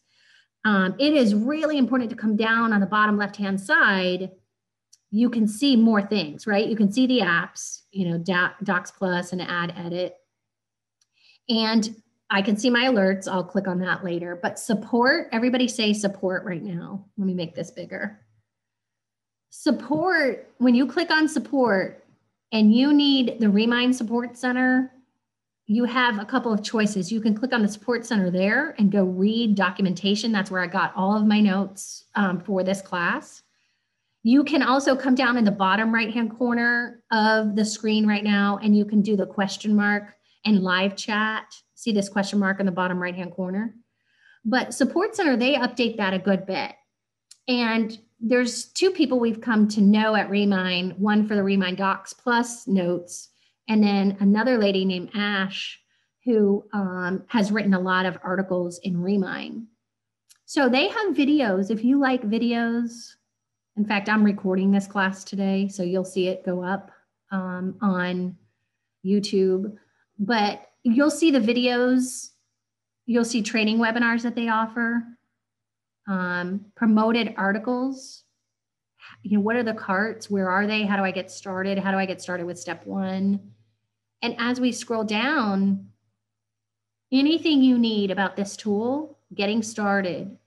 it is really important to come down on the bottom left-hand side. You can see more things, right? You can see the apps, you know, Docs Plus and Add Edit. And I can see my alerts. I'll click on that later. But support, everybody say support right now. Let me make this bigger. Support, when you click on support and you need the Remine Support Center, you have a couple of choices. You can click on the support center there and go read documentation. That's where I got all of my notes for this class. You can also come down in the bottom right-hand corner of the screen right now, and you can do the question mark and live chat. See this question mark in the bottom right-hand corner? But support center, they update that a good bit. And there's 2 people we've come to know at Remine, one for the Remine Docs Plus notes, and then another lady named Ash, who has written a lot of articles in Remine. So they have videos. If you like videos, in fact, I'm recording this class today, so you'll see it go up on YouTube. But you'll see the videos. You'll see training webinars that they offer, promoted articles. You know, what are the carts? Where are they? How do I get started? How do I get started with step 1? And as we scroll down, anything you need about this tool, getting started,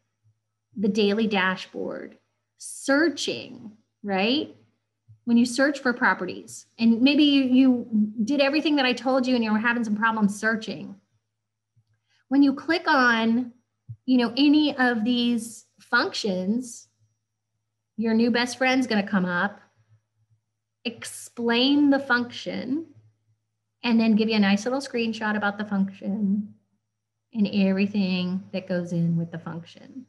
the daily dashboard, searching, right? When you search for properties, and maybe you did everything that I told you and you were having some problems searching. When you click on, you know, any of these functions, your new best friend's going to come up. explain the function, and then give you a nice little screenshot about the function and everything that goes in with the function.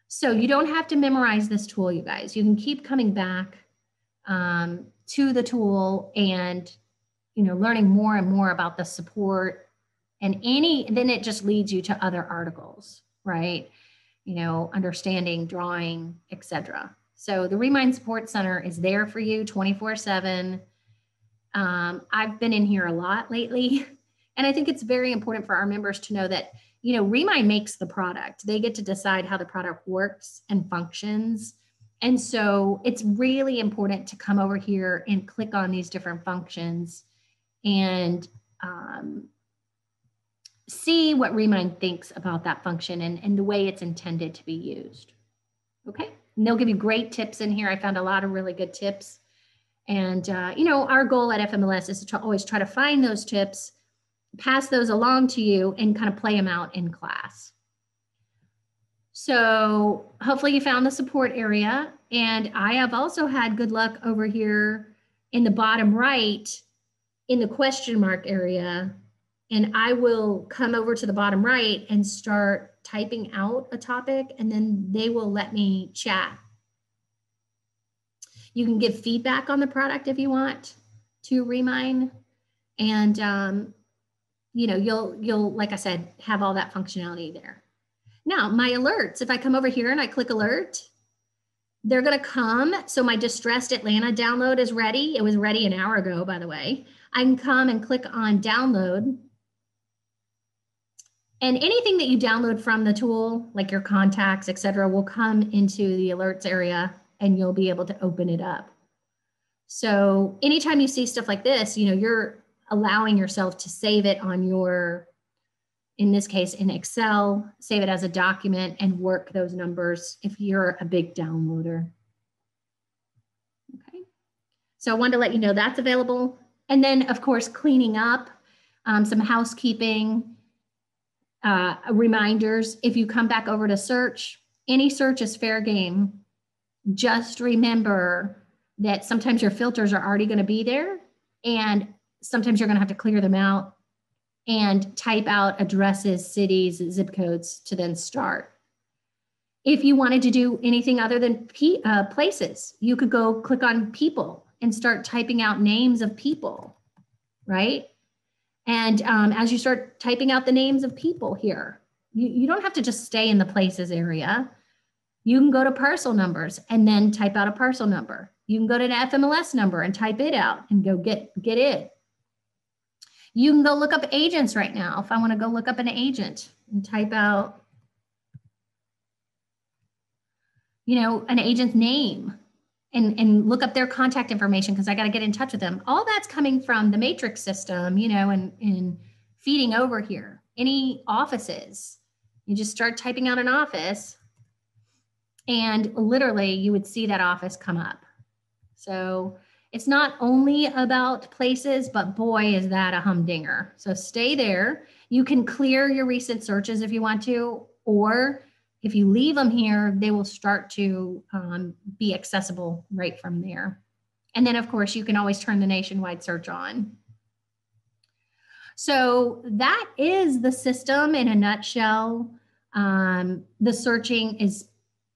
So you don't have to memorize this tool, you guys. You can keep coming back to the tool and, you know, learning more and more about the support and then it just leads you to other articles, right? You know, understanding, drawing, etc. So the Remine Support Center is there for you 24/7. I've been in here a lot lately, and I think it's very important for our members to know that, you know, Remine makes the product. They get to decide how the product works and functions. And so it's really important to come over here and click on these different functions and see what Remine thinks about that function and the way it's intended to be used. Okay, and they'll give you great tips in here. I found a lot of really good tips. And, you know, our goal at FMLS is to always try to find those tips, pass those along to you, and kind of play them out in class. So hopefully you found the support area. And I have also had good luck over here in the bottom right in the question mark area. And I will come over to the bottom right and start typing out a topic, and then they will let me chat. You can give feedback on the product if you want to Remine. And, you know, you'll, like I said, have all that functionality there. Now, my alerts, if I come over here and I click alert, they're going to come. So my Distressed Atlanta download is ready. It was ready an hour ago, by the way. I can come and click on download. And anything that you download from the tool, like your contacts, et cetera, will come into the alerts area and you'll be able to open it up. So anytime you see stuff like this, you know, you're allowing yourself to save it on your, in this case, in Excel, save it as a document and work those numbers if you're a big downloader. Okay. So I wanted to let you know that's available. And then, of course, cleaning up, some housekeeping, reminders. If you come back over to search, any search is fair game. Just remember that sometimes your filters are already going to be there, and sometimes you're going to have to clear them out and type out addresses, cities, zip codes to then start. If you wanted to do anything other than places, you could go click on people and start typing out names of people, right? And as you start typing out the names of people here, you don't have to just stay in the places area. You can go to parcel numbers and then type out a parcel number. You can go to an FMLS number and type it out and go get it. You can go look up agents right now. If I want to go look up an agent and type out, you know, an agent's name and look up their contact information because I got to get in touch with them. All that's coming from the matrix system, you know, and feeding over here. Any offices, you just start typing out an office and literally you would see that office come up. So it's not only about places, but boy, is that a humdinger. So stay there. You can clear your recent searches if you want to, or if you leave them here, they will start to be accessible right from there. And then, of course, you can always turn the nationwide search on. So that is the system in a nutshell. The searching is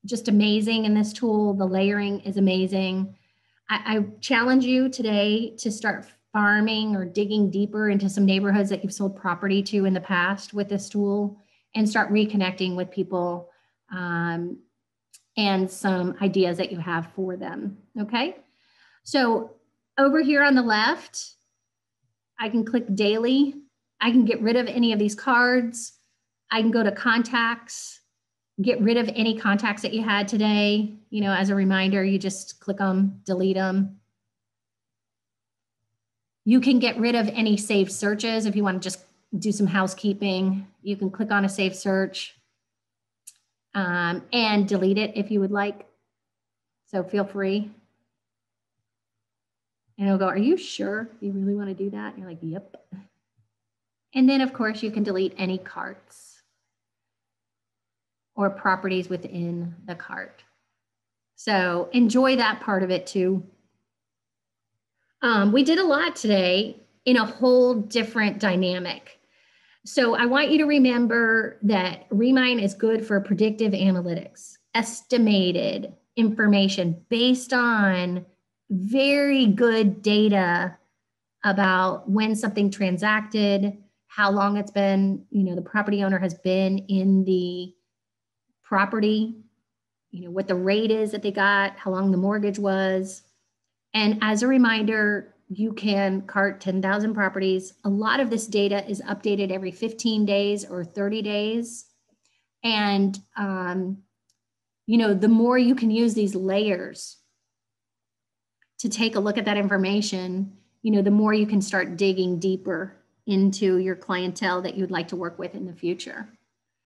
just amazing in this tool. The layering is amazing. I challenge you today to start farming or digging deeper into some neighborhoods that you've sold property to in the past with this tool and start reconnecting with people and some ideas that you have for them, okay? So over here on the left, I can click daily. I can get rid of any of these cards. I can go to contacts, get rid of any contacts that you had today. You know, as a reminder, you just click them, delete them. You can get rid of any saved searches. If you want to just do some housekeeping, you can click on a saved search and delete it if you would like. So feel free. And it'll go, are you sure you really want to do that? And you're like, yep. And then, of course, you can delete any carts or properties within the cart. So enjoy that part of it too. We did a lot today in a whole different dynamic. So I want you to remember that Remine is good for predictive analytics, estimated information based on very good data about when something transacted, how long it's been, the property owner has been in the property, what the rate is that they got, how long the mortgage was. And as a reminder, you can cart 10,000 properties. A lot of this data is updated every 15 days or 30 days. And, the more you can use these layers to take a look at that information, the more you can start digging deeper into your clientele that you'd like to work with in the future.